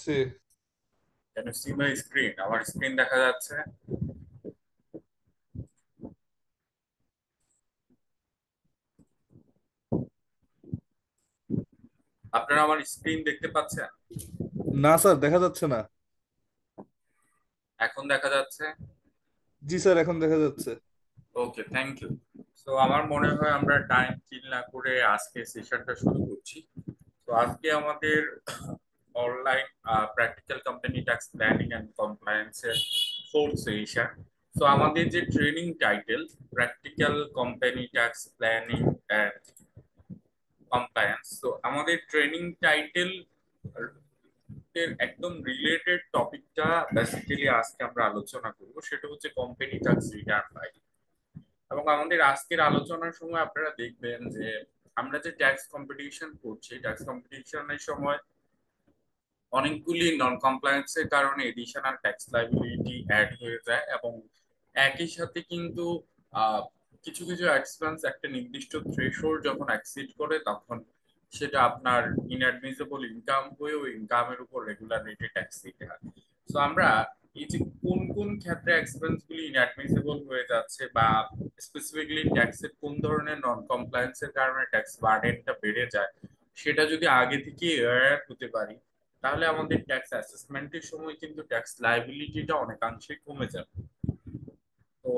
পাচ্ছি। Can you see my screen? আমার screen দেখা যাচ্ছে। আপনারা আমার স্ক্রিন দেখতে পাচ্ছেন? না স্যার, দেখা যাচ্ছে না। এখন দেখা যাচ্ছে। জি স্যার, এখন দেখা যাচ্ছে। ওকে, থ্যাংক ইউ। সো আমার মনে হয় আমরা টাইম কিল না করে আজকে সেশনটা শুরু করছি। তো আজকে আমাদের online practical company tax planning and compliance এর ফোর্থ সেশন। তো আমাদের যে training title practical company tax planning and compliance, তো আমাদের ট্রেনিং টাইটেল এর একদম রিলেটেড টপিকটা বেসিক্যালি আজকে আমরা আলোচনা করব, সেটা হচ্ছে কোম্পানি ট্যাক্স রিটার্ন ফাইল। এবং আমাদের আজকের আলোচনার সময় আপনারা দেখবেন যে আমরা যে ট্যাক্স কম্পিটিশন করছি, ট্যাক্স কম্পিটিশনের সময় অনেকগুলি নন কমপ্লায়েন্সের কারণে এডিশনাল ট্যাক্স লাইবিলিটি অ্যাড হয়ে যায়, এবং একই সাথে কিন্তু আহ, কিছু কিছু এক্সপেন্স একটা নির্দিষ্ট থ্রেশহোল্ড যখন এক্সিড করে তখন সেটা আপনার ইনঅ্যাডমিসেবল ইনকাম হয়ে ওই ইনকামের উপর রেগুলার রেটে ট্যাক্স দিতে হয়। তো আমরা এই যে কোন কোন ক্ষেত্রে এক্সপেন্স গুলি ইনঅ্যাডমিসেবল হয়ে যাচ্ছে, বা স্পেসিফিকলি ট্যাক্সের কোন ধরনের নন কমপ্লায়েন্সের কারণে ট্যাক্স বার্ডেনটা বেড়ে যায়, সেটা যদি আগে থেকে অ্যাওয়্যার হতে পারি, তাহলে আমাদের ট্যাক্স অ্যাসেসমেন্টের সময় কিন্তু ট্যাক্স লাইবিলিটিটা অনেকাংশে কমে যাবে। তো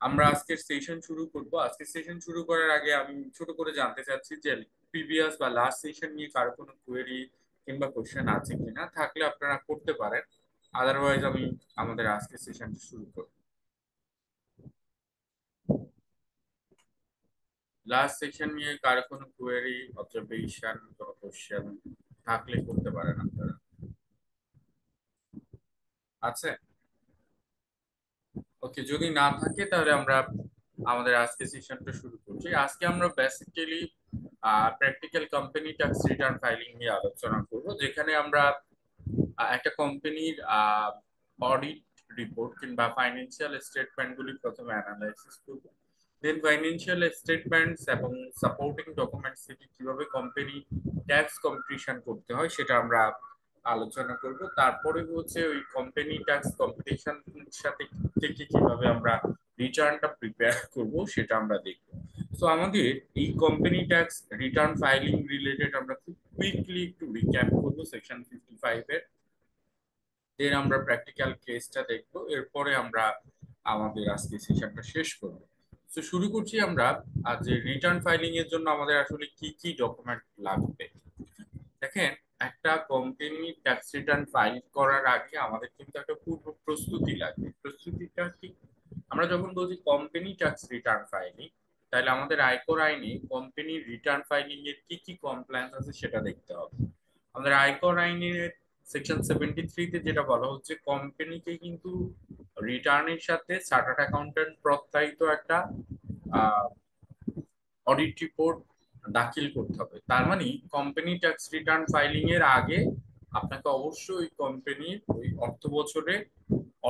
আমরা আজকের সেশন শুরু করব। আজকের সেশন শুরু করার আগে আমি ছোট করে জানতে চাচ্ছি যে প্রিভিয়াস বা লাস্ট সেশন নিয়ে কারো কোনো কোয়েরি কিংবা কোশ্চেন আছে কিনা, থাকলে আপনারা করতে পারেন। আদারওয়াইজ আমি আমাদের আজকের সেশনটা শুরু করব। লাস্ট সেশন নিয়ে কারো কোনো কোয়েরি, অবজারভেশন, কোনো কোশ্চেন থাকলে করতে পারেন আপনারা। আছে? ওকে, যদি না থাকে তাহলে আমরা আমাদের আজকে সেশনটা শুরু করছি। আজকে আমরা basically practical company tax return filing নিয়ে আলোচনা করব, যেখানে আমরা একটা কোম্পানির অডিট রিপোর্ট কিংবা ফাইন্যান্সিয়াল স্টেটমেন্ট গুলি প্রথমে অ্যানালাইসিস করব। দেন ফাইন্যান্সিয়াল স্টেটমেন্টস এবং সাপোর্টিং ডকুমেন্টস থেকে কিভাবে কোম্পানি ট্যাক্স কম্পিটিশন করতে হয় সেটা আমরা আলোচনা করব। তারপরে হচ্ছে ওই কোম্পানি ট্যাক্স কম্পিটিশন সাথে থেকে কিভাবে আমরা রিটার্নটা প্রিপেয়ার করব সেটা আমরা দেখব। তো আমাদের এই company tax return filing related আমরা খুব কুইকলি একটু রিক্যাপ করবো সেকশন 55 এর। দেন আমরা প্র্যাকটিক্যাল কেসটা দেখবো, এরপরে আমরা আমাদের আজকে সেশনটা শেষ করব। তো শুরু করছি আমরা। আজ যে রিটার্ন ফাইলিং এর জন্য আমাদের আসলে কি কি ডকুমেন্ট লাগবে। দেখেন, একটা কোম্পানি ট্যাক্স রিটার্ন ফাইল করার আগে আমাদের কিন্তু একটা পূর্ব প্রস্তুতি লাগবে। প্রস্তুতিটা কি? আমরা যখন বলছি কোম্পানি ট্যাক্স রিটার্ন ফাইলিং, তাহলে আমাদের আয়কর আইনে কোম্পানি রিটার্ন ফাইলিং এর কি কি কমপ্লায়েন্স আছে সেটা দেখতে হবে। আমাদের আয়কর আইনের সেকশন 73 তে যেটা বলা হচ্ছে, কোম্পানিকে কিন্তু রিটার্নের সাথে চার্টার্ড অ্যাকাউন্টেন্ট প্রত্যায়িত একটা অডিট রিপোর্ট দাখিল করতে হবে। তার মানে কোম্পানি ট্যাক্স রিটার্ন ফাইলিং এর আগে আপনাকে অবশ্যই ওই কোম্পানির ওই অর্থ বছরে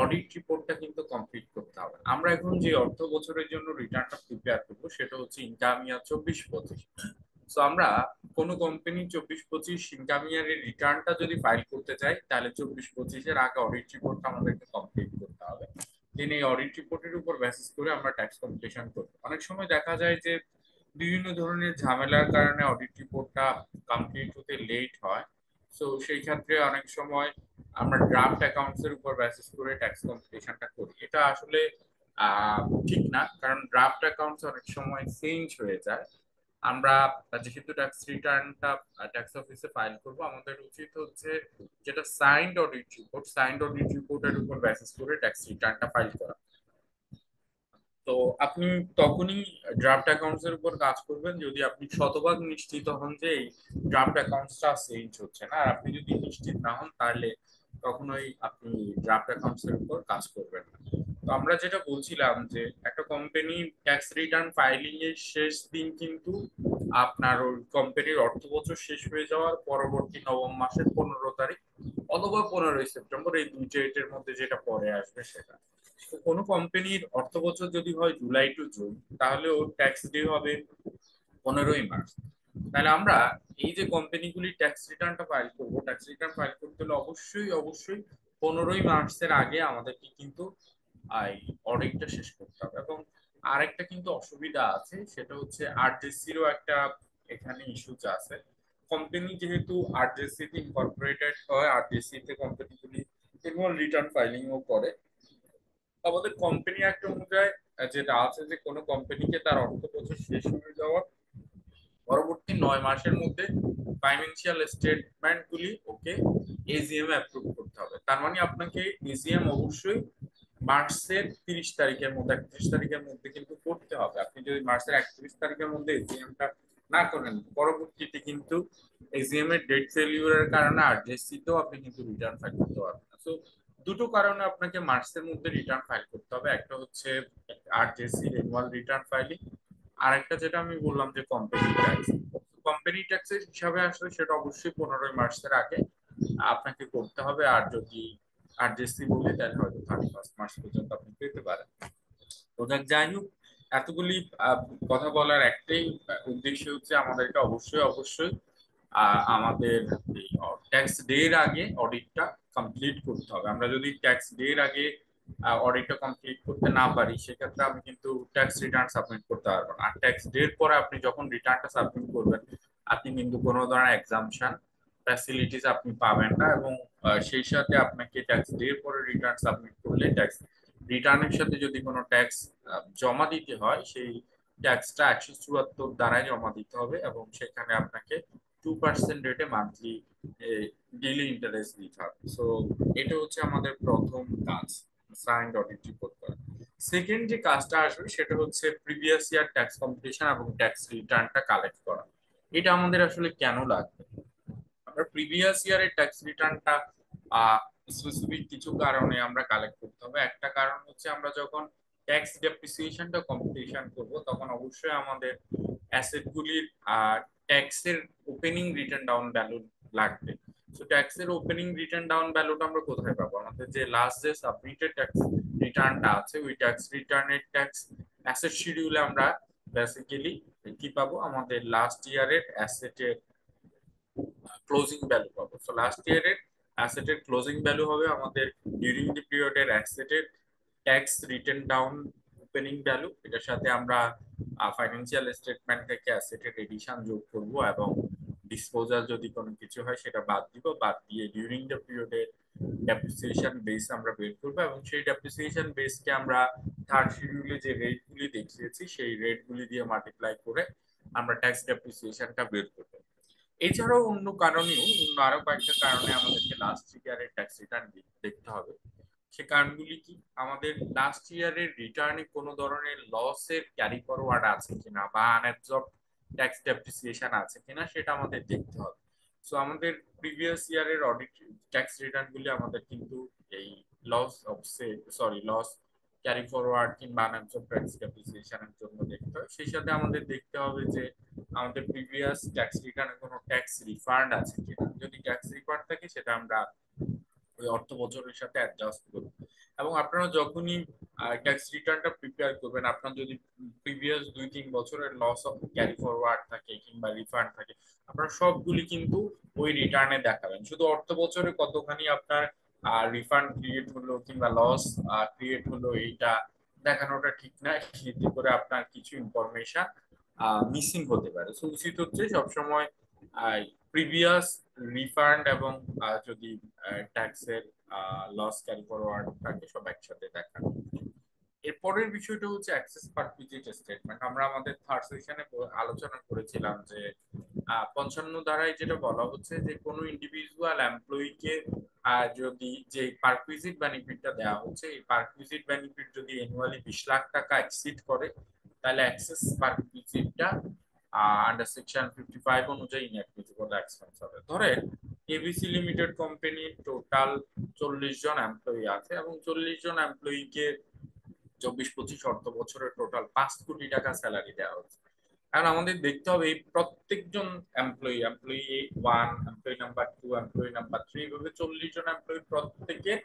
অডিট রিপোর্টটা কিন্তু কমপ্লিট করতে হবে। আমরা এখন যে অর্থ বছরের জন্য রিটার্নটা প্রিপেয়ার করবো সেটা হচ্ছে ইনকাম ইয়ার 24-25। তো আমরা কোনো কোম্পানি 24-25 ইনকাম ইয়ারের রিটার্নটা যদি ফাইল করতে চাই, তাহলে 24-25-এর আগে অডিট রিপোর্টটা আমাদেরকে কমপ্লিট করতে হবে। দেন এই অডিট রিপোর্টের উপর বেসিস করে আমরা ট্যাক্স কম্পিটিশন করবো। অনেক সময় দেখা যায় যে বিভিন্ন ধরনের ঝামেলার কারণে অডিট রিপোর্টটা কমপ্লিট হতে লেট হয়। সো সেই ক্ষেত্রে অনেক সময় আমরা ড্রাফট অ্যাকাউন্টস এর উপর বেসিস করে ট্যাক্স কম্পিটিশনটা করি। এটা আসলে আহ, ঠিক না, কারণ ড্রাফট অ্যাকাউন্টস অনেক সময় চেঞ্জ হয়ে যায়। আমরা যেহেতু ট্যাক্স রিটার্নটা ট্যাক্স অফিসে ফাইল করব, আমাদের উচিত হচ্ছে যেটা সাইন্ড অডিট রিপোর্টের উপর বেসিস করে ট্যাক্স রিটার্নটা ফাইল করা। তো আপনি তখনই ড্রাফট অ্যাকাউন্টস এর উপর কাজ করবেন যদি আপনি শতভাগ নিশ্চিত হন যে এই ড্রাফট অ্যাকাউন্টসটা চেঞ্জ হচ্ছে না। আর আপনি যদি নিশ্চিত না হন তাহলে কখনোই আপনি ড্রাফট অ্যাকাউন্টস এর উপর কাজ করবেন না। তো আমরা যেটা বলছিলাম যে একটা কোম্পানি ট্যাক্স রিটার্ন ফাইলিং এর শেষ দিন কিন্তু আপনার ওই কোম্পানির অর্থ বছর শেষ হয়ে যাওয়ার পরবর্তী নবম মাসের 15 তারিখ অথবা 15ই সেপ্টেম্বর, এই দুই ডেটের মধ্যে যেটা পরে আসবে সেটা। তো কোনো কোম্পানির অর্থ বছর যদি হয় জুলাই টু জুন, তাহলে ওর ট্যাক্স ডে হবে 15ই মার্চ। তাহলে আমরা এই যে কোম্পানিগুলি ট্যাক্স রিটার্নটা ফাইল করবো, ট্যাক্স রিটার্ন ফাইল করতে হলে অবশ্যই অবশ্যই 15ই মার্চের আগে আমাদেরকে কিন্তু এই অডিটটা শেষ করতে হবে। এবং আরেকটা কিন্তু অসুবিধা আছে, সেটা হচ্ছে আরজেসিরও একটা এখানে ইস্যুজ আছে। কোম্পানি যেহেতু আরজেসি তে ইনকর্পোরেটেড হয়, আরজেসি তে কোম্পানিগুলি অ্যানুয়াল রিটার্ন ফাইলিং ও করে। আমাদের কোম্পানি অ্যাক্ট অনুযায়ী যেটা আছে যে কোনো কোম্পানিকে তার অর্থ বছর শেষ হয়ে যাওয়ার পরবর্তী 9 মাসের মধ্যে ফাইন্যান্সিয়াল স্টেটমেন্ট গুলি ওকে এজিএম অ্যাপ্রুভ করতে হবে। তার মানে আপনাকে এজিএম অবশ্যই মার্চের 30 তারিখের মধ্যে, 31 তারিখের মধ্যে কিন্তু করতে হবে। আপনি যদি মার্চের 31 তারিখের মধ্যে এজিএমটা না করেন, পরবর্তীতে কিন্তু এজিএম এর ডেট ফেলিউরের কারণে আরজেসি তেও আপনি কিন্তু রিটার্ন ফাইল করতে পারবেন না। সো দুটো কারণে আপনাকে মার্চের মধ্যে রিটার্ন ফাইল করতে হবে। একটা হচ্ছে আরজেসি অ্যানুয়াল রিটার্ন ফাইলিং, আরেকটা যেটা আমি বললাম যে কোম্পানি ট্যাক্স। কোম্পানি ট্যাক্সের হিসাবে আসলে সেটা অবশ্যই 15ই মার্চের আগে আপনাকে করতে হবে। আর যদি আরজেসি বলি তাহলে হয়তো 31 মার্চ পর্যন্ত আপনি পেতে পারেন। তো যাই হোক, এতগুলি আহ, কথা বলার একটাই উদ্দেশ্য হচ্ছে আমাদেরকে অবশ্যই অবশ্যই আমাদের ট্যাক্স ডে এর আগে অডিটটা কমপ্লিট করতে হবে। আমরা যদি ট্যাক্স ডে এর আগে অডিটটা কমপ্লিট করতে না পারি, সেক্ষেত্রে আমি কিন্তু ট্যাক্স রিটার্ন সাবমিট করতে পারবো না। আর ট্যাক্স ডে এর পরে আপনি যখন রিটার্নটা সাবমিট করবেন, আপনি কিন্তু কোনো ধরনের এক্সাম্পশন ফ্যাসিলিটিস আপনি পাবেন না। এবং সেই সাথে আপনাকে ট্যাক্স ডে এর পরে রিটার্ন সাবমিট করলে ট্যাক্স রিটার্নের সাথে যদি কোনো ট্যাক্স জমা দিতে হয়, সেই ট্যাক্সটা 174 দ্বারাই জমা দিতে হবে এবং সেখানে আপনাকে 2% রেটে মান্থলি ডেইলি ইন্টারেস্ট দিতে হবে। সো এটা হচ্ছে আমাদের প্রথম কাজ, সাইন্ড অডিট রিপোর্ট করা। সেকেন্ড যে কাজটা আসবে সেটা হচ্ছে প্রিভিয়াস ইয়ার ট্যাক্স কম্পিটিশন এবং ট্যাক্স রিটার্নটা কালেক্ট করা। এটা আমাদের আসলে কেন লাগবে? আমরা প্রিভিয়াস ইয়ারের ট্যাক্স রিটার্নটা স্পেসিফিক কিছু কারণে আমরা কালেক্ট করতে হবে। একটা কারণ হচ্ছে আমরা যখন ট্যাক্স ডেপ্রিসিয়েশনটা কম্পিটিশন করব, তখন অবশ্যই আমাদের অ্যাসেট গুলির ট্যাক্সের ওপেনিং রিটার্ন ডাউন ভ্যালু লাগবে। তো ট্যাক্সের ওপেনিং রিটার্ন ডাউন ভ্যালুটা আমরা কোথায় পাবো? আমাদের যে লাস্ট যে সাবমিটেড ট্যাক্স রিটার্নটা আছে, ওই ট্যাক্স রিটার্নের ট্যাক্স অ্যাসেট শিডিউলে আমরা বেসিক্যালি কি পাবো? আমাদের লাস্ট ইয়ারের অ্যাসেটের ক্লোজিং ভ্যালু পাবো। সো লাস্ট ইয়ারের অ্যাসেটের ক্লোজিং ভ্যালু হবে আমাদের ডিউরিং দি পিরিয়ডের অ্যাসেটের tax return down opening value. এটার সাথে আমরা ফাইন্যান্সিয়াল স্টেটমেন্ট থেকে অ্যাসেটের এডিশন যোগ করব এবং ডিসপোজাল যদি কোনো কিছু হয় সেটা বাদ দিব। বাদ দিয়ে ডিউরিং দ্য পিরিয়ডের ডেপ্রিসিয়েশন বেস আমরা বের করবো এবং সেই ডেপ্রিসিয়েশন বেসকে আমরা থার্ড শিডিউলে যে রেটগুলি দেখিয়েছি সেই রেটগুলি দিয়ে মাল্টিপ্লাই করে আমরা ট্যাক্স ডেপ্রিসিয়েশনটা বের করবো। এছাড়াও অন্য কারণেও, অন্য আরো কয়েকটা কারণে আমাদেরকে লাস্ট ইয়ারের ট্যাক্স রিটার্ন দেখতে হবে। সে কারণগুলি কি? আমাদের লাস্ট ইয়ারের রিটার্নে কোনো ধরনের লসের ক্যারি ফরওয়ার্ড আছে কিনা বা আনঅ্যাবজর্বড ট্যাক্স ডেপ্রিসিয়েশন আছে কিনা সেটা আমাদের দেখতে হবে। সো আমাদের প্রিভিয়াস ইয়ারের অডিট ট্যাক্স রিটার্ন গুলি আমাদের কিন্তু এই loss offset, sorry, loss carry forward কিংবা আনঅ্যাবজর্বড ট্যাক্স ডেপ্রিসিয়েশনের জন্য দেখতে হবে। সেই সাথে আমাদের দেখতে হবে যে আমাদের প্রিভিয়াস ট্যাক্স রিটার্নে কোনো ট্যাক্স রিফান্ড আছে কিনা। যদি ট্যাক্স রিফান্ড থাকে সেটা আমরা ওই অর্থ বছরের সাথে অ্যাডজাস্ট করব। এবং আপনারা যখনই ট্যাক্স রিটার্নটা প্রিপেয়ার করবেন, আপনার যদি প্রিভিয়াস 2-3 বছরের লস অফ ক্যারি ফরওয়ার্ড থাকে কিংবা রিফান্ড থাকে, আপনারা সবগুলি কিন্তু ওই রিটার্নে দেখাবেন। শুধু অর্থ বছরে কতখানি আপনার রিফান্ড ক্রিয়েট হলো কিংবা লস ক্রিয়েট হলো এইটা দেখানোটা ঠিক না। এতে করে আপনার কিছু ইনফরমেশন মিসিং হতে পারে। সো উচিত হচ্ছে সবসময় প্রিভিয়াস রিফান্ড এবং যদি ট্যাক্সের লস ক্যারি ফরওয়ার্ড থাকে সব একসাথে দেখানো। এরপরের বিষয়টা হচ্ছে অ্যাক্সেস পারকুইজিট স্টেটমেন্ট। আমরা আমাদের থার্ড সেশনে আলোচনা করেছিলাম যে 55 ধারায় যেটা বলা হচ্ছে যে কোনো ইন্ডিভিজুয়াল এমপ্লয়িকে যদি যে পারকুইজিট বেনিফিটটা দেওয়া হচ্ছে, এই পারকুইজিট বেনিফিট যদি অ্যানুয়ালি 20 লাখ টাকা এক্সিড করে, তাহলে অ্যাক্সেস পারকুইজিটটা আন্ডার সেকশন 55 অনুযায়ী ইনএডমিসিবল এক্সপেন্স হবে। ধরেন এবিসি লিমিটেড কোম্পানির টোটাল 40 জন এমপ্লয়ি আছে এবং 40 জন এমপ্লয়িকে 24-25 অর্থ বছরের টোটাল 5 কোটি টাকা স্যালারি দেওয়া হচ্ছে। এখন আমাদের দেখতে হবে এই প্রত্যেকজন employee, employee 1, employee number 2, employee number 3, এইভাবে 40 জন এমপ্লয়ি প্রত্যেকের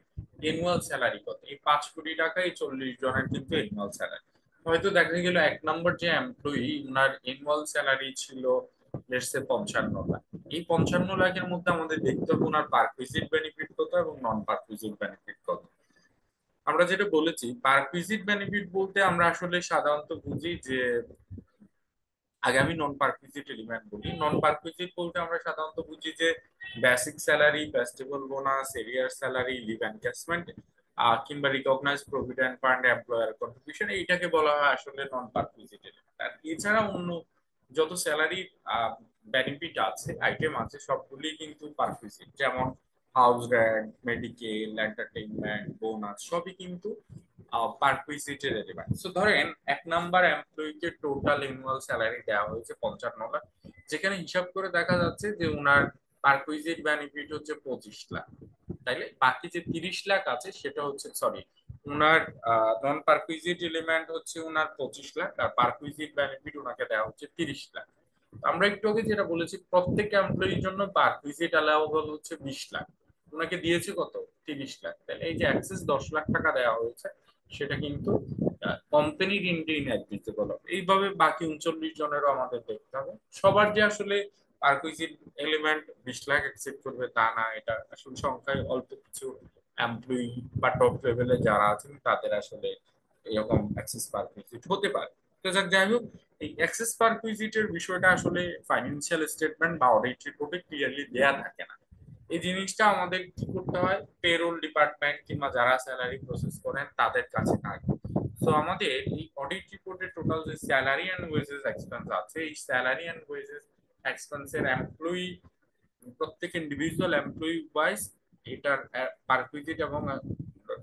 এনুয়াল স্যালারি কত। এই 5 কোটি টাকা এই 40 জনের কিন্তু এনুয়াল স্যালারি। হয়তো দেখা গেল 1 নম্বর যে এমপ্লয়ি, ওনার এনুয়াল স্যালারি ছিল লেটস সে 55 লাখ। এই 55 লাখের মধ্যে আমাদের দেখতে হবে ওনার পারকুইজিট বেনিফিট কত এবং নন পারকুইজিট বেনিফিট কত। আমরা যেটা বলেছি পারকুইজিট বেনিফিট বলতে আমরা আসলে সাধারণত বুঝি যে, আগে আমি নন পারকুইজিট এলিমেন্ট বলি। নন পারকুইজিট বলতে আমরা সাধারণত বুঝি যে basic salary, festival bonus, arrear salary, leave engagement কিংবা recognise provident fund, employer contribution, এইটাকে বলা হয় আসলে নন পারকুইজিট এলিমেন্ট। আর এছাড়া অন্য যত স্যালারি বেনিফিট আছে, আইটেম আছে, সবগুলি কিন্তু পারকুইজিট, যেমন house rent, medical, entertainment, bonus, সবই কিন্তু পারকুইজিটের এলিমেন্ট। সো ধরেন এক নাম্বার এমপ্লয়িকে টোটাল অ্যানুয়াল স্যালারি দেওয়া হয়েছে 55 লাখ, যেখানে হিসাব করে দেখা যাচ্ছে যে ওনার পারকুইজিট বেনিফিট হচ্ছে 25 লাখ। তাইলে বাকি যে 30 লাখ আছে সেটা হচ্ছে, সরি, ওনার নন পারকুইজিট এলিমেন্ট হচ্ছে ওনার 25 লাখ, আর পারকুইজিট বেনিফিট ওনাকে দেওয়া হচ্ছে 30 লাখ। আমরা একটু আগে যেটা বলেছি প্রত্যেক এমপ্লয়ির জন্য পারকুইজিট অ্যালাউবল হচ্ছে 20 লাখ, ওনাকে দিয়েছে কত, 30 লাখ। তাহলে এই যে এক্সেস 10 লাখ টাকা দেওয়া হয়েছে সেটা কিন্তু কোম্পানির ইন্ডিয়ান অ্যাডমিসেবল হবে। এইভাবে বাকি 39 জনেরও আমাদের দেখতে হবে। সবার যে আসলে পারকুইজিট এলিমেন্ট 20 লাখ অ্যাকসেপ্ট করবে তা না, এটা আসলে সংখ্যায় অল্প কিছু এমপ্লয়ি বা টপ লেভেলে যারা আছেন তাদের আসলে এরকম অ্যাক্সেস পারকুইজিট হতে পারে। তো যাই হোক, এই অ্যাক্সেস পারকুইজিটের বিষয়টা আসলে ফাইন্যান্সিয়াল স্টেটমেন্ট বা অডিট রিপোর্টে ক্লিয়ারলি দেয়া থাকে না। এই জিনিসটা আমাদের কি করতে হয়, পেরোল ডিপার্টমেন্ট কিংবা যারা স্যালারি প্রসেস করেন তাদের কাছে থাকে। তো আমাদের এই অডিট রিপোর্টে টোটাল যে স্যালারি এন্ড ওয়েজেস এক্সপেন্স আছে, এই স্যালারি এন্ড ওয়েজেস এক্সপেন্সের এমপ্লয়ি, প্রত্যেক ইন্ডিভিজুয়াল এমপ্লয়ি ওয়াইজ এটার পারকুইজিট এবং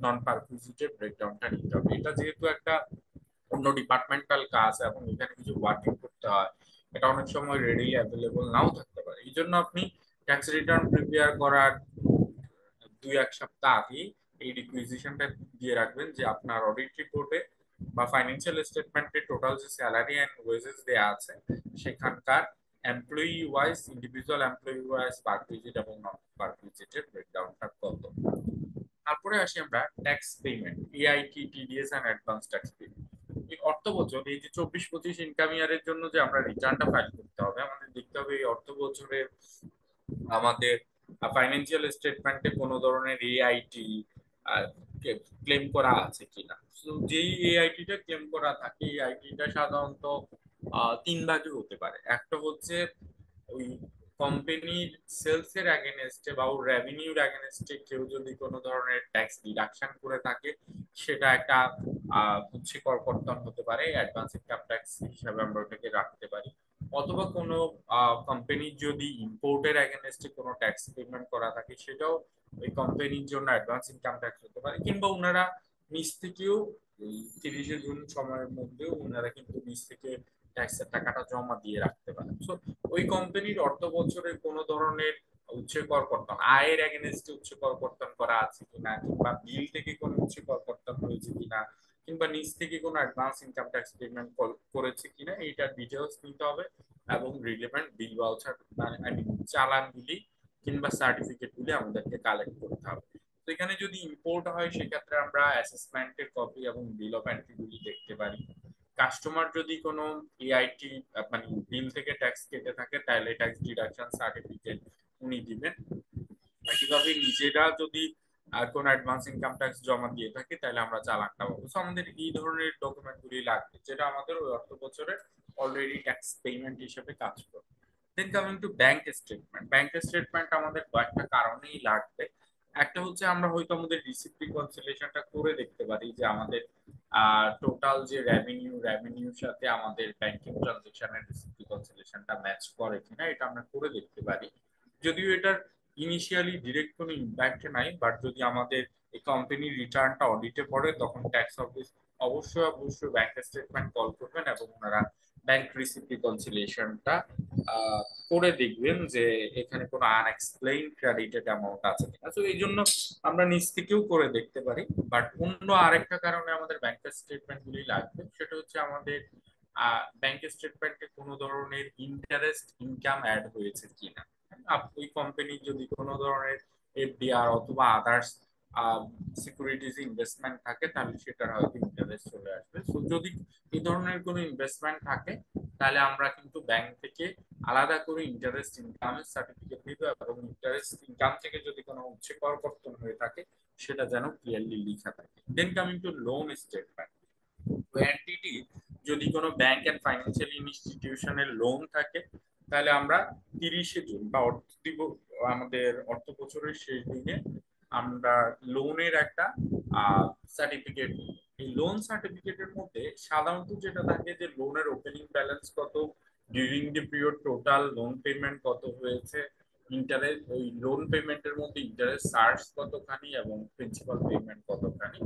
নন পারকুইজিটের ব্রেকডাউনটা নিতে হবে। এটা যেহেতু একটা অন্য ডিপার্টমেন্টাল কাজ এবং এখানে কিছু ওয়ার্কিং করতে হয়, এটা অনেক সময় রেডিলি অ্যাভেলেবল নাও থাকতে পারে। এই জন্য আপনি ট্যাক্স রিটার্ন প্রিপেয়ার করার 2-1 সপ্তাহ আগে এই রিকুইজিশনটা দিয়ে রাখবেন যে আপনার অডিট রিপোর্টে বা ফাইন্যান্সিয়াল স্টেটমেন্টে টোটাল যে স্যালারি এন্ড ওয়েজেস দেয়া আছে সেখানকার employee wise, individual employee wise perquisite এবং নন পারকুইজিটের ব্রেকডাউনটা কত। তারপরে আসি আমরা tax payment, AIT, TDS and advance tax payment. এই অর্থ বছর, এই যে 24-25 ইনকাম ইয়ারের জন্য যে আমরা রিটার্নটা ফাইল করতে হবে, আমাদের দেখতে হবে এই অর্থ বছরে আমাদের ফাইন্যান্সিয়াল স্টেটমেন্টে কোনো ধরনের এআইটি ক্লেম করা আছে কিনা। তো যেই এআইটিটা ক্লেম করা থাকে, এই আইটিটা সাধারণত 3 ভাগে হতে পারে। একটা হচ্ছে ওই কোম্পানির সেলস এর অ্যাগেনস্টে বা ওর রেভিনিউর অ্যাগেনস্টে কেউ যদি কোনো ধরনের ট্যাক্স ডিডাকশন করে থাকে, সেটা একটা হচ্ছে করকর্তন হতে পারে, অ্যাডভান্স ইনকাম ট্যাক্স হিসাবে আমরা ওটাকে রাখতে পারি। অথবা কোনো কোম্পানি যদি ইম্পোর্টের অ্যাগেনস্টে কোনো ট্যাক্স পেমেন্ট করা থাকে, সেটাও ওই কোম্পানির জন্য অ্যাডভান্স ইনকাম ট্যাক্স হতে পারে। কিংবা ওনারা নিজ থেকেও এই 30শে জুন সময়ের মধ্যে ওনারা কিন্তু নিজ থেকে ট্যাক্সের টাকাটা জমা দিয়ে রাখতে পারেন। সো ওই কোম্পানির অর্থ বছরে কোনো ধরনের উচ্চ করকর্তন, আয়ের এগেনস্টে উচ্চ করকর্তন করা আছে কিনা, কিংবা বিল থেকে কোনো উচ্চ করকর্তন হয়েছে কিনা, কিংবা নিজ থেকে কোনো অ্যাডভান্স ইনকাম ট্যাক্স পেমেন্ট করেছে কিনা, এইটার ডিটেলস নিতে হবে। এবং relevant bill voucher, I mean চালানগুলি কিংবা সার্টিফিকেট গুলি আমাদেরকে কালেক্ট করতে হবে। তো এখানে যদি ইম্পোর্ট হয় সেক্ষেত্রে আমরা অ্যাসেসমেন্টের কপি এবং বিল অফ এন্ট্রি গুলি দেখতে পারি। কাস্টমার যদি কোনো এআইটি মানে বিল থেকে ট্যাক্স কেটে থাকে তাহলে ট্যাক্স ডিডাকশন সার্টিফিকেট উনি দিবেন। একইভাবে নিজেরা যদি আর কোন অ্যাডভান্স ইনকাম ট্যাক্স জমা দিয়ে থাকে তাহলে আমরা চালানটা পাবো। So আমাদের এই ধরনের ডকুমেন্ট গুলি লাগবে, যেটা আমাদের ওই অর্থ বছরের অলরেডি ট্যাক্স পেমেন্ট হিসেবে কাজ করবে। Then coming to bank statement. Bank statement আমাদের কয়েকটা কারণেই লাগবে। একটা হচ্ছে আমরা হয়তো আমাদের রিসিপ্ট রিকনসিলিয়েশনটা করে দেখতে পারি যে আমাদের টোটাল যে রেভিনিউর সাথে আমাদের ব্যাংকিং ট্রানজাকশনের রিসিপ্ট রিকনসিলিয়েশনটা ম্যাচ করে কিনা, এটা আমরা করে দেখতে পারি। যদিও এটার ইনিশিয়ালি ডিরেক্ট কোনো ইম্প্যাক্ট নাই, বাট যদি আমাদের এই কোম্পানির রিটার্নটা অডিটে পড়ে তখন ট্যাক্স অফিস অবশ্যই অবশ্যই ব্যাংক স্টেটমেন্ট কল করবেন এবং ওনারা ব্যাংক রিসিপ্ট রিকনসিলিয়েশনটা করে দেখবেন যে এখানে কোনো আনএক্সপ্লেইন ক্রেডিটেড অ্যামাউন্ট আছে কিনা। তো এই জন্য আমরা নিজ থেকেও করে দেখতে পারি। বাট অন্য আরেকটা কারণে আমাদের ব্যাংকের স্টেটমেন্ট গুলি লাগবে, সেটা হচ্ছে আমাদের ব্যাংক স্টেটমেন্টে কোনো ধরনের ইন্টারেস্ট ইনকাম অ্যাড হয়েছে কিনা। ওই কোম্পানি যদি কোনো ধরনের এফডিআর অথবা আদার্স সিকিউরিটিজ ইনভেস্টমেন্ট থাকে তাহলে সেটার হয়তো ইন্টারেস্ট চলে আসবে। তো যদি এই ধরনের কোনো ইনভেস্টমেন্ট থাকে তাহলে আমরা কিন্তু ব্যাংক থেকে আলাদা করে ইন্টারেস্ট ইনকামের সার্টিফিকেট দিবে, এবং ইন্টারেস্ট ইনকাম থেকে যদি কোনো উৎসে করকর্তন হয়ে থাকে সেটা যেন ক্লিয়ারলি লেখা থাকে। Then coming to loan statement, entity যদি কোনো ব্যাংক এন্ড ফাইন্যান্সিয়াল ইনস্টিটিউশনের লোন থাকে, তাহলে আমরা 30শে জুন বা আমাদের অর্থ বছরের শেষ দিনে আমরা লোনের একটা সার্টিফিকেট, এই লোন সার্টিফিকেটের মধ্যে সাধারণত যেটা থাকে যে লোনের ওপেনিং ব্যালেন্স কত, during the period total loan payment কত হয়েছে, ইন্টারেস্ট ওই লোন পেমেন্টের মধ্যে ইন্টারেস্ট চার্জ কতখানি এবং প্রিন্সিপাল পেমেন্ট কতখানি,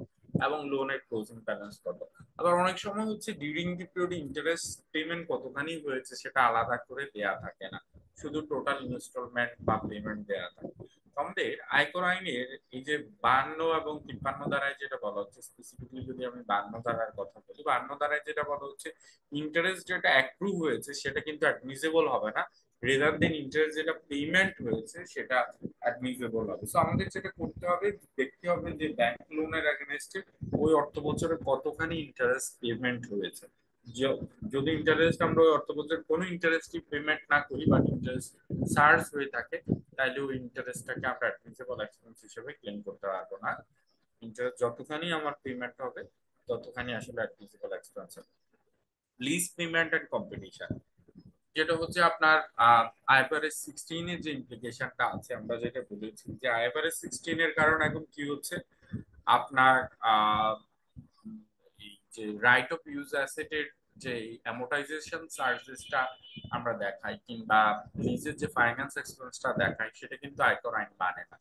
এবং লোনের ক্লোজিং ব্যালেন্স কত। আবার অনেক সময় হচ্ছে during the period interest payment কতখানি হয়েছে সেটা আলাদা করে দেয়া থাকে না, শুধু টোটাল ইনস্টলমেন্ট বা পেমেন্ট দেয়া থাকে। আমাদের আয়কর আইনের এই যে 52 এবং 53 ধারায় যেটা বলা হচ্ছে, স্পেসিফিকলি যদি আমি 52 ধারার কথা বলি, 52 ধারায় যেটা বলা হচ্ছে ইন্টারেস্ট যেটা অ্যাক্রু হয়েছে সেটা কিন্তু অ্যাডমিসেবল হবে না, রেদার দেন ইন্টারেস্ট যেটা পেমেন্ট হয়েছে সেটা অ্যাডমিসেবল হবে। সো আমাদের যেটা করতে হবে, দেখতে হবে যে ব্যাংক লোনের এগেনস্টে ওই অর্থ বছরে কতখানি ইন্টারেস্ট পেমেন্ট হয়েছে। যদি ইন্টারেস্ট আমরা ওই অর্থ বছরে কোনো ইন্টারেস্টই পেমেন্ট না করি বা ইন্টারেস্ট চার্জ হয়ে থাকে, তাহলে ওই ইন্টারেস্টটাকে আমরা অ্যাডমিসেবল এক্সপেন্স হিসেবে ক্লেম করতে পারবো না। ইন্টারেস্ট যতখানি আমার পেমেন্ট হবে ততখানি আসলে অ্যাডমিসেবল এক্সপেন্স হবে। লিজ পেমেন্ট এন্ড কম্পিটিশন, যেটা হচ্ছে আপনার আইএফআরএস 16 এর যে ইমপ্লিকেশনটা আছে, আমরা যেটা বলেছি যে আইএফআরএস 16 এর কারণে এখন কি হচ্ছে, আপনার এই যে রাইট অফ ইউজ অ্যাসেটের যে অ্যামোর্টাইজেশন চার্জেসটা আমরা দেখাই, কিংবা লিজের যে ফাইন্যান্স এক্সপেন্সটা দেখাই, সেটা কিন্তু আয়কর আইন মানে না।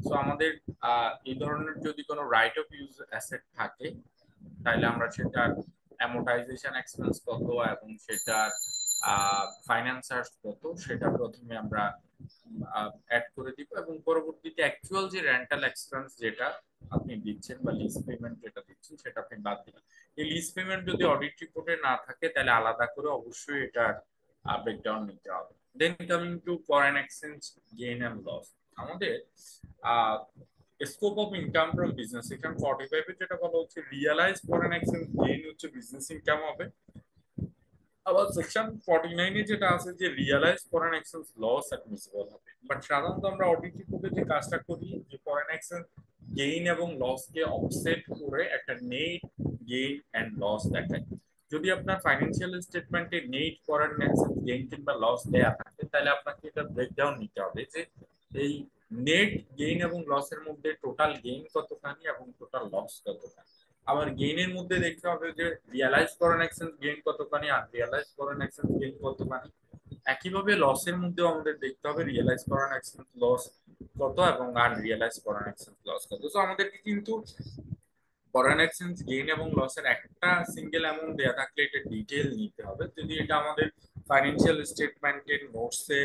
তো আমাদের এই ধরনের যদি কোনো রাইট অফ ইউজ অ্যাসেট থাকে, তাহলে আমরা সেটার অ্যামোর্টাইজেশন এক্সপেন্স কত এবং সেটার ফাইন্যান্স চার্জ কত সেটা প্রথমে আমরা অ্যাড করে দিব, এবং পরবর্তীতে অ্যাকচুয়াল যে রেন্টাল এক্সপেন্স যেটা আপনি দিচ্ছেন বা লিজ পেমেন্ট যেটা দিচ্ছেন সেটা আপনি বাদ দিবেন। এই লিজ পেমেন্ট যদি অডিট রিপোর্টে না থাকে তাহলে আলাদা করে অবশ্যই এটার ব্রেকডাউন নিতে হবে। Then coming to foreign exchange gain and loss, আমাদের scope of income from business, এখানে 45 এ যেটা বলা হচ্ছে রিয়ালাইজ ফরেন এক্সচেঞ্জ গেইন হচ্ছে বিজনেস ইনকাম হবে। আবার সেকশন 49 এ যেটা আছে যে realise foreign exchange loss admissible হবে। বাট সাধারণত আমরা অডিট রিপোর্টে যে কাজটা করি যে ফরেন এক্সচেঞ্জ গেইন এবং লস কে অফসেট করে একটা নেট গেইন এন্ড লস দেখায়। যদি আপনার ফাইন্যান্সিয়াল স্টেটমেন্টে নেট ফরেন এক্সচেঞ্জ গেইন কিংবা লস দেয়া থাকে, তাহলে আপনাকে এটা ব্রেকডাউন নিতে হবে যে এই নেট গেইন এবং লসের মধ্যে টোটাল গেইন কতখানি এবং টোটাল লস কতখানি। আবার গেইনের মধ্যে দেখতে হবে যে রিয়ালাইজ ফরেন এক্সচেঞ্জ গেইন কতখানি আর রিয়ালাইজ ফরেন এক্সচেঞ্জ গেইন কতখানি। একইভাবে লসের মধ্যে আমাদের দেখতে হবে রিয়ালাইজ ফরেন এক্সচেঞ্জ লস কত এবং আর রিয়ালাইজ ফরেন এক্সচেঞ্জ লস কত। তো আমাদেরকে কিন্তু ফরেন এক্সচেঞ্জ গেইন এবং লসের একটা সিঙ্গেল অ্যামাউন্ট দেয়া থাকলে এটা ডিটেইল নিতে হবে। যদি এটা আমাদের ফাইন্যান্সিয়াল স্টেটমেন্টের নোটসে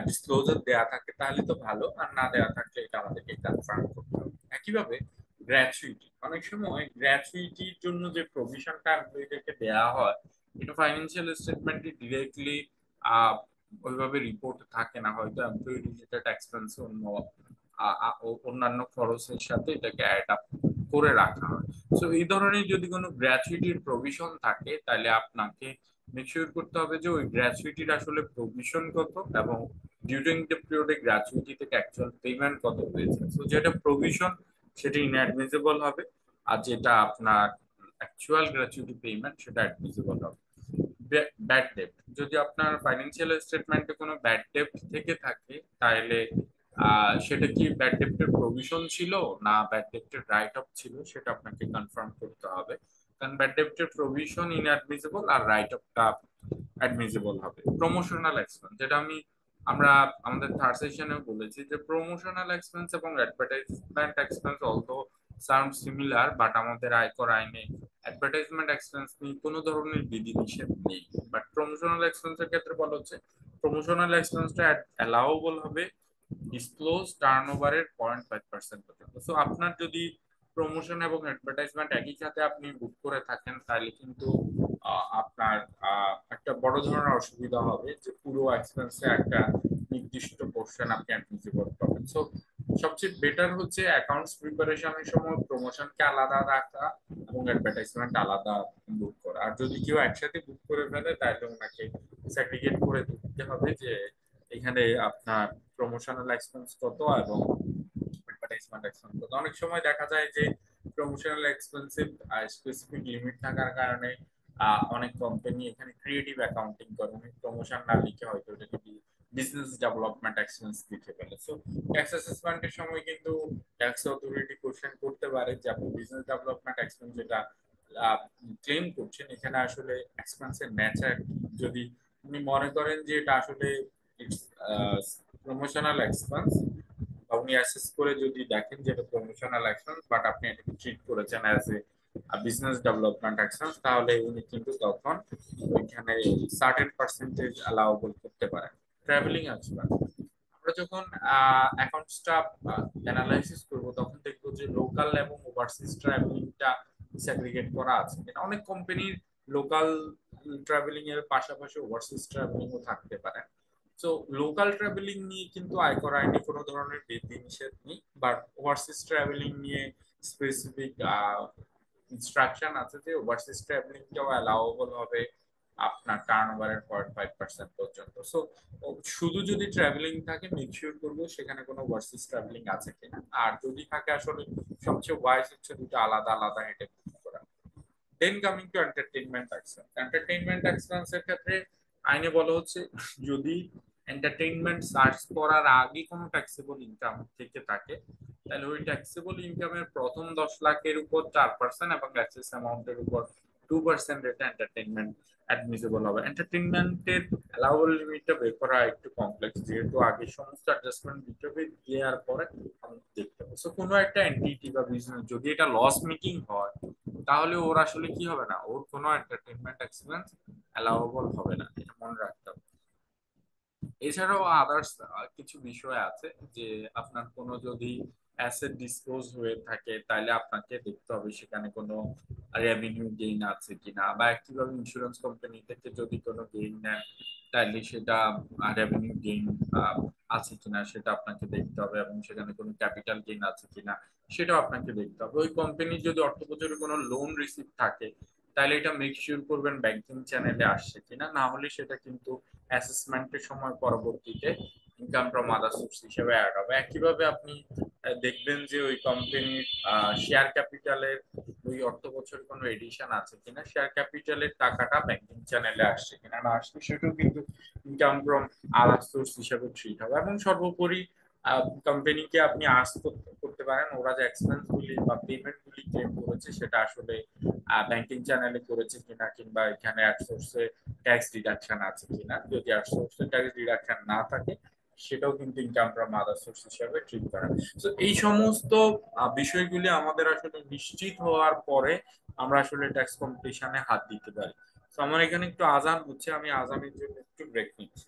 ডিসক্লোজার দেয়া থাকে তাহলে তো ভালো, আর না দেয়া থাকলে এটা আমাদেরকে কনফার্ম করতে হবে। একইভাবে গ্র্যাচুইটি, অনেক সময় গ্র্যাচুইটির জন্য যে প্রভিশনটা এমপ্লয়ীদেরকে দেয়া হয় এটা ফাইন্যান্সিয়াল স্টেটমেন্টে ডিরেক্টলি ওইভাবে রিপোর্ট থাকে না, হয়তো এমপ্লয়ি রিলেটেড এক্সপেন্স অন্যান্য খরচের সাথে এটাকে অ্যাড আপ করে রাখা হয়। সো এই ধরনের যদি কোনো গ্র্যাচুইটির প্রভিশন থাকে তাহলে আপনাকে মেকশিওর করতে হবে যে ওই গ্র্যাচুইটির আসলে প্রভিশন কত এবং ডিউরিং দ্য পিরিয়ডে গ্র্যাচুইটি থেকে অ্যাকচুয়াল পেমেন্ট কত হয়েছে। সো যেটা প্রভিশন সেটা ইনঅ্যাডমিসেবল হবে, আর যেটা আপনার অ্যাকচুয়াল গ্র্যাচুইটি পেমেন্ট সেটা অ্যাডমিসেবল হবে। ব্যাড ডেট, যদি আপনার ফাইন্যান্সিয়াল স্টেটমেন্টে কোনো ব্যাড ডেট থেকে থাকে তাহলে সেটা কি ব্যাড ডেপ্টের প্রভিশন ছিল না ব্যাড ডেপ্টের রাইট অফ ছিল সেটা আপনাকে কনফার্ম করতে হবে। কারণ ব্যাড ডেপ্টের প্রভিশন ইনঅ্যাডমিসেবল আর রাইট অফটা অ্যাডমিসেবল হবে। প্রমোশনাল এক্সপেন্স, যেটা আমরা আমাদের থার্ড সেশনেও বলেছি যে প্রমোশনাল এক্সপেন্স এবং advertisement expense although sound similar, but আমাদের আয়কর আইনে অ্যাডভার্টাইজমেন্ট এক্সপেন্স নিয়ে কোনো ধরনের বিধিনিষেধ নেই। বাট প্রমোশনাল এক্সপেন্সের ক্ষেত্রে বলা হচ্ছে প্রমোশনাল এক্সপেন্সটা অ্যালাউবল হবে ডিসক্লোজ টার্নওভারের 0.5% পর্যন্ত। সো আপনার যদি প্রমোশন এবং অ্যাডভার্টাইজমেন্ট একই সাথে আপনি বুক করে থাকেন তাহলে কিন্তু আপনার একটা বড় ধরনের অসুবিধা হবে যে পুরো এক্সপেন্সে একটা নির্দিষ্ট পোর্শন আপনি অ্যাডমিসেবল পাবেন। সো সবচেয়ে বেটার হচ্ছে অ্যাকাউন্টস প্রিপারেশনের সময় প্রমোশনকে আলাদা রাখা এবং অ্যাডভার্টাইজমেন্ট আলাদা বুক করা। আর যদি কেউ একসাথে বুক করে ফেলে তাহলে ওনাকে সেগ্রিগেট করে দিতে হবে যে এখানে আপনার প্রমোশনাল এক্সপেন্স কত এবং অ্যাডভার্টাইজমেন্ট এক্সপেন্স কত। অনেক সময় দেখা যায় যে প্রমোশনাল এক্সপেন্সিভ স্পেসিফিক লিমিট থাকার কারণে অনেক কোম্পানি এখানে ক্রিয়েটিভ অ্যাকাউন্টিং করে, প্রমোশন না লিখে হয়তো এটাকে বিজনেস ডেভেলপমেন্ট এক্সপেন্স লিখে ফেলে। সো ট্যাক্স অ্যাসেসমেন্টের সময় কিন্তু ট্যাক্স অথরিটি কোশ্চেন করতে পারে যে আপনি বিজনেস ডেভেলপমেন্ট এক্সপেন্স যেটা ক্লেম করছেন এখানে আসলে এক্সপেন্সের নেচার, যদি আপনি মনে করেন যে এটা আসলে প্রমোশনাল এক্সপেন্স, আপনি অ্যাসেস করে যদি দেখেন যে এটা প্রমোশনাল এক্সপেন্স বাট আপনি এটাকে ট্রিট করেছেন as a business development expense, তাহলে উনি কিন্তু তখন ওইখানে সার্টেন পার্সেন্টেজ অ্যালাউবল করতে পারেন। ট্রাভেলিং এক্সপেন্স আমরা যখন অ্যাকাউন্টসটা অ্যানালাইসিস করব তখন দেখবো যে লোকাল এবং ওভারসিজ ট্রাভেলিংটা সেগ্রিগেট করা আছে কিনা। অনেক কোম্পানির লোকাল ট্রাভেলিং এর পাশাপাশি ওভারসিজ ট্রাভেলিংও থাকতে পারে। সো লোকাল ট্রাভেলিং নিয়ে কিন্তু আয়কর আইনে কোনো ধরনের বিধি নিষেধ নেই, বাট ওভারসিজ ট্রাভেলিং নিয়ে স্পেসিফিক ইনস্ট্রাকশন আছে যে ওভারসিজ ট্রাভেলিংটাও অ্যালাউবল হবে আপনার টার্নওভারের 0.5% পর্যন্ত। সো শুধু যদি ট্রাভেলিং থাকে মেক শিওর করবো সেখানে কোনো ওভারসিজ ট্রাভেলিং আছে কিনা, আর যদি থাকে আসলে সবচেয়ে ওয়াইজ হচ্ছে দুটো আলাদা আলাদা হেডে করা। Then coming to entertainment expense. Entertainment expense এর ক্ষেত্রে আইনে বলা হচ্ছে যদি এন্টারটেইনমেন্ট সার্চ করার আগে কোনো ট্যাক্সেবল ইনকাম থেকে থাকে তাহলে ওই ট্যাক্সেবল ইনকামের প্রথম 10 লাখের উপর 4% এবং এক্সেস অ্যামাউন্টের উপর 2% রেটে এন্টারটেইনমেন্ট অ্যাডমিসেবল হবে। এন্টারটেইনমেন্টের অ্যালাউবল লিমিটটা বের করা একটু কমপ্লেক্স, যেহেতু আগে সমস্ত অ্যাডজাস্টমেন্ট দিতে হবে, দেওয়ার পরে আমাদের দেখতে হবে। সো কোনো একটা এন্টিটি বা বিজনেস যদি এটা লস মেকিং হয় তাহলে ওর আসলে কি হবে না, ওর কোনো এন্টারটেইনমেন্ট এক্সপেন্স অ্যালাউবল হবে না, এটা মনে রাখতে হবে। এছাড়াও আদার্স কিছু বিষয় আছে যে আপনার কোনো যদি অ্যাসেট ডিসপোজ হয়ে থাকে তাহলে আপনাকে দেখতে হবে সেখানে কোনো রেভিনিউ গেইন আছে কিনা, বা একইভাবে ইন্স্যুরেন্স কোম্পানি থেকে যদি কোনো গেইন নেন তাহলে সেটা রেভিনিউ গেইন আছে কিনা সেটা আপনাকে দেখতে হবে, এবং সেখানে কোনো ক্যাপিটাল গেইন আছে কিনা সেটাও আপনাকে দেখতে হবে। ওই কোম্পানির যদি অর্থ বছরে কোনো লোন রিসিভ থাকে তাহলে এটা মেক শিওর করবেন ব্যাংকিং চ্যানেলে আসছে কিনা, না হলে সেটা কিন্তু অ্যাসেসমেন্টের সময় পরবর্তীতে ইনকাম ফ্রম আদার সোর্স হিসেবে অ্যাড হবে। একইভাবে আপনি দেখবেন যে ওই কোম্পানির শেয়ার ক্যাপিটালের ওই অর্থ বছর কোনো এডিশন আছে কিনা, শেয়ার ক্যাপিটালের টাকাটা ব্যাংকিং চ্যানেলে আসছে কিনা, না আসলে সেটাও কিন্তু ইনকাম ফ্রম আদার সোর্স হিসেবে ট্রিট হবে। এবং সর্বোপরি কোম্পানিকে আপনি আস্ক করতে পারেন ওরা যে এক্সপেন্স গুলি বা পেমেন্ট গুলি ক্লেম করেছে সেটা আসলে ব্যাংকিং চ্যানেলে করেছে কিনা, কিংবা এখানে আউটসোর্সে ট্যাক্স ডিডাকশন আছে কিনা। যদি আউটসোর্সে ট্যাক্স ডিডাকশন না থাকে সেটাও কিন্তু ইনকাম ফ্রম আদার সোর্স হিসেবে ট্রিট করা। তো এই সমস্ত বিষয়গুলি আমাদের আসলে নিশ্চিত হওয়ার পরে আমরা আসলে ট্যাক্স কম্পিটিশনে হাত দিতে পারি। তো আমার এখানে একটু আজান হচ্ছে, আমি আজানের জন্য একটু ব্রেক নিচ্ছি।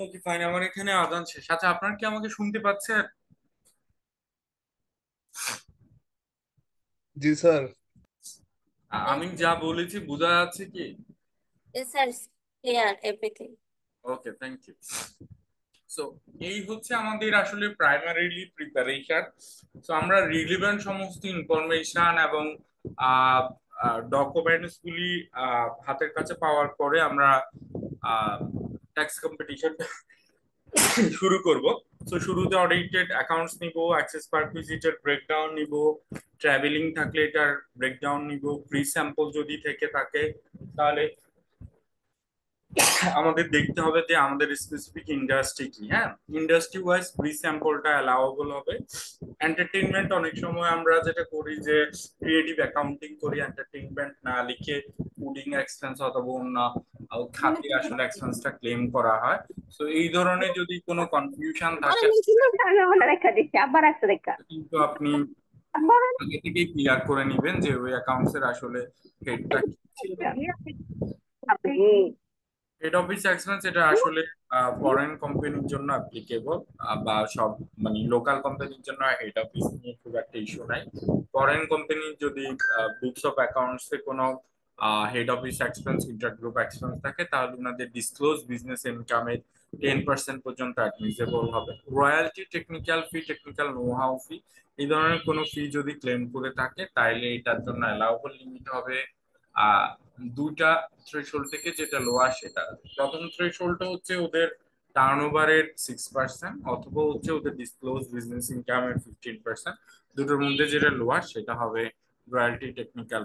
ওকে ফাইন, আমার এখানে আজান শেষ। আচ্ছা, আপনার কি আমাকে শুনতে পাচ্ছেন? জি স্যার। আমি যা বলেছি বোঝা যাচ্ছে কি? Yes, sir. It's clear everything. Okay, thank you. So এই হচ্ছে আমাদের আসলে প্রাইমারিলি প্রিপারেশন। সো আমরা রিলিভেন্ট সমস্ত ইনফরমেশন এবং ডকুমেন্টস গুলি হাতের কাছে পাওয়ার পরে আমরা ট্যাক্স কম্পিটিশন শুরু করব। তো শুরুতে অডিটেড অ্যাকাউন্টস নিব, অ্যাক্সেস পারকুইজিটের ব্রেকডাউন নিব, ট্রাভেলিং থাকলে এটার ব্রেকডাউন নিব, ফ্রি স্যাম্পল যদি থেকে থাকে তাহলে আমাদের দেখতে হবে যে আমাদের স্পেসিফিক ইন্ডাস্ট্রি কি। হ্যাঁ, ইন্ডাস্ট্রি ওয়াইজ ফ্রি স্যাম্পলটা অ্যালাউয়েবল হবে। এন্টারটেইনমেন্ট অনেক সময় আমরা যেটা করি যে ক্রিয়েটিভ অ্যাকাউন্টিং করি, এন্টারটেইনমেন্ট না লিখে ফুডিং এক্সপেন্স অথবা অন্য খাতে আসলে এক্সপেন্সটা ক্লেম করা হয়। তো এই ধরনের যদি কোনো কনফিউশন থাকে কিন্তু আপনি আগে থেকেই ক্লিয়ার করে নিবেন যে ওই অ্যাকাউন্টস এর আসলে হেডটা কি ছিল। হেড অফিস এক্সপেন্স এটা আসলে ফরেন কোম্পানির জন্য অ্যাপ্লিকেবল, বা সব মানে লোকাল কোম্পানির জন্য হেড অফিস নিয়ে খুব একটা ইস্যু নাই। ফরেন কোম্পানির যদি বুকস অফ অ্যাকাউন্টস এ কোনো head office expense, intergroup expense থাকে তাহলে ওনাদের ডিসক্লোজ বিজনেস ইনকামের 10% পর্যন্ত অ্যাডমিসেবল হবে। Royalty, technical fee, technical know how fee, এই ধরনের কোনো ফি যদি ক্লেম করে থাকে তাহলে এটার জন্য অ্যালাউবল লিমিট হবে আহ দুইটা থ্রেশহোল্ড থেকে, যেটা লোয়ার সেটা। প্রথম থ্রেশহোল্ডটা হচ্ছে ওদের টার্নওভারের 6% অথবা হচ্ছে ওদের ডিসক্লোজ বিজনেস ইনকামের 15%। দুটোর মধ্যে যেটা লোয়ার সেটা হবে রয়্যালটি টেকনিক্যাল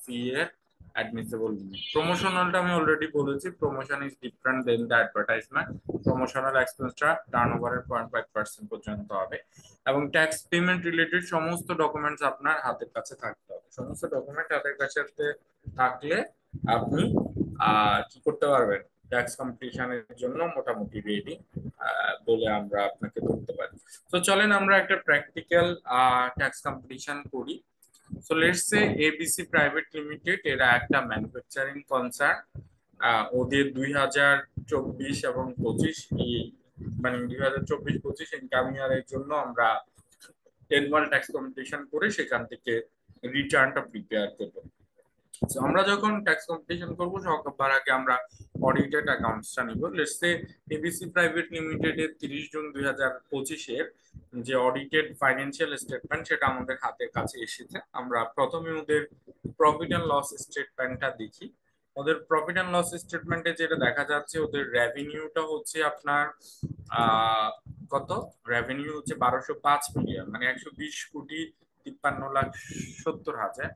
ফি এর অ্যাডমিসেবল লিমিট। প্রমোশনালটা আমি অলরেডি বলেছি, promotion is different than the advertisement. Promotional এক্সপেন্সটা টার্নওভারের 0.5% পর্যন্ত হবে। এবং ট্যাক্স পেমেন্ট রিলেটেড সমস্ত ডকুমেন্টস আপনার হাতের কাছে থাকতে হবে। সমস্ত ডকুমেন্ট হাতের কাছে থাকলে আপনি কি করতে পারবেন, ট্যাক্স কম্পিটিশনের জন্য মোটামুটি রেডি বলে আমরা আপনাকে বলতে পারি। তো চলেন আমরা একটা প্র্যাকটিক্যাল ট্যাক্স কম্পিটিশন করি। So let's say ABC private limited, এরা একটা ম্যানুফ্যাকচারিং কনসার্ন। ওদের 2024 এবং 25 এই মানে 2024-25 ইনকাম ইয়ারের জন্য আমরা অ্যানুয়াল ট্যাক্স কম্পিটিশন করে সেখান থেকে রিটার্নটা প্রিপেয়ার করবো। So, আমরা যখন ট্যাক্স কম্পিটিশন করবো সবার আগে আমরা অডিটেড অ্যাকাউন্টসটা নিব। Let's say ABC private limited এর 30 জুন 2025-এর যে অডিটেড ফাইন্যান্সিয়াল স্টেটমেন্ট সেটা আমাদের হাতের কাছে এসেছে। আমরা প্রথমে ওদের প্রফিট অ্যান্ড লস স্টেটমেন্টটা দেখি। ওদের প্রফিট অ্যান্ড লস স্টেটমেন্টে যেটা দেখা যাচ্ছে ওদের রেভিনিউটা হচ্ছে আপনার কত, রেভিনিউ হচ্ছে 1205 মিলিয়ন, মানে 120,53,70,000।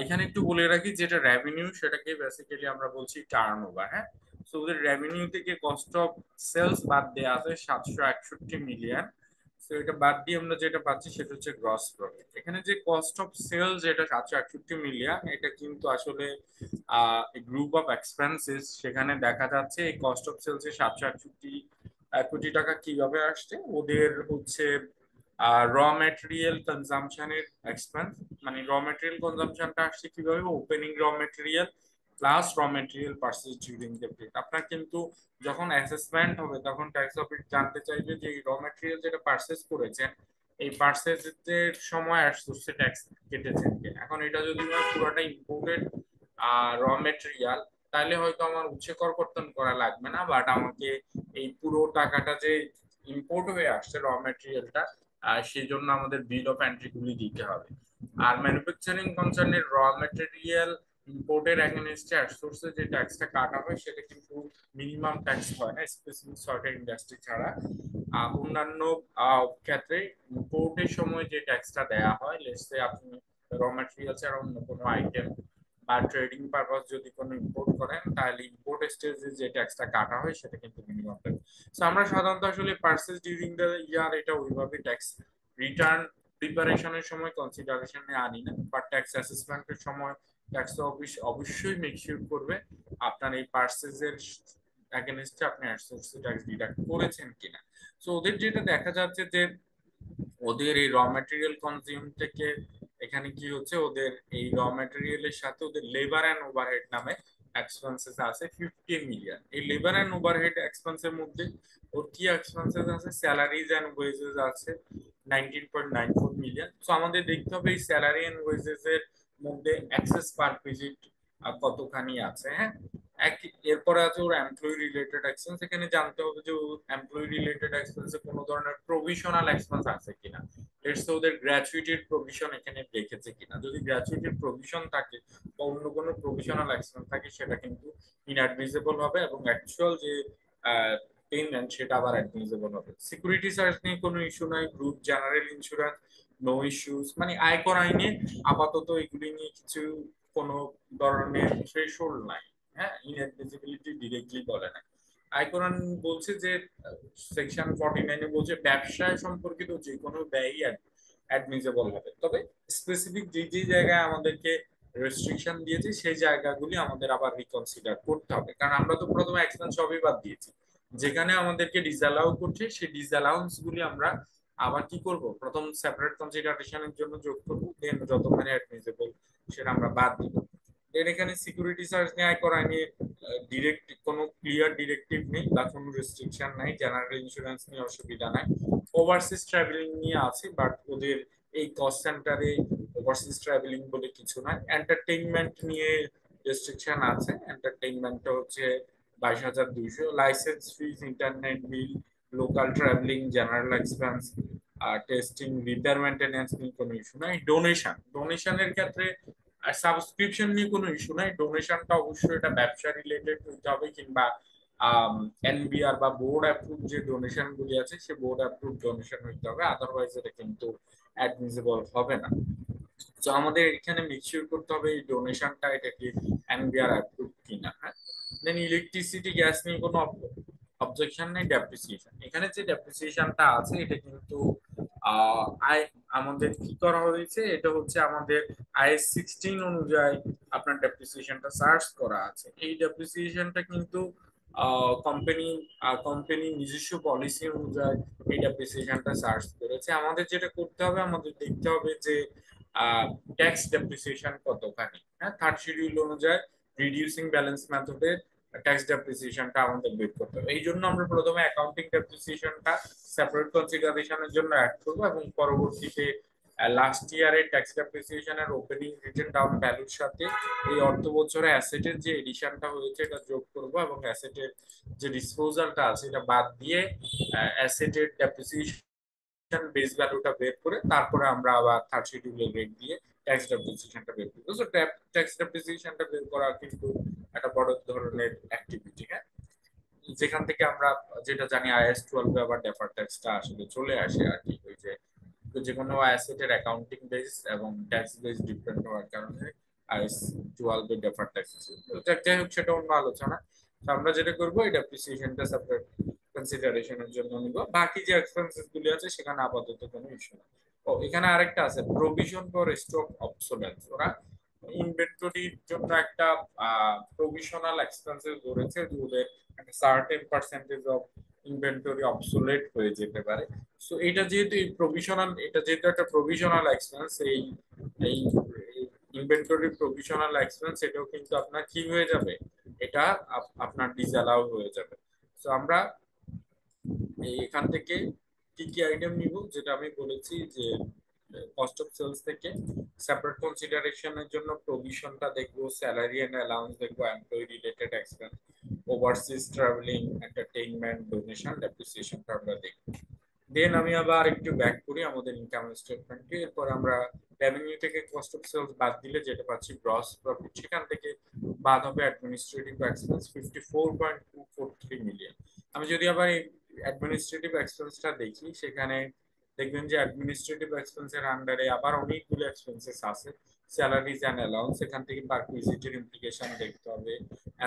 এখানে একটু বলে রাখি, যেটা রেভিনিউ সেটাকে বেসিক্যালি আমরা বলছি টার্ন ওভার। হ্যাঁ, তো ওদের রেভিনিউ থেকে কস্ট অফ সেলস বাদ দেওয়া আছে 761 মিলিয়ন। তো এটা বাদ দিয়ে আমরা যেটা পাচ্ছি সেটা হচ্ছে গ্রস প্রফিট। এখানে যে কস্ট অফ সেলস যেটা 761 মিলিয়ন, এটা কিন্তু আসলে গ্রুপ অফ এক্সপেন্সেস। সেখানে দেখা যাচ্ছে এই কস্ট অফ সেলস এর 761 কোটি টাকা কিভাবে আসছে। ওদের হচ্ছে র ম্যাটেরিয়াল কনজাম্পশনের এক্সপেন্স, মানে র ম্যাটেরিয়াল কনজাম্পশনটা আসছে কিভাবে, ওপেনিং র ম্যাটেরিয়াল প্লাস র material purchase during the period. আপনার কিন্তু যখন অ্যাসেসমেন্ট হবে তখন ট্যাক্স অফিস জানতে চাইবে যে এই র ম্যাটেরিয়াল যেটা পারচেজ করেছেন এই পারচেজের সময় আসছে ট্যাক্স কেটেছেন কিনা। এখন এটা যদি পুরোটা ইম্পোর্টেড র ম্যাটেরিয়াল তাহলে হয়তো আমার উৎসে কর্তন করা লাগবে না, বাট আমাকে এই পুরো টাকাটা যে ইম্পোর্ট হয়ে আসছে র ম্যাটেরিয়ালটা সেই জন্য আমাদের বিল অফ এন্ট্রি গুলি দিতে হবে। আর ম্যানুফ্যাকচারিং কনসার্নের র ম্যাটেরিয়াল ইম্পোর্টের এগেনস্টে আউটসোর্সে যে ট্যাক্সটা কাটা হয় সেটা কিন্তু মিনিমাম ট্যাক্স হয় না, স্পেসিফিক সরকারি ইন্ডাস্ট্রি ছাড়া। অন্যান্য ক্ষেত্রে ইম্পোর্টের সময় যে ট্যাক্সটা দেয়া হয়, লেটস সে আপনি র ম্যাটেরিয়াল ছাড়া অন্য কোনো আইটেম বা ট্রেডিং পারপাস যদি কোনো ইম্পোর্ট করেন তাহলে ইম্পোর্ট স্টেজে যে ট্যাক্সটা কাটা হয় সেটা কিন্তু মিনিমাম ট্যাক্স। তো আমরা সাধারণত আসলে পারচেজ ডিউরিং দ্য ইয়ার এটা ওইভাবে ট্যাক্স রিটার্ন প্রিপারেশনের সময় কনসিডারেশনে আনি না, বাট ট্যাক্স অ্যাসেসমেন্টের সময় ট্যাক্স অফিস অবশ্যই মেক শিওর করবে আপনার এই পারচেজের এগেনস্টে আপনি অ্যাডসোর্সে ট্যাক্স ডিডাক্ট করেছেন কিনা। সো ওদের যেটা দেখা যাচ্ছে যে ওদের এই র ম্যাটেরিয়াল কনজিউম থেকে এখানে কি হচ্ছে, ওদের এই র ম্যাটেরিয়ালের সাথে ওদের লেবার অ্যান্ড ওভারহেড নামে এক্সপেন্সেস আছে 50 মিলিয়ন। এই লেবার এন্ড ওভারহেড এক্সপেন্সের মধ্যে ওর কি এক্সপেন্সেস আছে, স্যালারিজ এন্ড ওয়েজেস আছে 19.94 মিলিয়ন। সো আমাদের দেখতে হবে এই স্যালারি এন্ড ওয়েজেস এর মধ্যে অ্যাক্সেস পার ভিজিট কতখানি আছে। হ্যাঁ, এরপরে আছে ওর এমপ্লয়ি রিলেটেড এক্সপেন্স। এখানে জানতে হবে যে এমপ্লয়ি রিলেটেড এক্সপেন্সে কোনো ধরনের প্রভিশনাল এক্সপেন্স আছে কিনা, লেটস ওদের গ্র্যাচুইটির প্রভিশন এখানে রেখেছে কিনা। যদি গ্র্যাচুইটির প্রভিশন থাকে বা অন্য কোনো প্রভিশনাল এক্সপেন্স থাকে সেটা কিন্তু ইনঅ্যাডমিসেবল হবে, এবং অ্যাকচুয়াল যে পেমেন্ট সেটা আবার অ্যাডমিসেবল হবে। সিকিউরিটি চার্জ নিয়ে কোনো ইস্যু নাই, group general insurance no issues. মানে আয়কর আইনে আপাতত এগুলি নিয়ে কিছু কোনো ধরনের থ্রেশহোল্ড নাই। হ্যাঁ, ইনঅ্যাডমিসিবিলিটি ডিরেক্টলি বলে না। আয়কর আইন বলছে যে সেকশন 49 বলছে ব্যবসায় সম্পর্কিত যে কোনো ব্যয়ই অ্যাডমিসেবল হবে, তবে স্পেসিফিক যে যে জায়গায় আমাদেরকে রেস্ট্রিকশন দিয়েছে সেই জায়গাগুলি আমাদের আবার রিকনসিডার করতে হবে, কারণ আমরা তো প্রথমে এক্সপেন্স সবই বাদ দিয়েছি। যেখানে আমাদেরকে ডিসঅ্যালাউ করছে সেই ডিসঅ্যালাউন্স গুলি আমরা আবার কি করব, প্রথম সেপারেট কনসিডারেশনের জন্য যোগ করবো, দেন যতখানি অ্যাডমিসেবল সেটা আমরা বাদ দিব। দেন এখানে সিকিউরিটি চার্জ নিয়ে আয় করা নিয়ে ডিরেক্ট কোনো ক্লিয়ার ডিরেক্টিভ নেই বা কোনো রেস্ট্রিকশন নাই। জেনারেল ইন্স্যুরেন্স নিয়ে অসুবিধা নাই। ওভারসিজ ট্রাভেলিং নিয়ে আছে, বাট ওদের এই কস্ট সেন্টারে ওভারসিজ ট্রাভেলিং বলে কিছু নাই। এন্টারটেইনমেন্ট নিয়ে রেস্ট্রিকশন আছে, এন্টারটেইনমেন্টটা হচ্ছে 22,200। Licence fees, internet bill, local travelling, general expense, testing, repair maintenance নিয়ে কোনো ইস্যু নাই। ডোনেশনের ক্ষেত্রে আর সাবস্ক্রিপশন নিয়ে কোনো ইস্যু নাই। ডোনেশনটা অবশ্যই এটা ব্যবসা রিলেটেড হইতে হবে, কিংবা এনবিআর বা বোর্ড অ্যাপ্রুভ যে ডোনেশন গুলি আছে সে বোর্ড অ্যাপ্রুভ ডোনেশন হইতে হবে, আদারওয়াইজ এটা কিন্তু অ্যাডমিসেবল হবে না। তো আমাদের এখানে মিক্সিওর করতে হবে এই ডোনেশনটা এটা কি এনবিআর অ্যাপ্রুভ কিনা। হ্যাঁ, দেন ইলেকট্রিসিটি গ্যাস নিয়ে কোনো অবজেকশন নেই। ডেপ্রিসিয়েশন, এখানে যে ডেপ্রিসিয়েশনটা আছে এটা কিন্তু আই আমাদের কি করা হয়েছে, এটা হচ্ছে আমাদের আইএস 16 অনুযায়ী আপনার ডেপ্রিসিয়েশনটা সার্চ করা আছে। এই ডেপ্রিসিয়েশনটা কিন্তু কোম্পানি কোম্পানি নিজস্ব পলিসি অনুযায়ী এই ডেপ্রিসিয়েশনটা সার্চ করেছে। আমাদের যেটা করতে হবে, আমাদের দেখতে হবে যে ট্যাক্স ডেপ্রিসিয়েশন কতখানি। হ্যাঁ, থার্ড শিডিউল অনুযায়ী রিডিউসিং ব্যালেন্স মেথডে ট্যাক্স ডেপ্রিসিয়েশনটা আমাদের বের করতে হবে। এই জন্য আমরা প্রথমে অ্যাকাউন্টিং ডেপ্রিসিয়েশনটা সেপারেট কনসিডারেশনের জন্য অ্যাড করবো, এবং পরবর্তীতে লাস্ট ইয়ারের ট্যাক্স ডেপ্রিসিয়েশনের ওপেনিং রিটেন ডাউন ভ্যালুর সাথে এই অর্থ বছরে অ্যাসেটের যে এডিশনটা হয়েছে এটা যোগ করব, এবং অ্যাসেটের যে ডিসপোজালটা আছে এটা বাদ দিয়ে অ্যাসেটের ডেপ্রিসিয়েশন বেস ভ্যালুটা বের করে তারপরে আমরা আবার থার্ড শিডিউলের রেট দিয়ে ট্যাক্স ডেপ্রিসিয়েশনটা বের করবো। সো ট্যাক্স ডেপ্রিসিয়েশনটা বের করা কিন্তু একটা বড় ধরনের অ্যাক্টিভিটি। হ্যাঁ, যেখান থেকে আমরা যেটা জানি আইএস 12 আবার ডেফার্ড ট্যাক্সটা আসলে চলে আসে আর কি। ওই যে যে কোনো অ্যাসেটের অ্যাকাউন্টিং বেস এবং ট্যাক্স বেস ডিফারেন্ট হওয়ার কারণে আইএস 12 এর ডেফার্ড ট্যাক্স ছিল। যাই হোক, সেটা অন্য আলোচনা। তো আমরা যেটা করবো এই ডেপ্রিসিয়েশনটা সেপারেট কনসিডারেশনের জন্য নিব, বাকি যে এক্সপেন্সেস গুলি আছে সেখানে আপাতত কোনো ইস্যু নেই। ও এখানে আরেকটা আছে, প্রভিশন ফর স্টক অবসোলেন্স। ওরা ইনভেন্টরির জন্য একটা প্রভিশনাল এক্সপেন্সেস ধরেছে যে ওদের একটা certain percentage of inventory obsolete হয়ে যেতে পারে। সো এটা যেহেতু এই প্রভিশনাল, এটা যেহেতু একটা প্রভিশনাল এক্সপেন্স, এই এই ইনভেন্টরি প্রভিশনাল এক্সপেন্স এটাও কিন্তু আপনার কি হয়ে যাবে, এটা আপনার ডিসঅ্যালাউ হয়ে যাবে। সো আমরা এখান থেকে কি কি আইটেম নিব, যেটা আমি বলেছি যে কস্ট অফ সেলস থেকে সেপারেট কনসিডারেশনের জন্য প্রভিশনটা দেখবো, স্যালারি এন্ড অ্যালাউন্স দেখবো, employee related expense, overseas travelling, entertainment, donation, ডেপ্রিসিয়েশনটা আমরা দেখবো। দেন আমি আবার একটু ব্যাক করি আমাদের ইনকাম স্টেটমেন্টে। এরপর আমরা রেভিনিউ থেকে কস্ট অফ সেলস বাদ দিলে যেটা পাচ্ছি গ্রস প্রফিট, সেখান থেকে বাদ হবে অ্যাডমিনিস্ট্রেটিভ এক্সপেন্স 54.243 মিলিয়ন। আমি যদি আবার এই অ্যাডমিনিস্ট্রেটিভ এক্সপেন্সটা দেখি, সেখানে দেখবেন যে অ্যাডমিনিস্ট্রেটিভ এক্সপেন্সের আন্ডারে আবার অনেকগুলো এক্সপেন্সেস আছে। স্যালারিজ এন্ড অ্যালাউন্স, এখান থেকে পারকুইজিটির ইমপ্লিকেশন দেখতে হবে।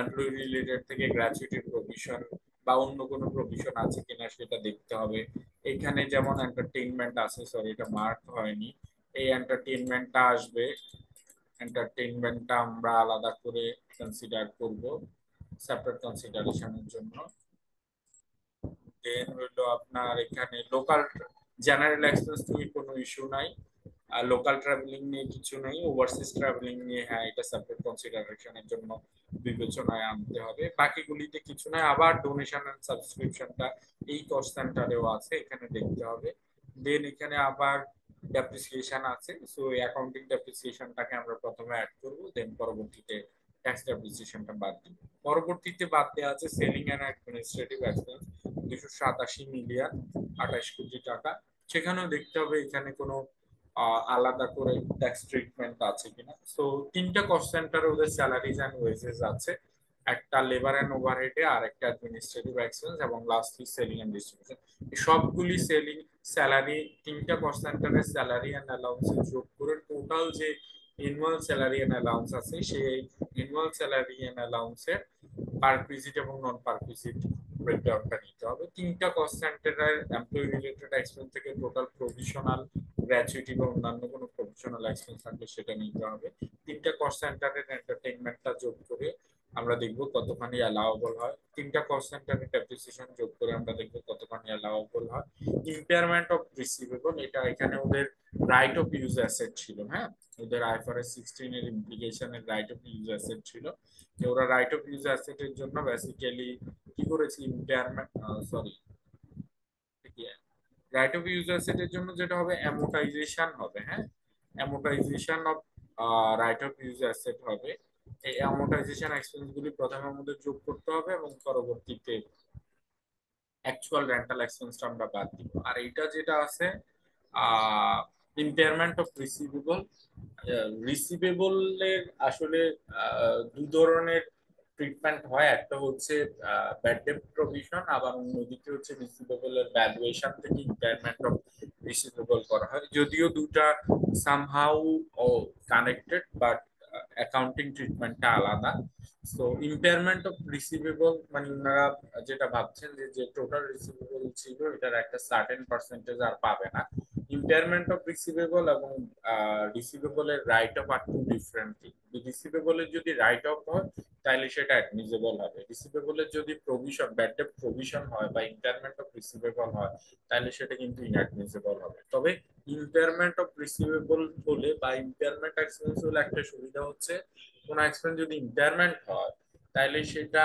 এমপ্লয়ি রিলেটেড থেকে গ্র্যাচুইটির প্রভিশন বা অন্য কোনো প্রভিশন আছে কিনা সেটা দেখতে হবে। এখানে যেমন এন্টারটেইনমেন্ট আছে, সরি এটা মার্ক হয়নি, এই এন্টারটেইনমেন্টটা আসবে। এন্টারটেইনমেন্টটা আমরা আলাদা করে কনসিডার করব সেপারেট কনসিডারেশনের জন্য। দেন হইলো আপনার এখানে লোকাল জেনারেল এক্সপেন্স নিয়ে কোনো ইস্যু নাই। লোকাল ট্রাভেলিং নিয়ে কিছু নেই, ওভারসিজ ট্রাভেলিং নিয়ে হ্যাঁ এটা সেপারেট কনসিডারেশনের জন্য বিবেচনায় আনতে হবে, বাকিগুলিতে কিছু নয়। আবার ডোনেশন এন্ড সাবস্ক্রিপশনটা এই কস্ট সেন্টারেও আছে, এখানে দেখতে হবে। দেন এখানে আবার ডেপ্রিসিয়েশন আছে, সো অ্যাকাউন্টিং ডেপ্রিসিয়েশনটাকে আমরা প্রথমে অ্যাড করব, দেন পরবর্তীতে ট্যাক্স ডেপ্রিসিয়েশনটা বাদ দিব। পরবর্তীতে বাদ দেওয়া আছে selling and administrative expense 287 million 28 crore টাকা। সেখানেও দেখতে হবে এখানে কোনো আলাদা করে ট্যাক্স ট্রিটমেন্ট আছে কিনা। সো তিনটা কস্ট সেন্টারে ওদের স্যালারিজ এন্ড ওয়েজেস আছে, একটা লেবার এন্ড ওভারহেডে, আর একটা অ্যাডমিনিস্ট্রেটিভ এক্সপেন্স, এবং লাস্টলি সেলিং এন্ড ডিস্ট্রিবিউশন। সবগুলি সেলিং স্যালারি, তিনটা কস্ট সেন্টারের স্যালারি এন্ড অ্যালাউন্স যোগ করে টোটাল যে অ্যানুয়াল স্যালারি এন্ড অ্যালাউন্স আছে, সেই অ্যানুয়াল স্যালারি এন্ড অ্যালাউন্সের পার ভিজিট এবং নন পার ভিজিট ব্রেকডাউনটা নিতে হবে। তিনটা কস্ট সেন্টারের এমপ্লয়ি রিলেটেড এক্সপেন্স থেকে টোটাল প্রভিশনাল, গ্র্যাচুইটি বা অন্যান্য কোনো প্রভিশনাল এক্সপেন্স থাকলে সেটা নিতে হবে। তিনটা কস্ট সেন্টারের এন্টারটেইনমেন্টটা যোগ করে আমরা দেখবো কতখানি অ্যালাওয়েবল হয়। তিনটা কস্ট সেন্টারের ডেপ্রিসিয়েশন যোগ করে আমরা দেখবো কতখানি অ্যালাওয়েবল হয়। ইম্পেয়ারমেন্ট অফ রিসিভেবল, এটা এখানে ওদের রাইট অফ ইউজ অ্যাসেট ছিল, হ্যাঁ ওদের আইফআরএস 16 এর ইমপ্লিকেশনের রাইট অফ ইউজ অ্যাসেট ছিল। যে ওরা রাইট অফ ইউজ অ্যাসেটের জন্য বেসিক্যালি কি করেছে, impairment, sorry, right of use অ্যাসেটের জন্য যেটা হবে অ্যামোর্টাইজেশন হবে, হ্যাঁ amortisation of right of use asset হবে। এই অ্যামোর্টাইজেশন এক্সপেন্স গুলি প্রথমে আমাদের যোগ করতে হবে এবং পরবর্তীতে অ্যাকচুয়াল রেন্টাল এক্সপেন্সটা আমরা বাদ দিব। আর এটা যেটা আছে ইম্পেয়ারমেন্ট অফ রিসিভেবল, রিসিভেবলের আসলে দু ধরনের ট্রিটমেন্ট হয়, একটা হচ্ছে ব্যাড ডেট প্রভিশন, আবার অন্যদিকে হচ্ছে রিসিভেবলের ভ্যালুয়েশন থেকে ইম্পেয়ারমেন্ট অফ রিসিভেবল করা হয়, যদিও দুটা সামহাউ ও কানেক্টেড, বাট অ্যাকাউন্টিং ট্রিটমেন্টটা আলাদা। সো ইম্পেয়ারমেন্ট অফ রিসিভেবল মানে ওনারা যেটা ভাবছেন যে যে টোটাল রিসিভেবল ছিল এটার একটা সার্টেন পার্সেন্টেজ আর পাবে না। ইম্পেয়ারমেন্ট অফ রিসিভেবল এবং রিসিভেবলের রাইট অফ আর টু ডিফারেন্ট থিং। রিসিভেবলের যদি রাইট অফ হয় তাহলে সেটা অ্যাডমিসেবল হবে, রিসিভেবলের যদি প্রভিশন, ব্যাড ডেট প্রভিশন হয় বা ইম্পেয়ারমেন্ট অফ রিসিভেবল হয় তাহলে সেটা কিন্তু ইনঅ্যাডমিসেবল হবে। তবে ইম্পেয়ারমেন্ট অফ রিসিভেবল হলে বা ইম্পেয়ারমেন্ট এক্সপেন্স হলে একটা সুবিধা হচ্ছে, কোন এক্সপেন্স যদি ইম্পেয়ারমেন্ট হয় তাহলে সেটা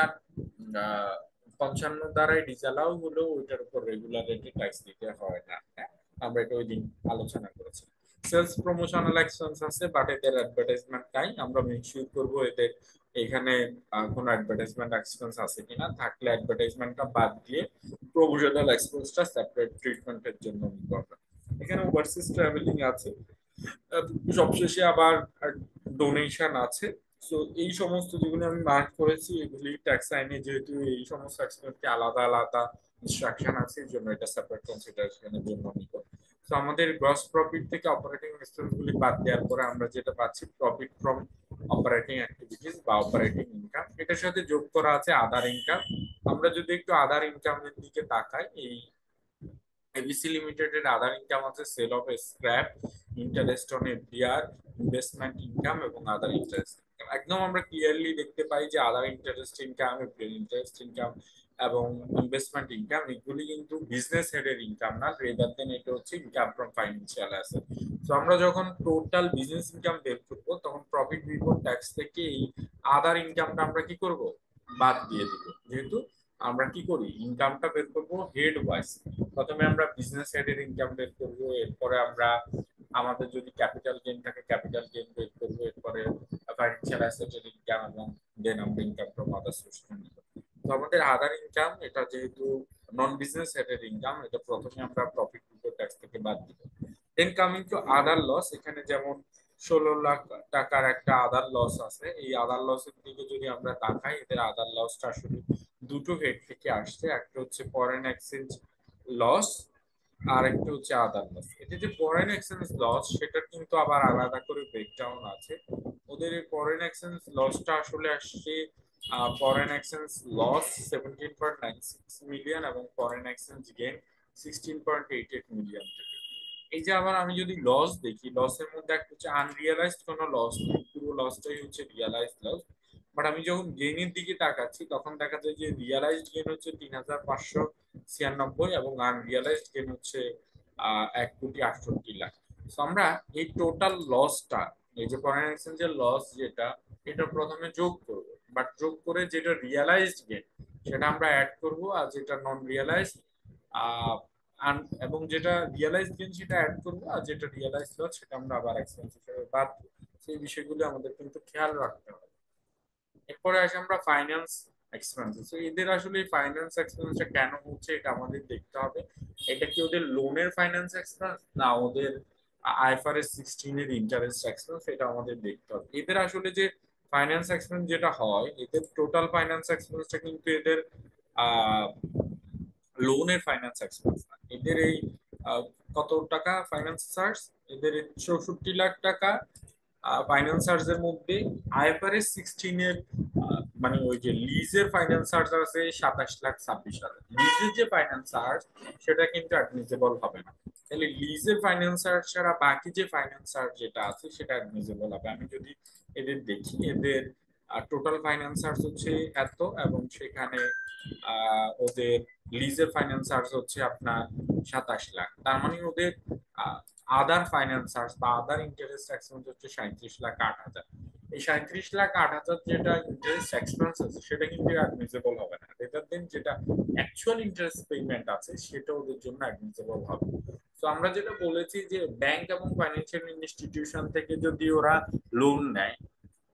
55 দ্বারাই ডিসঅ্যালাউ হলেও ওইটার উপর রেগুলার রেটে ট্যাক্স দিতে হয় না, হ্যাঁ? আমরা এটা ওই দিন আলোচনা করেছি। সেলস প্রমোশনাল এক্সপেন্স আছে, বাট এদের অ্যাডভার্টাইজমেন্ট নাই, আমরা মেকশিওর করবো এদের এখানে কোনো অ্যাডভার্টাইজমেন্ট এক্সপেন্স আছে কিনা, থাকলে অ্যাডভার্টাইজমেন্টটা বাদ দিয়ে প্রমোশনাল এক্সপেন্সটা সেপারেট ট্রিটমেন্টের জন্য নিতে হবে। এখানে ওভারসিজ ট্রাভেলিং আছে, সবশেষে আবার ডোনেশন আছে। সো এই সমস্ত যেগুলো আমি মার্ক করেছি এগুলি ট্যাক্স আইনে যেহেতু এই সমস্ত এক্সপেন্সকে আলাদা আলাদা ইনস্ট্রাকশন আছে, এই জন্য এটা সেপারেট কনসিডারেশনের জন্য নিব। তো আমাদের গ্রস প্রফিট থেকে অপারেটিং এক্সপেন্স গুলি বাদ দেওয়ার পরে আমরা যেটা পাচ্ছি প্রফিট ফ্রম অপারেটিং অ্যাক্টিভিটিস বা অপারেটিং ইনকাম, এটার সাথে যোগ করা আছে আদার ইনকাম। আমরা যদি একটু আদার ইনকামের দিকে তাকাই, এই এবিসি লিমিটেডের আদার ইনকাম আছে sale of scrap, interest on FDR, investment income এবং আদার ইন্টারেস্ট ইনকাম। একদম আমরা ক্লিয়ারলি দেখতে পাই যে other interest income, FDR interest income এবং ইনভেস্টমেন্ট ইনকাম এগুলি কিন্তু বিজনেস হেডের ইনকাম না, রেদার দেন এটা হচ্ছে ইনকাম ফ্রম ফাইন্যান্সিয়াল অ্যাসেট। তো আমরা যখন টোটাল বিজনেস ইনকাম বের করবো তখন প্রফিট বিফোর ট্যাক্স থেকে এই আদার ইনকামটা আমরা কি করব, বাদ দিয়ে দিব। যেহেতু আমরা কি করি, ইনকামটা বের করবো হেড ওয়াইজ, প্রথমে আমরা বিজনেস হেডের ইনকাম বের করবো, এরপরে আমরা আমাদের যদি ক্যাপিটাল গেইন থাকে ক্যাপিটাল গেইন বের করবো, এরপরে ফাইন্যান্সিয়াল অ্যাসেটের ইনকাম এবং দেন আমরা ইনকাম ফ্রম আদার সোর্স নিব। তো আমাদের আদার ইনকাম এটা যেহেতু নন বিজনেস হেডের ইনকাম, এটা প্রথমে আমরা প্রফিট বিফোর ট্যাক্স থেকে বাদ দিব। দেন কামিং টু আদার লস, এখানে যেমন 16 লাখ টাকার একটা আদার লস আছে, এই আদার লসের দিকে যদি আমরা তাকাই এদের আদার লসটা আসলে দুটো হেড থেকে আসছে, একটা হচ্ছে ফরেন এক্সচেঞ্জ লস আর একটা হচ্ছে আদার লস। এটা যে ফরেন এক্সচেঞ্জ লস সেটা কিন্তু আবার আলাদা করে ব্রেকডাউন আছে। ওদের এই ফরেন এক্সচেঞ্জ লসটা আসলে আসছে ফরেন এক্সচেঞ্জ লস 17.96 মিলিয়ন এবং ফরেন এক্সচেঞ্জ গেইন 16.88 মিলিয়ন থেকে। এই যে আবার আমি যদি লস দেখি, লসের মধ্যে একটা হচ্ছে আনরিয়ালাইজড কোনো লস নেই, পুরো লসটাই হচ্ছে রিয়ালাইজড লস। বাট আমি যখন গেইনের দিকে তাকাচ্ছি তখন দেখা যায় যে রিয়ালাইজড গেইন হচ্ছে 3,596 এবং আনরিয়ালাইজড গেইন হচ্ছে 1,68,00,000। So, আমরা এই টোটাল লসটা, এই যে ফরেন এক্সচেঞ্জের লস যেটা, এটা প্রথমে যোগ করব, বাট যোগ করে যেটা রিয়ালাইজড গেন সেটা আমরা অ্যাড করব, আর যেটা নন রিয়ালাইজড এবং যেটা রিয়ালাইজড গেন সেটা অ্যাড করব, আর যেটা রিয়ালাইজড লস সেটা আমরা আবার এক্সপেন্স হিসেবে বাদ দেব। সেই বিষয়গুলো আমাদের কিন্তু খেয়াল রাখতে হবে। এরপরে আসি আমরা ফাইন্যান্স এক্সপেন্সেস। তো এদের আসলে ফাইন্যান্স এক্সপেন্সটা কেন হচ্ছে এটা আমাদের দেখতে হবে। এটা কি ওদের লোনের ফাইন্যান্স এক্সপেন্স, না ওদের আইএফআরএস 16 এর ইন্টারেস্ট এক্সপেন্স, এটা আমাদের দেখতে হবে। এদের আসলে যে ফাইন্যান্স এক্সপেন্স যেটা হয়, এদের টোটাল ফাইন্যান্স এক্সপেন্সটা কিন্তু এদের আহ লোনের ফাইন্যান্স এক্সপেন্স না। এদের এই আহ, কত টাকা ফাইন্যান্স চার্জ, এদের 64 লাখ টাকা ফাইন্যান্স চার্জের মধ্যে আইএফআরএস 16 এর মানে ওই যে লিজের ফাইন্যান্স চার্জ আছে 27,26,000। লিজের যে ফাইন্যান্স চার্জ সেটা কিন্তু অ্যাডমিসেবল হবে না। তাহলে লিজের ফাইন্যান্স চার্জ ছাড়া বাকি যে ফাইন্যান্স চার্জ যেটা আছে সেটা অ্যাডমিসেবল হবে। আমি যদি এদের দেখি, এদের টোটাল ফাইন্যান্স চার্জ হচ্ছে এত, এবং সেখানে ওদের লিজের ফাইন্যান্স চার্জ হচ্ছে আপনার 27 লাখ। তার মানে ওদের আদার ফাইন্যান্স চার্জ বা আদার ইন্টারেস্ট এক্সপেন্স হচ্ছে 37,08,000। এই 37,08,000 যেটা ইন্টারেস্ট এক্সপেন্স আছে সেটা কিন্তু অ্যাডমিসেবল হবে না। রেদার দেন যেটা অ্যাকচুয়াল ইন্টারেস্ট পেমেন্ট আছে সেটা ওদের জন্য অ্যাডমিসেবল হবে। তো আমরা যেটা বলেছি যে ব্যাংক এবং ফাইন্যান্সিয়াল ইনস্টিটিউশন থেকে যদি ওরা লোন নেয়,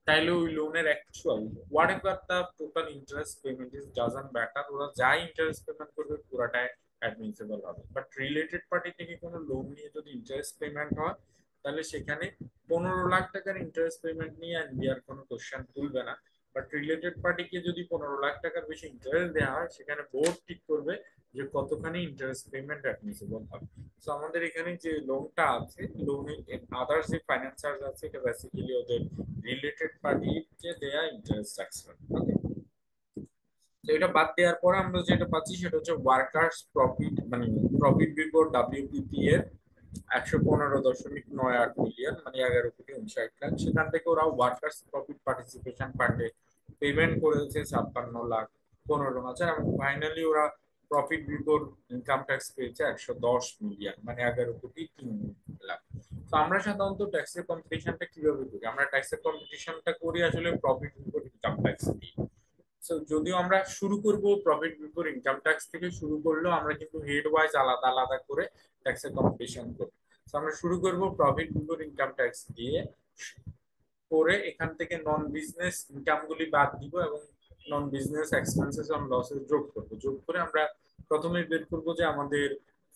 তাইলে ওই লোনের actual what ever the total interest payment is doesn't matter, ওরা যা ইন্টারেস্ট পেমেন্ট করবে পুরাটাই অ্যাডমিসেবল হবে। বাট রিলেটেড পার্টি থেকে কোনো লোন নিয়ে যদি ইন্টারেস্ট পেমেন্ট হয়, তাহলে সেখানে 15 লাখ টাকার ইন্টারেস্ট পেমেন্ট নিয়ে এনবিআর কোনো কোশ্চেন তুলবে না। বাট রিলেটেড পার্টিকে যদি 15 লাখ টাকার বেশি ইন্টারেস্ট দেওয়া হয়, সেখানে বোর্ড ঠিক করবে যে কতখানি ইন্টারেস্ট পেমেন্ট অ্যাডমিসেবল হবে। তো আমাদের এখানে যে লোনটা আছে, লোনের আদার্স যে ফাইন্যান্স চার্জ আছে, এটা বেসিক্যালি ওদের রিলেটেড পার্টিকে দেয়া ইন্টারেস্ট এক্সপেন্স। ওকে, তো এটা বাদ দেওয়ার পরে আমরা যেটা পাচ্ছি সেটা হচ্ছে ওয়ার্কার্স প্রফিট, মানে প্রফিট বিফোর ডাব্লিউপিপি এর 115.98 মিলিয়ন, মানে 11,59,00,000। সেখান থেকে ওরা ওয়ার্কার্স প্রফিট পার্টিসিপেশন ফান্ডে পেমেন্ট করেছে 56,15,00,000, এবং ফাইনালি ওরা প্রফিট বিফোর ইনকাম ট্যাক্স পেয়েছে 110 মিলিয়ন, মানে 11,03,00,000। তো আমরা সাধারণত ট্যাক্সের কম্পিটিশনটা কিভাবে করি, আমরা ট্যাক্সের কম্পিটিশনটা করি আসলে প্রফিট বিফোর ইনকাম ট্যাক্স দিয়ে। সো যদিও আমরা শুরু করব প্রফিট বিফোর ইনকাম ট্যাক্স থেকে, শুরু করলেও আমরা কিন্তু হেড ওয়াইজ আলাদা আলাদা করে ট্যাক্সের কম্পিটিশন করব। তো আমরা শুরু করব প্রফিট বিফোর ইনকাম ট্যাক্স দিয়ে, করে এখান থেকে নন বিজনেস ইনকাম গুলি বাদ দিব এবং নন বিজনেস এক্সপেন্সেস অন লসেস যোগ করব। যোগ করে আমরা প্রথমে বের করব যে আমাদের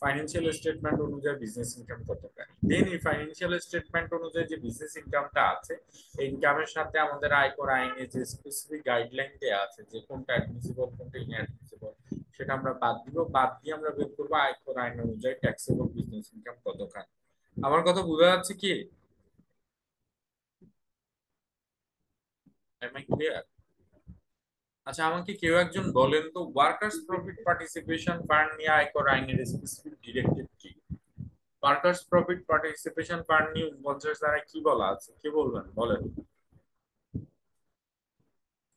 ফাইন্যান্সিয়াল স্টেটমেন্ট অনুযায়ী বিজনেস ইনকাম কত টাকা। দেন এই ফাইন্যান্সিয়াল স্টেটমেন্ট অনুযায়ী যে বিজনেস ইনকামটা আছে, এই ইনকামের সাথে আমাদের আয়কর আইনে যে স্পেসিফিক গাইডলাইন দেওয়া আছে যে কোনটা অ্যাডমিসিবল কোনটা ইনঅ্যাডমিসিবল, সেটা আমরা বাদ দিব। বাদ দিয়ে আমরা বের করবো আয়কর আইন অনুযায়ী ট্যাক্সেবল বিজনেস ইনকাম কতখানি। আমার কথা বোঝা যাচ্ছে কি? Am I clear? আচ্ছা, আমাকে কেউ একজন বলেন তো, ওয়ার্কার্স প্রফিট পার্টিসিপেশন ফান্ড নিয়ে আয়কর আইনের স্পেসিফিক ডিরেক্টিভ কি? ওয়ার্কার্স প্রফিট পার্টিসিপেশন ফান্ড নিয়ে 49 ধারায় কি বলা আছে, কে বলবেন, বলেন।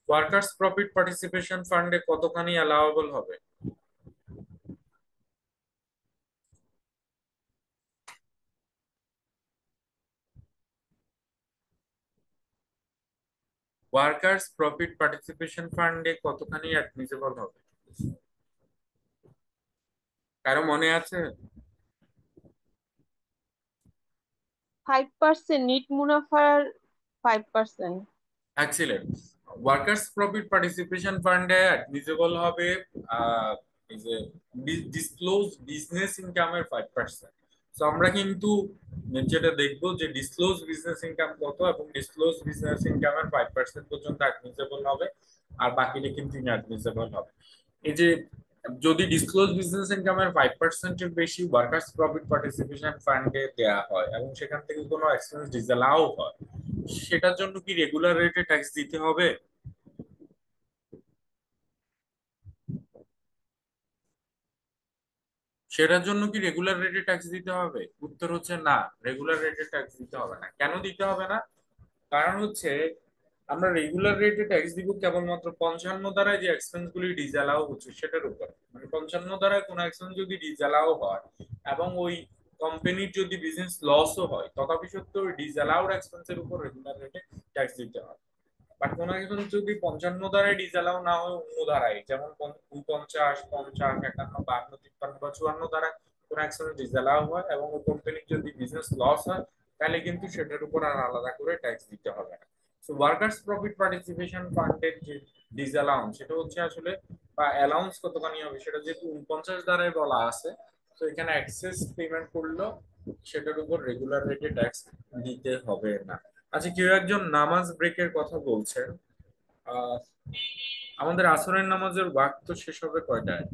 ওয়ার্কার্স প্রফিট পার্টিসিপেশন ফান্ডে কতখানি অ্যালাউয়েবল হবে? ওয়ার্কার্স প্রফিট পার্টিসিপেশন ফান্ডে কতখানি অ্যাডমিসেবল হবে, কারো মনে আছে? 5% নিট মুনাফার 5%। এক্সিলেন্ট। ওয়ার্কার্স প্রফিট পার্টিসিপেশন ফান্ডে অ্যাডমিসেবল হবে এই যে ডিসক্লোজ বিজনেস ইনকামের 5%। তো আমরা কিন্তু যেটা দেখবো যে ডিসক্লোজ বিজনেস ইনকাম কত, এবং ডিসক্লোজ বিজনেস ইনকামের 5% পর্যন্ত অ্যাডমিসেবল হবে, আর বাকিটা কিন্তু ইনঅ্যাডমিসেবল হবে। এই যে যদি ডিসক্লোজ বিজনেস ইনকামের 5%-এর বেশি ওয়ার্কার্স প্রফিট পার্টিসিপেশন ফান্ডে দেওয়া হয় এবং সেখান থেকে কোনো এক্সপেন্স ডিসঅ্যালাউ হয়, সেটার জন্য কি রেগুলার রেটে ট্যাক্স দিতে হবে? সেটার জন্য কি রেগুলার রেটে ট্যাক্স দিতে হবে? উত্তর হচ্ছে না, রেগুলার রেটে ট্যাক্স দিতে হবে না। কেন দিতে হবে না? কারণ হচ্ছে আমরা রেগুলার রেটে ট্যাক্স দিব কেবলমাত্র 55 ধারায় যে এক্সপেন্স গুলি ডিসঅ্যালাউ হচ্ছে সেটার উপর। মানে 55 ধারায় কোনো এক্সপেন্স যদি ডিসঅ্যালাউ হয় এবং ওই কোম্পানির যদি বিজনেস লসও হয় তথাপি সত্ত্বেও ডিসঅ্যালাউড এক্সপেন্সের উপর রেগুলার রেটে ট্যাক্স দিতে হয়। বাট কোনো একজন যদি 55 ধারায় ডিসঅ্যালাউ না হয় অন্য ধারায়, যেমন 49, 50, 51, 52, 53 বা 54 ধারায় কোনো এক্সপেন্স ডিসঅ্যালাউ হয় এবং ওই কোম্পানির যদি বিজনেস লস হয়, তাহলে কিন্তু সেটার উপর আর আলাদা করে ট্যাক্স দিতে হবে না। সো ওয়ার্কার্স প্রফিট পার্টিসিপেশন ফান্ডের যে ডিসঅ্যালাউন্স, সেটা হচ্ছে আসলে বা অ্যালাউন্স কতখানি হবে সেটা যেহেতু 49 ধারায় বলা আছে, তো এখানে এক্সেস পেমেন্ট করলেও সেটার উপর রেগুলার রেটে ট্যাক্স দিতে হবে না। আচ্ছা, কেউ একজন নামাজ ব্রেকের কথা বলছেন। আহ আমাদের আসরের নামাজের ওয়াক্ত তো শেষ হবে কয়টায়?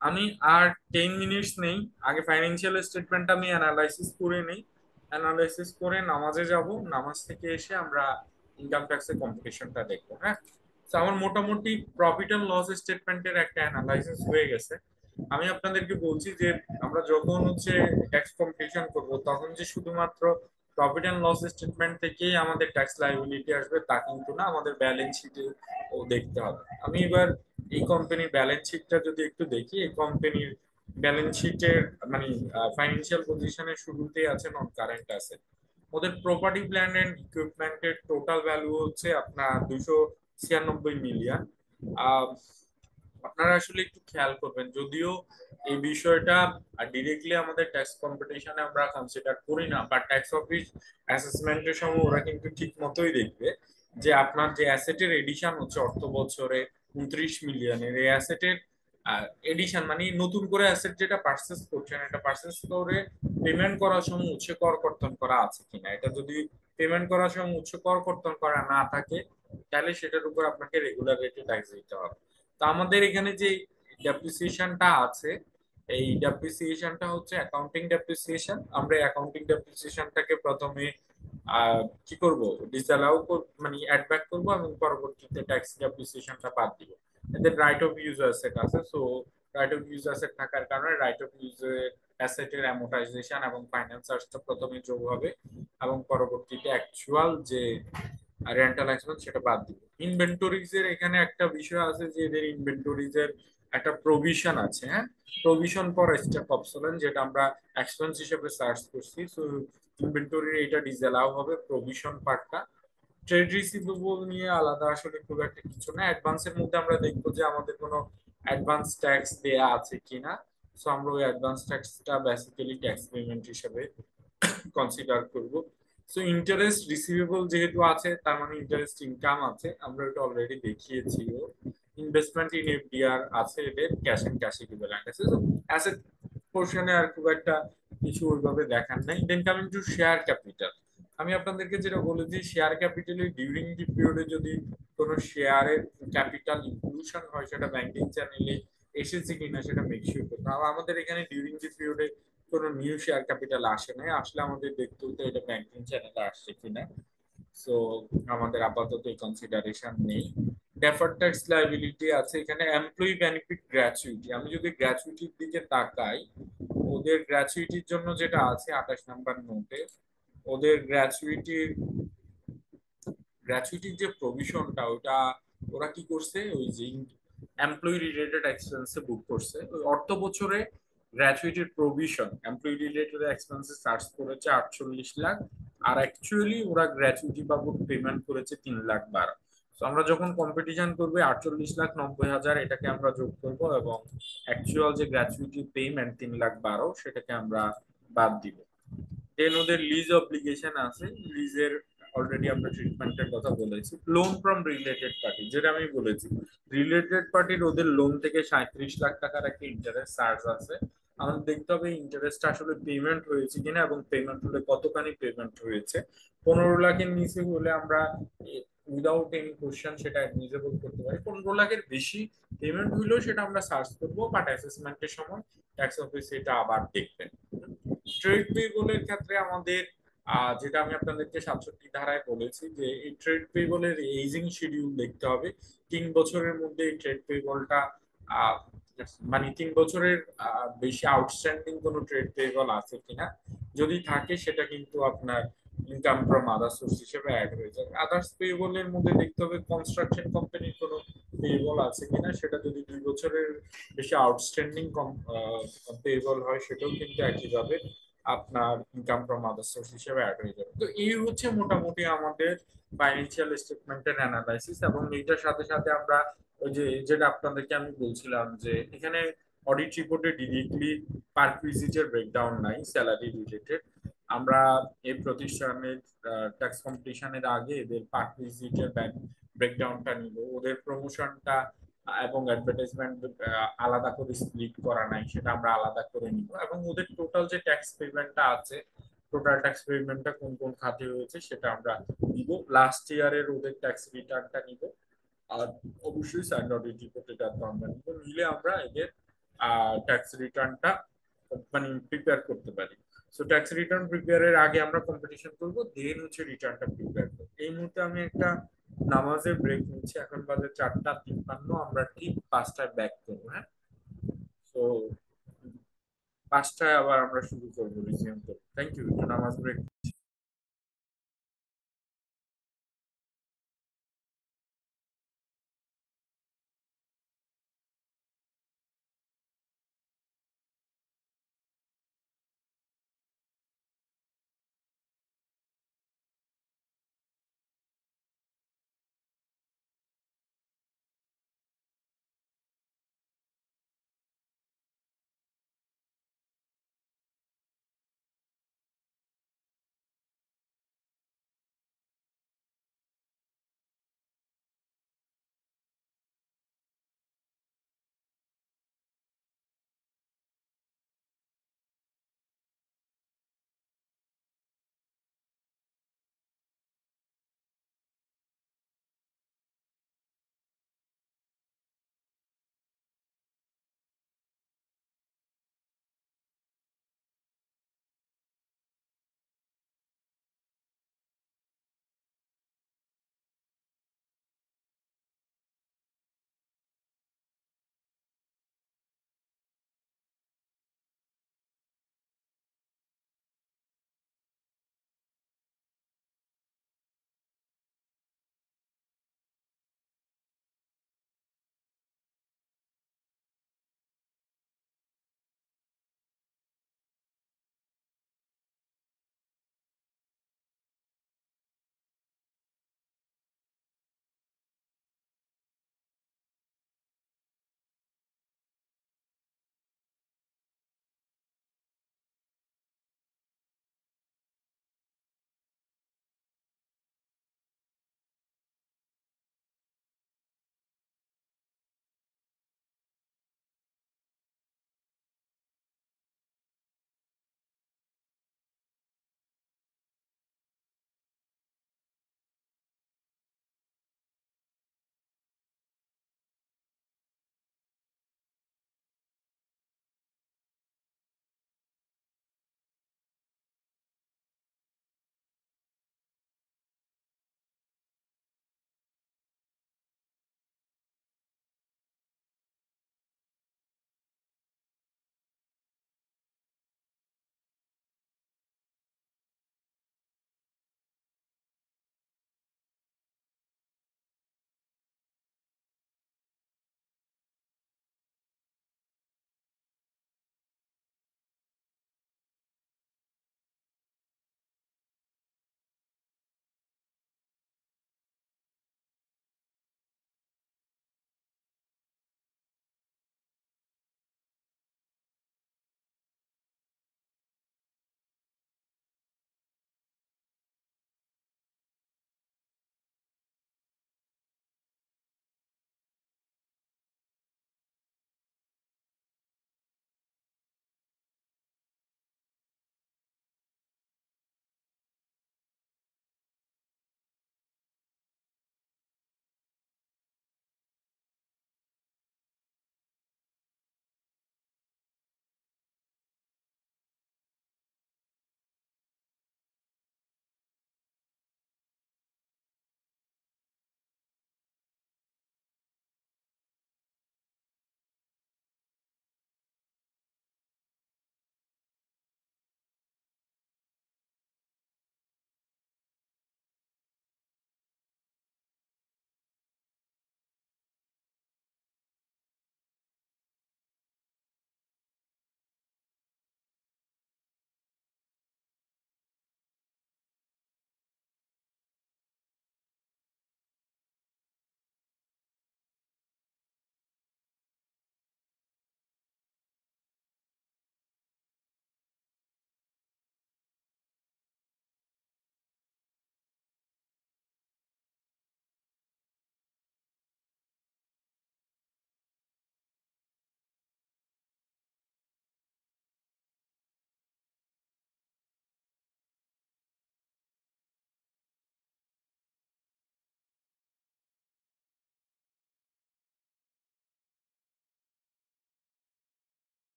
আমি আর 10 মিনিটস নেই, আগে ফাইন্যান্সিয়াল স্টেটমেন্ট আমি অ্যানালাইসিস করে নেই। অ্যানালাইসিস করে নামাজে যাব, নামাজ থেকে এসে আমরা ইনকাম ট্যাক্সের কম্পিটিশনটা দেখবো। হ্যাঁ, তো আমার মোটামুটি প্রফিট এন্ড লস স্টেটমেন্টের একটা অ্যানালাইসিস হয়ে গেছে। আমি আপনাদেরকে বলছি যে আমরা যখন হচ্ছে ট্যাক্স কম্পিটিশন করব, তখন যে শুধুমাত্র প্রফিট এন্ড লস স্টেটমেন্ট থেকেই আমাদের ট্যাক্স লায়াবিলিটি আসবে তা কিন্তু না, আমাদের ব্যালেন্স শিটে ও দেখতে হবে। আমি এবার এই কোম্পানির ব্যালেন্স শিটটা যদি একটু দেখি, এই কোম্পানির ব্যালেন্স শিটের মানে ফাইন্যান্সিয়াল পজিশনের শুরুতেই আছে নন কারেন্ট অ্যাসেট। ওদের প্রপার্টি প্ল্যান্ট এন্ড ইকুইপমেন্টের টোটাল ভ্যালু হচ্ছে আপনার 296 মিলিয়ন। আপনারা আসলে একটু খেয়াল করবেন, যদিও এই বিষয়টা ডিরেক্টলি আমাদের ট্যাক্স কম্পিটিশনে আমরা কনসিডার করি না, বাট ট্যাক্স অফিস অ্যাসেসমেন্টের সময় ওরা কিন্তু ঠিক মতোই দেখবে যে আপনার যে অ্যাসেটের এডিশন হচ্ছে অর্থ বছরে 29 মিলিয়নের, এই অ্যাসেটের এডিশন মানে নতুন করে অ্যাসেট যেটা পারচেস করছেন, এটা পারচেস করে পেমেন্ট করার সময় উৎসে কর কর্তন করা আছে কিনা। এটা যদি পেমেন্ট করার সময় উৎসে কর কর্তন করা না থাকে, তাহলে সেটার উপর আপনাকে রেগুলার রেটে ট্যাক্স দিতে হবে। তো আমাদের এখানে যে ডেপ্রিসিয়েশনটা আছে, এই ডেপ্রিসিয়েশনটা হচ্ছে অ্যাকাউন্টিং ডেপ্রিসিয়েশন। আমরা অ্যাকাউন্টিং ডেপ্রিসিয়েশনটাকে প্রথমে কি করব, ডিসঅ্যালাউ মানে অ্যাড ব্যাক করবো এবং পরবর্তীতে ট্যাক্স ডেপ্রিসিয়েশনটা বাদ দিব। এদের রাইট অফ ইউজ অ্যাসেট আছে, so right of use asset থাকার কারণে রাইট অফ ইউজ অ্যাসেটের অ্যামোর্টাইজেশন এবং ফাইন্যান্স চার্জটা প্রথমে যোগ হবে এবং পরবর্তীতে অ্যাকচুয়াল যে রেন্টাল এক্সপেন্স সেটা বাদ দিব। ইনভেন্টরিজ এর এখানে একটা বিষয় আছে যে এদের ইনভেন্টরিজ এর একটা প্রভিশন আছে। হ্যাঁ, প্রভিশন ফর স্টক অবসোলেন্স, যেটা আমরা এক্সপেন্স হিসেবে সার্চ করছি। সো ইনভেন্টরির এটা ডিসঅ্যালাউ হবে প্রভিশন পার্টটা। ট্রেড রিসিভেবল নিয়ে আলাদা আসলে খুব একটা কিছু না। অ্যাডভান্সের মধ্যে আমরা দেখবো যে আমাদের কোনো অ্যাডভান্স ট্যাক্স দেয়া আছে কিনা। সো আমরা ওই অ্যাডভান্স ট্যাক্সটা বেসিক্যালি ট্যাক্স পেমেন্ট হিসেবে কনসিডার করব। সো ইন্টারেস্ট রিসিভেবল যেহেতু আছে, তার মানে ইন্টারেস্ট ইনকাম আছে, আমরা এটা অলরেডি দেখিয়েছি। ইনভেস্টমেন্ট ইন এফডিআর আছে, এদের ক্যাশ এন্ড ক্যাশ ইকুইভ্যালেন্ট আছে। সো অ্যাসেট পোর্শনে আর খুব একটা কিছু ওইভাবে দেখার নাই। দেন কামিং টু শেয়ার ক্যাপিটাল, আমি আপনাদেরকে যেটা বলেছি, শেয়ার ক্যাপিটালে ডিউরিং দি পিরিয়ডে যদি কোনো শেয়ারের ক্যাপিটাল ইনক্লুশন হয়, সেটা ব্যাংকিং চ্যানেলে এসেছে কিনা সেটা মেক শিওর করতে হবে। আমাদের এখানে ডিউরিং দি পিরিয়ডে কোনো নিউ শেয়ার ক্যাপিটাল আসে নাই, আসলে আমাদের দেখতে হতো এটা ব্যাংকিং চ্যানেলে আসছে কিনা। সো আমাদের আপাতত এই কনসিডারেশন নেই। ডেফার্ড ট্যাক্স লায়াবিলিটি আছে এখানে। এমপ্লয়ি বেনিফিট গ্র্যাচুইটি, আমি যদি গ্র্যাচুইটির দিকে তাকাই, ওদের গ্র্যাচুইটির জন্য যেটা আছে 28 নম্বর নোটে, ওদের গ্র্যাচুইটির যে প্রভিশনটা, ওটা ওরা কি করছে, ওই যে এমপ্লয়ি রিলেটেড এক্সপেন্সে বুক করছে। ওই অর্থ বছরে গ্র্যাচুইটির প্রভিশন এমপ্লয়ি রিলেটেড এক্সপেন্সে চার্জ করেছে 48 লাখ, আর অ্যাকচুয়ালি ওরা গ্র্যাচুইটি বাবদ পেমেন্ট করেছে 3,12,000। তো আমরা যখন কম্পিটিশন করবে 48,90,000 এটাকে আমরা যোগ করব এবং অ্যাকচুয়াল যে গ্র্যাচুইটি পেমেন্ট 3,12,000 সেটাকে আমরা বাদ দিব। দেন ওদের লিজ অব্লিগেশন আছে, লিজের অলরেডি আমরা ট্রিটমেন্টের কথা বলেছি। লোন ফ্রম রিলেটেড পার্টি, যেটা আমি বলেছি, রিলেটেড পার্টির ওদের লোন থেকে 37 লাখ টাকার একটা ইন্টারেস্ট চার্জ আছে। আমাদের দেখতে হবে ইন্টারেস্ট আসলে পেমেন্ট হয়েছে কিনা এবং পেমেন্ট হলে কতখানি পেমেন্ট হয়েছে। 15 লাখের নিচে হলে আমরা উইদাউট এনি কোশ্চেন সেটা অ্যাডমিসেবল করতে পারি। 15 লাখের বেশি পেমেন্ট হইলেও সেটা আমরা সার্চ করবো, বাট অ্যাসেসমেন্টের সময় ট্যাক্স অফিস এটা আবার দেখবেন। ট্রেড পেয়েবলের ক্ষেত্রে আমাদের যেটা আমি আপনাদেরকে 67 ধারায় বলেছি, যে এই ট্রেড পেয়েবলের এইজিং শিডিউল দেখতে হবে। 3 বছরের মধ্যে এই ট্রেড পেয়েবলটা মানে 3 বছরের বেশি আউটস্ট্যান্ডিং কোনো ট্রেড পেয়েবল আছে কিনা, যদি থাকে সেটা কিন্তু আপনার ইনকাম ফ্রম আদার সোর্স হিসেবে অ্যাড হয়ে যাবে। আদার্স পেয়েবলের মধ্যে দেখতে হবে কনস্ট্রাকশন কোম্পানির কোনো পেবল আছে কিনা, সেটা যদি 2 বছরের বেশি আউটস্ট্যান্ডিং পেবল হয় সেটাও কিন্তু একইভাবে আপনার ইনকাম ফ্রম আদার সোর্স হিসেবে অ্যাড হয়ে যাবে। তো এই হচ্ছে মোটামুটি আমাদের ফাইন্যান্সিয়াল স্টেটমেন্টের অ্যানালাইসিস। এবং এইটার সাথে সাথে আমরা ওই যে যেটা আপনাদেরকে আমি বলছিলাম যে এখানে অডিট রিপোর্টে ডিরেক্টলি পার ভিজিটের ব্রেকডাউন নাই স্যালারি রিলেটেড। আমরা এই প্রতিষ্ঠানের ট্যাক্স কম্পিটিশনের আগে এদের পার ভিজিটের ব্রেকডাউনটা নিব, ওদের প্রমোশনটা এবং অ্যাডভার্টাইজমেন্ট আলাদা করে স্প্লিট করা নাই, সেটা আমরা আলাদা করে নিব। এবং ওদের টোটাল যে ট্যাক্স পেমেন্টটা আছে, টোটাল ট্যাক্স পেমেন্টটা কোন কোন খাতে হয়েছে সেটা আমরা নিব। লাস্ট ইয়ারের ওদের ট্যাক্স রিটার্নটা নিব। আর অবশ্যই স্যান্ড অডিট রিপোর্ট এটা তো আমরা নিব, নিলে আমরা এদের ট্যাক্স রিটার্নটা মানে প্রিপেয়ার করতে পারি। সো ট্যাক্স রিটার্ন প্রিপেয়ারের আগে আমরা কম্পিটিশন করব, দেন হচ্ছে রিটার্নটা প্রিপেয়ার করবো। এই মুহূর্তে আমি একটা নামাজের ব্রেক নিচ্ছি, এখন বাজে 4:53, আমরা ঠিক 5টায় ব্যাক করবো। হ্যাঁ, তো 5টায় আবার আমরা শুরু করবো, রিজিউম করবো। থ্যাংক ইউ, একটু নামাজ break.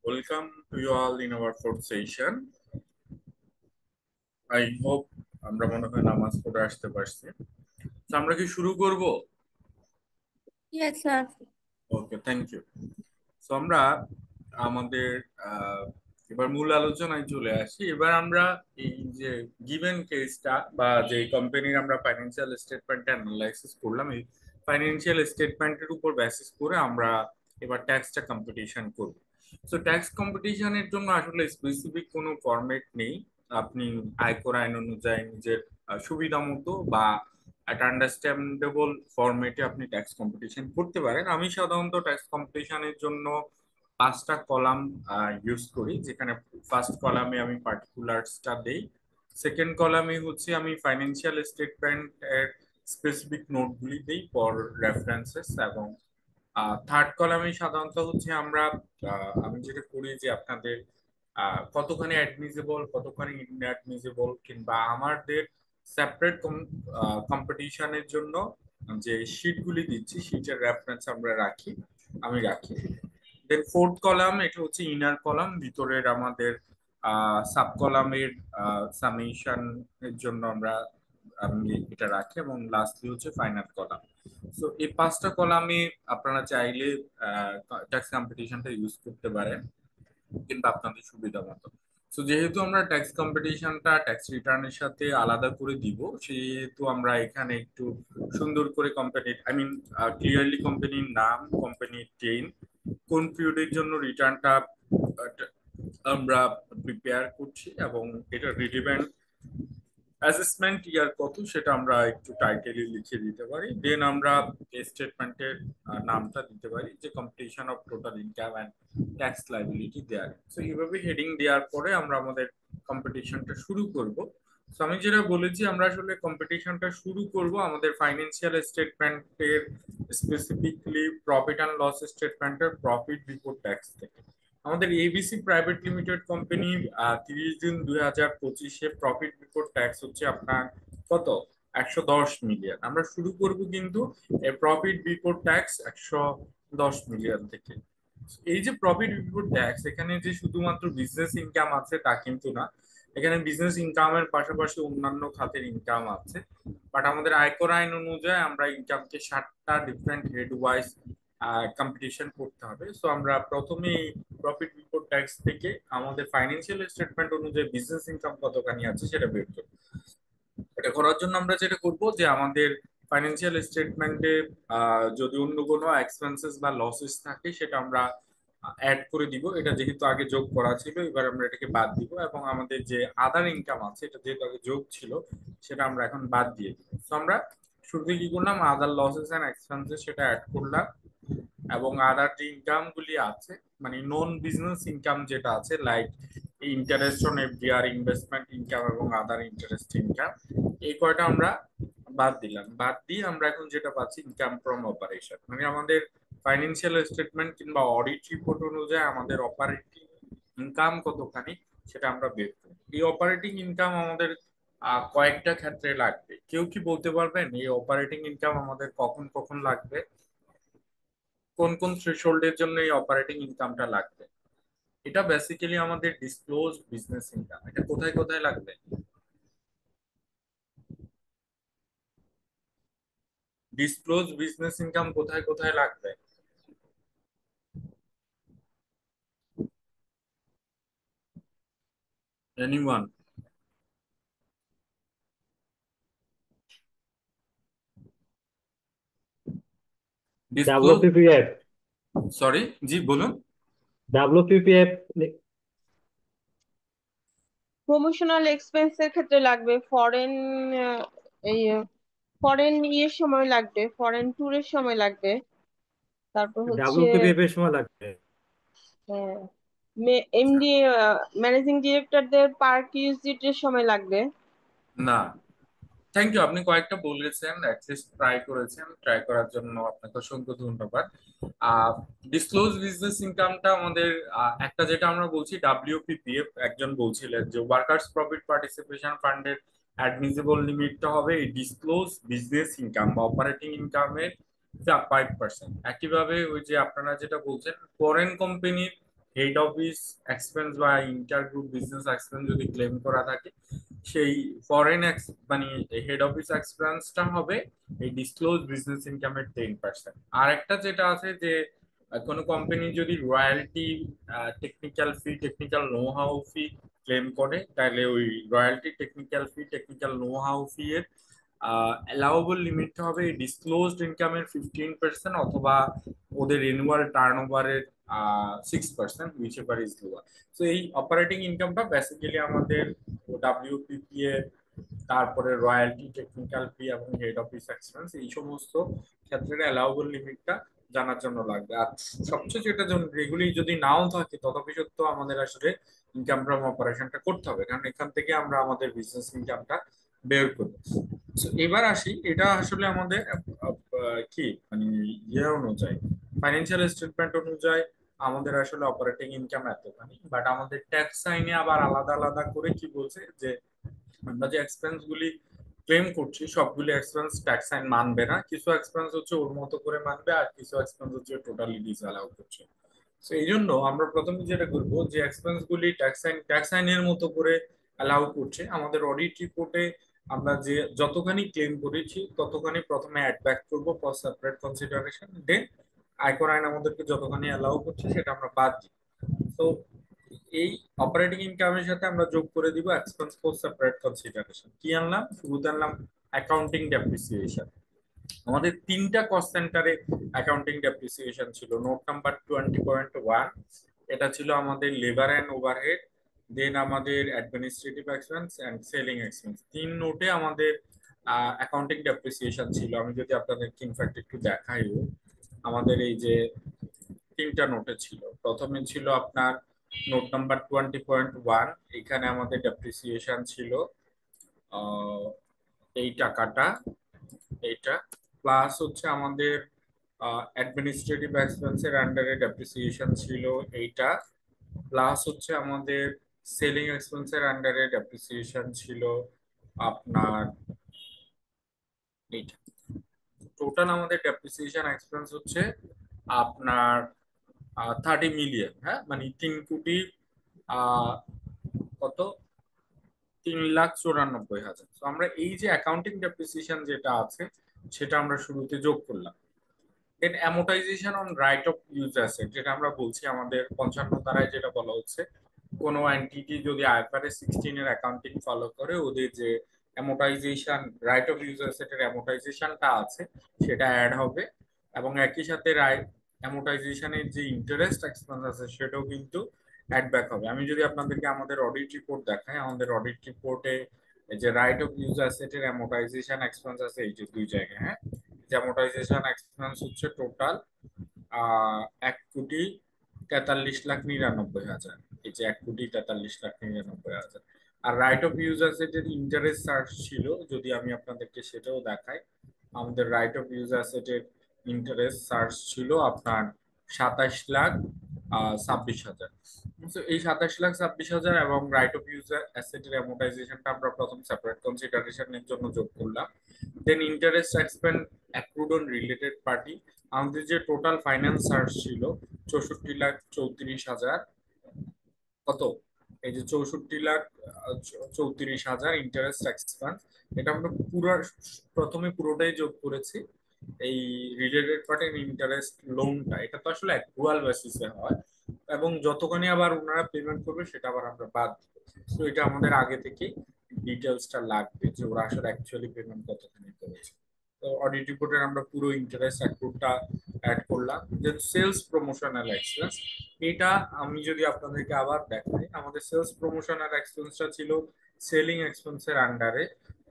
Welcome to you all in our fourth session. I hope আমরা মনে হয় নামাজ পড়ে আসতে পারছি। তো আমরা কি শুরু করব? Yes, sir. Okay, thank you. তো আমরা আমাদের এবার মূল আলোচনায় চলে আসি। এবার আমরা এই যে গিভেন কেসটা বা যে কোম্পানির আমরা ফাইন্যান্সিয়াল স্টেটমেন্ট অ্যানালাইসিস করলাম, এই ফাইন্যান্সিয়াল স্টেটমেন্টের উপর বেসিস করে আমরা এবার ট্যাক্সটা কম্পিটিশন করব। সো ট্যাক্স কম্পিটিশনের জন্য আসলে স্পেসিফিক কোনো ফরম্যাট নেই। আপনি আয়কর আইন অনুযায়ী নিজের সুবিধা মতো বা একটা আন্ডারস্ট্যান্ডেবল ফরম্যাটে আপনি ট্যাক্স কম্পিটিশন করতে পারেন। আমি সাধারণত ট্যাক্স কম্পিটিশনের জন্য 5টা কলাম ইউজ করি, যেখানে ফার্স্ট কলামে আমি পার্টিকুলারসটা দেই, সেকেন্ড কলামে হচ্ছে আমি ফাইন্যান্সিয়াল স্টেটমেন্ট এর স্পেসিফিক নোটগুলি দেই ফর রেফারেন্সেস, এবং থার্ড কলামে সাধারণত হচ্ছে আমি যেটা করি যে আপনাদের কতখানি অ্যাডমিসেবল, কতখানি ইনঅ্যাডমিসেবল, কিংবা আমাদের সেপারেট কম্পিটিশনের জন্য যে শিটগুলি দিচ্ছি শিটের রেফারেন্স আমি রাখি। দেন ফোর্থ কলাম, এটা হচ্ছে ইনার কলাম, ভিতরের আমাদের সাব কলামের সামেশন এর জন্য আমি এটা রাখি, এবং লাস্টলি হচ্ছে ফাইনাল কলাম। সো এই 5টা কলামে আপনারা চাইলে ট্যাক্স কম্পিটিশনটা ইউজ করতে পারেন, কিন্তু আপনাদের সুবিধা মতো। তো যেহেতু আমরা ট্যাক্স কম্পিটিশনটা ট্যাক্স রিটার্নের সাথে আলাদা করে দিব, সেহেতু আমরা এখানে একটু সুন্দর করে কোম্পানির ক্লিয়ারলি কোম্পানির নাম, কোম্পানির টেন, কোন পিরিয়ডের জন্য রিটার্নটা আমরা প্রিপেয়ার করছি, এবং এটা রিলেভেন্ট অ্যাসেসমেন্ট ইয়ার কত সেটা আমরা একটু টাইটেলে লিখে দিতে পারি। দেন আমরা স্টেটমেন্টের নামটা দিতে পারি যে competition of total income and tax liability there. So এইভাবে হেডিং দেওয়ার পরে আমরা আমাদের কম্পিটিশনটা শুরু করব। তো আমি যেটা বলেছি, আমরা আসলে কম্পিটিশনটা শুরু করব আমাদের ফাইন্যান্সিয়াল স্টেটমেন্টের, স্পেসিফিকলি প্রফিট অ্যান্ড লস স্টেটমেন্টের প্রফিট বিফোর ট্যাক্স থেকে। আমাদের ABC private limited company 30 June 2025-এ প্রফিট বিফোর ট্যাক্স হচ্ছে আপনার কত, 110 মিলিয়ন। আমরা শুরু করব কিন্তু প্রফিট বিফোর ট্যাক্স 110 মিলিয়ন থেকে। এই যে প্রফিট বিফোর ট্যাক্স, এখানে যে শুধুমাত্র বিজনেস ইনকাম আছে তা কিন্তু না, এখানে বিজনেস ইনকামের পাশাপাশি অন্যান্য খাতের ইনকাম আছে। বাট আমাদের আয়কর আইন অনুযায়ী আমরা ইনকামকে 7টা ডিফারেন্ট হেড ওয়াইজ কম্পিটিশন করতে হবে। সো আমরা প্রথমে প্রফিট বিফোর ট্যাক্স থেকে আমাদের ফাইন্যান্সিয়াল স্টেটমেন্ট অনুযায়ী বিজনেস ইনকাম কতখানি আছে সেটা বের করব। এটা করার জন্য আমরা যেটা করব যে আমাদের ফাইন্যান্সিয়াল স্টেটমেন্টে যদি অন্য কোনো এক্সপেন্সেস বা লসেস থাকে সেটা আমরা অ্যাড করে দিব। এটা যেহেতু আগে যোগ করা ছিল, এবার আমরা এটাকে বাদ দিব, এবং আমাদের যে আদার ইনকাম আছে এটা যেহেতু আগে যোগ ছিল সেটা আমরা এখন বাদ দিয়ে দিব। তো আমরা শুরুতে কি করলাম, আদার লসেস এন্ড এক্সপেন্সেস সেটা অ্যাড করলাম, এবং আদার যে ইনকাম গুলি আছে মানে নন বিজনেস ইনকাম যেটা আছে, like interest on FDR, investment income এবং আদার ইন্টারেস্ট ইনকাম, এই কয়টা আমরা বাদ দিলাম। বাদ দিয়ে আমরা এখন যেটা পাচ্ছি ইনকাম ফ্রম অপারেশন, মানে আমাদের ফাইন্যান্সিয়াল স্টেটমেন্ট কিংবা অডিট রিপোর্ট অনুযায়ী আমাদের অপারেটিং ইনকাম কতখানি সেটা আমরা বের করি। এই অপারেটিং ইনকাম আমাদের কয়েকটা ক্ষেত্রে লাগবে। কেউ কি বলতে পারবেন এই অপারেটিং ইনকাম আমাদের কখন কখন লাগবে, কোন কোন থ্রেশহোল্ডের জন্য এই অপারেটিং ইনকামটা লাগবে? এটা বেসিক্যালি আমাদের ডিসক্লোজ বিজনেস ইনকাম। এটা কোথায় কোথায় লাগবে? ডিসক্লোজ বিজনেস ইনকাম কোথায় কোথায় লাগবে? এনিওয়ান? ডিসক্লোজ, WPPF সরি জি বলুন। WPPF প্রমোশনাল এক্সপেন্সের ক্ষেত্রে লাগবে, এই ফরেন ইয়ের সময় লাগবে, ফরেন ট্যুরের সময় লাগবে। তারপর হচ্ছে WPPF এর সময় লাগবে। এমডি, ম্যানেজিং ডিরেক্টরদের পার্ক ভিজিটের সময় লাগবে। না, থ্যাংক ইউ, আপনি কয়েকটা বলেছেন, অ্যাটলিস্ট ট্রাই করেছেন, ট্রাই করার জন্য আপনাকে অসংখ্য ধন্যবাদ। ডিসক্লোজ বিজনেস ইনকামটা আমাদের একটা যেটা আমরা বলছি WPPF, একজন বলছিলেন যে ওয়ার্কার্স প্রফিট পার্টিসিপেশন ফান্ডের অ্যাডমিসিবল লিমিটটা হবে এই ডিসক্লোজ বিজনেস ইনকাম বা অপারেটিং ইনকামের 5%। একইভাবে ওই যে আপনারা যেটা বলছেন ফরেন কোম্পানির হেড অফিস এক্সপেন্স বা ইন্টার গ্রুপ বিজনেস এক্সপেন্স যদি ক্লেম করা থাকে, সেই ফরেন মানে হেড অফিস এক্সপেন্সটা হবে এই ডিসক্লোজ বিজনেস ইনকামের 10%। আর একটা যেটা আছে যে কোনো কোম্পানি যদি royalty, technical fee, technical know how fee claim করে, তাহলে ওই royalty, technical fee, technical know how fee এর অ্যালাউবল লিমিটটা হবে ডিসক্লোজড ইনকামের 15% অথবা ওদের রিনিউয়াল টার্ন ওভারের 6%, হুইচ এভার ইজ লোয়ার। তো এই অপারেটিং ইনকামটা বেসিক্যালি আমাদের ডাব্লিউপিপিএ, তারপরে রয়্যালটি, টেকনিক্যাল ফি এবং হেড অফিস এক্সপেন্স, এই সমস্ত ক্ষেত্রে অ্যালাউবল লিমিটটা জানার জন্য লাগবে। আর সবচেয়ে যেটা এগুলি যদি নাও থাকে তথাপি সত্ত্বেও আমাদের আসলে ইনকাম ফ্রম অপারেশনটা করতে হবে, কারণ এখান থেকে আমরা আমাদের বিজনেস ইনকামটা বের করবো। So, এবার আসি, এটা আসলে আমাদের কি মানে ইয়ে অনুযায়ী, ফাইন্যান্সিয়াল স্টেটমেন্ট অনুযায়ী আমাদের আসলে অপারেটিং ইনকাম এতখানি, বাট আমাদের ট্যাক্স আইনে আবার আলাদা আলাদা করে কি বলছে যে আমরা যে এক্সপেন্স গুলি ক্লেম করছি সবগুলি এক্সপেন্স ট্যাক্স আইন মানবে না, কিছু এক্সপেন্স হচ্ছে ওর মতো করে মানবে, আর কিছু এক্সপেন্স হচ্ছে টোটালি ডিসঅ্যালাউ করছে। তো এই জন্য আমরা প্রথমে যেটা করবো, যে এক্সপেন্স গুলি ট্যাক্স আইনের মতো করে অ্যালাউ করছে, আমাদের অডিট রিপোর্টে আমরা যে যতখানি ক্লেম করেছি ততখানি প্রথমে অ্যাড ব্যাক করবো ফর সেপারেট কনসিডারেশন, দেন আয়কর আইন আমাদেরকে যতখানি অ্যালাউ করছে সেটা আমরা বাদ দিই। তো এই অপারেটিং ইনকামের সাথে আমরা যোগ করে দিব এক্সপেন্স ফর সেপারেট কনসিডারেশন। কি আনলাম? শুরুতে আনলাম অ্যাকাউন্টিং ডেপ্রিসিয়েশন। আমাদের তিনটা কস্ট সেন্টারে অ্যাকাউন্টিং ডেপ্রিসিয়েশন ছিল। নোট নাম্বার 20.1, এটা ছিল আমাদের লেবার অ্যান্ড ওভারহেড, দেন আমাদের administrative expense and selling expense. তিন নোটে আমাদের অ্যাকাউন্টিং ডেপ্রিসিয়েশন ছিল। আমি যদি আপনাদেরকে ইনফ্যাক্ট একটু দেখাইও, আমাদের এই যে তিনটা নোটে ছিল, প্রথমে ছিল আপনার নোট নাম্বার 20.1, এখানে আমাদের ডেপ্রিসিয়েশন ছিল এই টাকাটা, এইটা প্লাস হচ্ছে আমাদের অ্যাডমিনিস্ট্রেটিভ এক্সপেন্সের আন্ডারে ডেপ্রিসিয়েশন ছিল এইটা, প্লাস হচ্ছে আমাদের সেলিং এক্সপেন্সের আন্ডারে ডেপ্রিসিয়েশন ছিল আপনার এইটা। টোটাল আমাদের ডেপ্রিসিয়েশন এক্সপেন্স হচ্ছে আপনার 30 মিলিয়ন, হ্যাঁ মানে 3 কোটি কত 3,94,000। তো আমরা এই যে অ্যাকাউন্টিং ডেপ্রিসিয়েশন যেটা আছে সেটা আমরা শুরুতে যোগ করলাম। Then amortisation on right of use asset, যেটা আমরা বলছি আমাদের 55 ধারায় যেটা বলা হচ্ছে, কোনো এন্টিটি যদি আইএফআরএস 16 এর অ্যাকাউন্টিং ফলো করে, ওদের যে অ্যামোর্টাইজেশন রাইট অফ ইউজ অ্যাসেটের অ্যামোর্টাইজেশনটা আছে সেটা অ্যাড হবে, এবং একই সাথে অ্যামোর্টাইজেশনের যে ইন্টারেস্ট এক্সপেন্স আছে সেটাও কিন্তু অ্যাড ব্যাক হবে। আমি যদি আপনাদেরকে আমাদের অডিট রিপোর্ট দেখাই, আমাদের অডিট রিপোর্টে যে রাইট অফ ইউজ অ্যাসেটের অ্যামোর্টাইজেশন এক্সপেন্স আছে এই যে দুই জায়গায়, হ্যাঁ, যে অ্যামোর্টাইজেশন এক্সপেন্স হচ্ছে টোটাল 1,43,99,000, এই যে 1,43,99,000। আর রাইট অফ ইউজ অ্যাসেটের ইন্টারেস্ট চার্জ ছিল, যদি আমি আপনাদেরকে সেটাও দেখাই, আমাদের রাইট অফ ইউজ অ্যাসেটের ইন্টারেস্ট চার্জ ছিল আপনার 27,26,000। এই 27,26,000 এবং রাইট অফ ইউজ অ্যাসেটের অ্যামোর্টাইজেশনটা আমরা প্রথম সেপারেট কনসিডারেশনের জন্য যোগ করলাম। Then interest expense accrued on related party, আমাদের যে টোটাল ফাইন্যান্স চার্জ ছিল 64,34,000, কত এই যে 64,34,000 ইন্টারেস্ট এক্সপেন্স, এটা আমরা প্রথমে পুরোটাই যোগ করেছি। এই রিলেটেড পার্টির ইন্টারেস্ট লোনটা, এটা তো আসলে অ্যাক্রুয়াল বেসিসে হয়, এবং যতখানি আবার ওনারা পেমেন্ট করবে সেটা আবার আমরা বাদ দিব। তো এটা আমাদের আগে থেকেই ডিটেলসটা লাগবে যে ওরা আসলে অ্যাকচুয়ালি পেমেন্ট কতখানি করেছে। তো অডিট রিপোর্টের আমরা পুরো ইন্টারেস্ট অ্যাক্রুডটা অ্যাড করলাম। দেন সেলস প্রমোশনাল এক্সপেন্স, এটা আমি যদি আপনাদেরকে আবার দেখাই, আমাদের সেলস প্রমোশনাল এক্সপেন্সটা ছিল সেলিং এক্সপেন্সের আন্ডারে।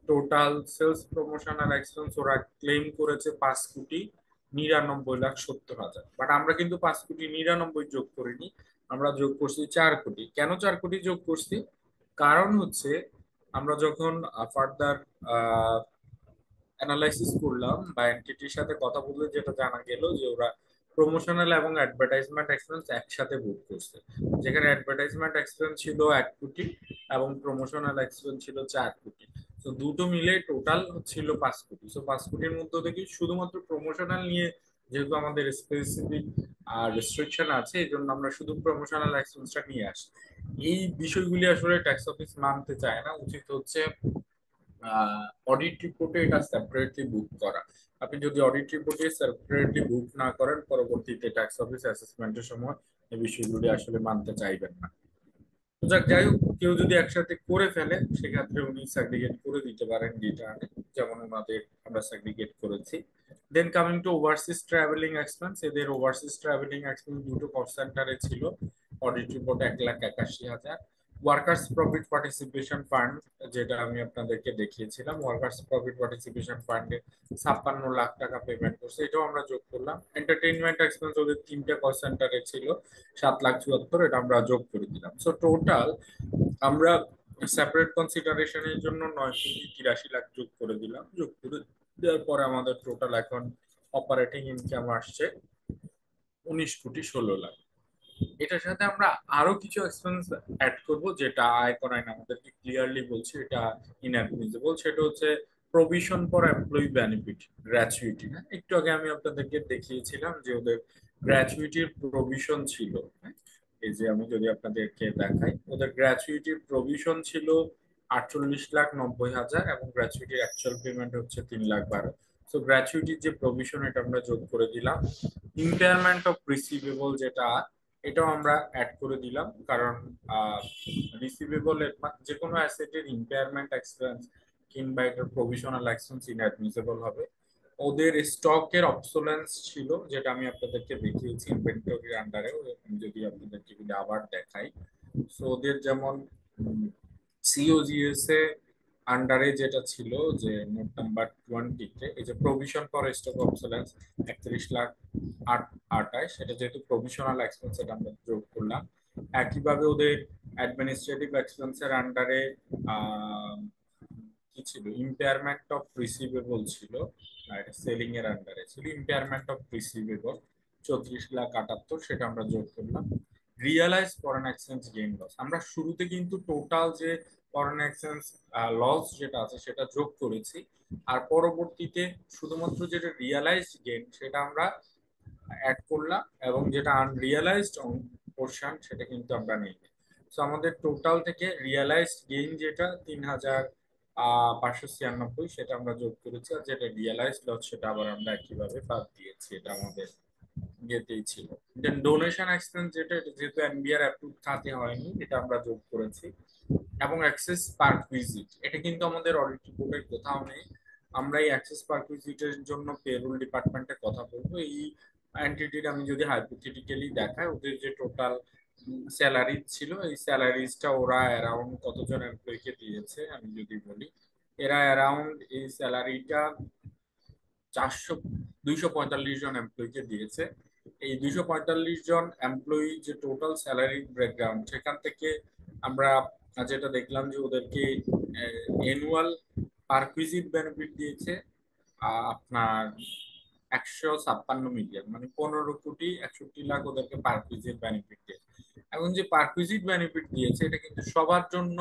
টোটাল সেলস প্রমোশনাল এক্সপেন্স ওরা ক্লেম করেছে 5,99,70,000, বাট আমরা কিন্তু 5,99,000 যোগ করিনি, আমরা যোগ করছি 4 কোটি। কেন 4 কোটি যোগ করছি? কারণ হচ্ছে আমরা যখন ফার্দার অ্যানালাইসিস করলাম বা এনটিটির সাথে কথা বললে যেটা জানা গেল যে ওরা প্রমোশনাল এবং অ্যাডভার্টাইজমেন্ট এক্সপেন্স একসাথে বুক করছে, যেখানে অ্যাডভার্টাইজমেন্ট এক্সপেন্স ছিল 1 কোটি এবং প্রমোশনাল এক্সপেন্স ছিল 4 কোটি। তো দুটো মিলে টোটাল ছিল 5 কোটি। তো 5 কোটির মধ্যে থেকে শুধুমাত্র প্রমোশনাল নিয়ে যেহেতু আমাদের স্পেসিফিক রেস্ট্রিকশন আছে, এই জন্য আমরা শুধু প্রমোশনাল এক্সপেন্সটা নিয়ে আসি। এই বিষয়গুলি আসলে ট্যাক্স অফিস মানতে চায় না। উচিত হচ্ছে অডিট রিপোর্টে এটা সেপারেটলি বুক করা। আপনি যদি অডিট রিপোর্টে সেপারেটলি বুক না করেন, পরবর্তীতে ট্যাক্স অফিস অ্যাসেসমেন্টের সময় এই বিষয়গুলি আসলে মানতে চাইবেন না। তো যাই হোক, কেউ যদি একসাথে করে ফেলে সেক্ষেত্রে উনি সেগ্রিগেট করে দিতে পারেন রিটার্নে, যেমন ওনাদের আমরা সেগ্রিগেট করেছি। Then coming to overseas travelling expense, এদের ওভারসিজ ট্রাভেলিং এক্সপেন্স দুটো কস্ট সেন্টারে ছিল। Audit report 1,81,000। Workers profit participation fund, যেটা আমি আপনাদেরকে দেখিয়েছিলাম, ওয়ার্কার্স প্রফিট পার্টিসিপেশন ফান্ডে 56 লাখ টাকা পেমেন্ট করছে, এটাও আমরা যোগ করলাম। এন্টারটেইনমেন্ট এক্সপেন্স ওদের 3টে কস্ট সেন্টারে ছিল, 7,74,000, এটা আমরা যোগ করে দিলাম। সো টোটাল আমরা সেপারেট কনসিডারেশনের জন্য 9,83,00,000 যোগ করে দিলাম। যোগ করে দেওয়ার পরে আমাদের টোটাল এখন অপারেটিং ইনকাম আসছে 19,16,00,000। এটার সাথে আমরা আরো কিছু এক্সপেন্স অ্যাড করব, যেটা আয়কর আইন আমাদেরকে ক্লিয়ারলি বলছে এটা ইনঅ্যাডমিসেবল। সেটা হচ্ছে provision for employee benefit gratuity. হ্যাঁ, একটু আগে আমি আপনাদেরকে দেখিয়েছিলাম যে ওদের গ্র্যাচুইটির প্রভিশন ছিল। হ্যাঁ, এই যে আমি যদি আপনাদেরকে দেখাই, ওদের গ্র্যাচুইটির প্রভিশন ছিল 48,90,000 এবং গ্র্যাচুইটির অ্যাকচুয়াল পেমেন্ট হচ্ছে 3,12,000। সো গ্র্যাচুইটির যে প্রভিশন এটা আমরা যোগ করে দিলাম। ইম্পেয়ারমেন্ট অফ রিসিভেবল যেটা, এটাও আমরা অ্যাড করে দিলাম, কারণ রিসিভেবল যে কোনো অ্যাসেটের ইম্পেয়ারমেন্ট এক্সপেন্স কিংবা এটার প্রভিশনাল এক্সপেন্স ইনঅ্যাডমিসেবল হবে। ওদের স্টকের অবসোলেন্স ছিল, যেটা আমি আপনাদেরকে দেখিয়েছি ইনভেন্টরির আন্ডারেও, যদি আপনাদেরকে যদি আবার দেখাই। সো ওদের যেমন সিওজিএস এ আন্ডারে যেটা ছিল, যে নোট নাম্বার 20-তে এই যে প্রভিশন ফর স্টক অবসোলেন্স 31,28,000, সেটা যেহেতু প্রভিশনাল এক্সপেন্স এটা আমরা যোগ করলাম। একইভাবে ওদের অ্যাডমিনিস্ট্রেটিভ এক্সপেন্সের আন্ডারে কি ছিল, ইম্পেয়ারমেন্ট অফ রিসিভেবল ছিল, এটা সেলিং এর আন্ডারে ছিল। ইম্পেয়ারমেন্ট অফ রিসিভেবল 34,78,000, সেটা আমরা যোগ করলাম। Realise foreign exchange gain loss, আমরা শুরুতে কিন্তু টোটাল যে ফরেন এক্সচেঞ্জ লস যেটা আছে সেটা যোগ করেছি, আর পরবর্তীতে শুধুমাত্র যেটা রিয়ালাইজড গেইন সেটা আমরা অ্যাড করলাম, এবং যেটা আনরিয়ালাইজড পোর্শন সেটা কিন্তু আমরা নেই। তো আমাদের টোটাল থেকে রিয়ালাইজড গেইন যেটা 3,596, সেটা আমরা যোগ করেছি, আর যেটা রিয়ালাইজড লস সেটা আবার আমরা একইভাবে বাদ দিয়েছি, এটা আমাদের ইয়েতেই ছিল। দেন ডোনেশন এক্সপেন্স যেটা, যেহেতু এনবিআর অ্যাপ্রুভ খাতে হয়নি, এটা আমরা যোগ করেছি। এবং অ্যাক্সেস পার্ক ভিজিট, এটা কিন্তু আমাদের অডিট রিপোর্টের কোথাও নেই। আমরা এই অ্যাক্সেস পার্ক ভিজিটের জন্য পেরোল ডিপার্টমেন্টে কথা বলবো। এই এন্টিটির আমি যদি হাইপোথেটিক্যালি দেখাই, ওদের যে টোটাল স্যালারি ছিল, এই স্যালারিজটা ওরা অ্যারাউন্ড কতজন এমপ্লয়িকে দিয়েছে আমি যদি বলি, এরা অ্যারাউন্ড এই স্যালারিটা 245 জন এমপ্লয়িকে দিয়েছে। এই 245 জন এমপ্লয়ি যে টোটাল স্যালারি ব্রেকগ্রাউন্ড, সেখান থেকে আমরা যেটা দেখলাম যে ওদেরকে অ্যানুয়াল পারকুইজিট বেনিফিট দিয়েছে আপনার 156 মিলিয়ন, মানে 15,61,00,000 ওদেরকে পারকুইজিট বেনিফিট দিয়েছে। এখন যে পারকুইজিট বেনিফিট দিয়েছে এটা কিন্তু সবার জন্য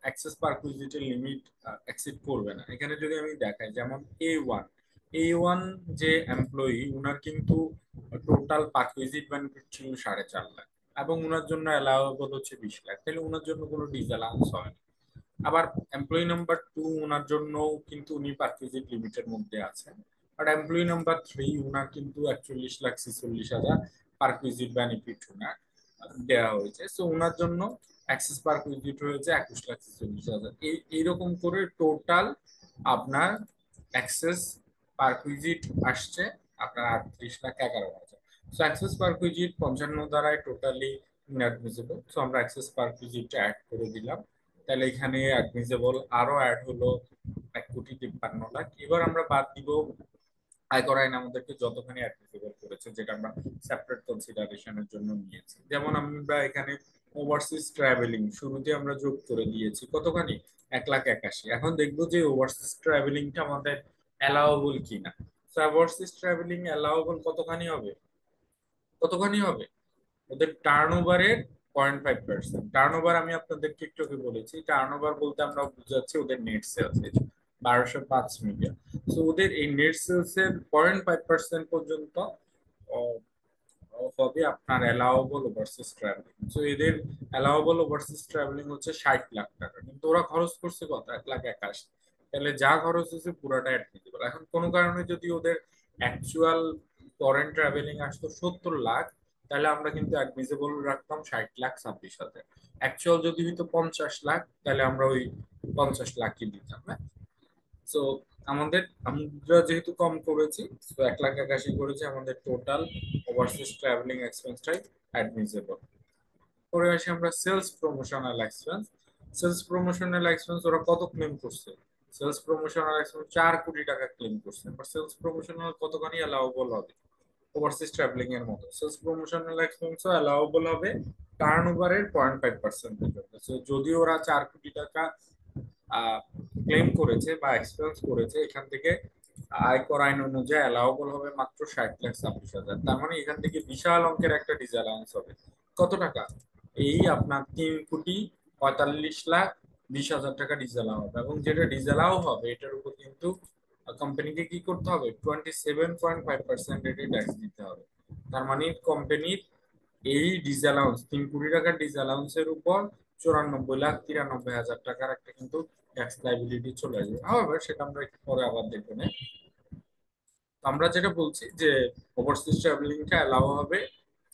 অ্যাক্সেস পারকুইজিটের লিমিট এক্সিড করবে না। এখানে যদি আমি দেখাই, যেমন A1 যে এমপ্লয়ি, উনার কিন্তু টোটাল পারকুইজিট বেনিফিট ছিল 4.5 লাখ, এবং উনার জন্য অ্যালাউয়েবল হচ্ছে 20 লাখ, তাহলে উনার জন্য কোনো ডিসঅ্যালাউন্স হয় না। আবার এমপ্লয়ি নাম্বার 2, উনার জন্য কিন্তু উনি পারকুইজিট লিমিটের মধ্যে আছেন। আর এমপ্লয়ি নাম্বার 3, উনার কিন্তু 41,46,000 পারকুইজিট বেনিফিট উনার দেওয়া হয়েছে। সো উনার জন্য অ্যাক্সেস পারকুইজিট হয়েছে 21,46,000। এইরকম করে টোটাল আপনার অ্যাক্সেস পারকুইজিট আসছে আপনার 38,11,000। সো অ্যাক্সেস পারকুইজিট 55 দ্বারাই টোটালি ইনঅ্যাডমিসেবল। সো আমরা অ্যাক্সেস পারকুইজিটটা অ্যাড করে দিলাম, তাহলে এখানে অ্যাডমিসেবল আরো অ্যাড হলো 1,53,00,000। এবার আমরা বাদ দিব আয়কর আইন আমাদেরকে যতখানি অ্যাডমিসেবল করেছে, যেটা আমরা সেপারেট কনসিডারেশনের জন্য নিয়েছি। যেমন আমরা এখানে ওভারসিজ ট্রাভেলিং শুরুতে আমরা যোগ করে দিয়েছি কতখানি, 1,81,000। এখন দেখবো যে ওভারসিজ ট্রাভেলিংটা আমাদের অ্যালাউবল কিনা। সো ওভারসিজ ট্রাভেলিং অ্যালাউবল কতখানি হবে, কতখানি হবে, ওদের টার্নওভারের 0.5%। টার্নওভার আমি আপনাদেরকে একটু আগে বলেছি, টার্নওভার বলতে আমরা বুঝাচ্ছি ওদের নেট সেলস। 1205 মিলিয়ন। তো ওদের এই নেট সেলস এর 0.5% পর্যন্ত হবে আপনার অ্যালাউবল ওভারসিজ ট্রাভেলিং। তো এদের অ্যালাউবল ওভারসিজ ট্রাভেলিং হচ্ছে 60 লাখ টাকা, কিন্তু ওরা খরচ করছে কত? 1,81,000। তাহলে যা খরচ হচ্ছে পুরোটা অ্যাডমিটেবল। এখন কোনো কারণে যদি ওদের অ্যাকচুয়াল ফরেন ট্রাভেলিং আসতো 70 লাখ, তাহলে আমরা কিন্তু অ্যাডমিসেবল রাখতাম 60,26,000। অ্যাকচুয়াল যদি হইতো 50 লাখ, তাহলে আমরা ওই 50 লাখই দিতাম। হ্যাঁ, সো আমরা যেহেতু কম করেছি, তো 1,81,000 করেছি, আমাদের টোটাল ওভারসিজ ট্রাভেলিং এক্সপেন্সটাই অ্যাডমিসেবল। পরে আসি আমরা sales promotional expense. Sales promotional expense ওরা কত ক্লেম করছে? সেলস প্রমোশনাল এক্সপেন্স 4 কোটি টাকা ক্লেম করছে। এবার সেলস প্রমোশনাল কতখানি অ্যালাউবল হবে? ওভারসিজ ট্রাভেলিং এর মতো সেলস প্রমোশনাল এক্সপেন্সও অ্যালাউবল হবে টার্নওভারের 0.5% পর্যন্ত। সো যদি ওরা 4 কোটি টাকা ক্লেম করেছে বা এক্সপেন্স করেছে, এখান থেকে আয়কর আইন অনুযায়ী অ্যালাউবল হবে মাত্র 60,26,000। তার মানে এখান থেকে বিশাল অঙ্কের একটা ডিসঅ্যালাউন্স হবে। কত টাকা? এই আপনার 3,45,20,000 টাকা ডিসঅ্যালাউ হবে। এবং যেটা ডিসঅ্যালাউ হবে এটার উপর কিন্তু কোম্পানিকে কি করতে হবে? 27.5% রেটে ট্যাক্স দিতে হবে। তার মানে কোম্পানির এই ডিসঅ্যালাউন্স 3 কোটি টাকার ডিসঅ্যালাউন্সের উপর 94,93,000 টাকার একটা কিন্তু ট্যাক্স লাইবিলিটি চলে আসবে। হবে সেটা আমরা একটু পরে আবার দেখবো না। আমরা যেটা বলছি যে ওভারসিজ ট্রাভেলিংটা অ্যালাউ হবে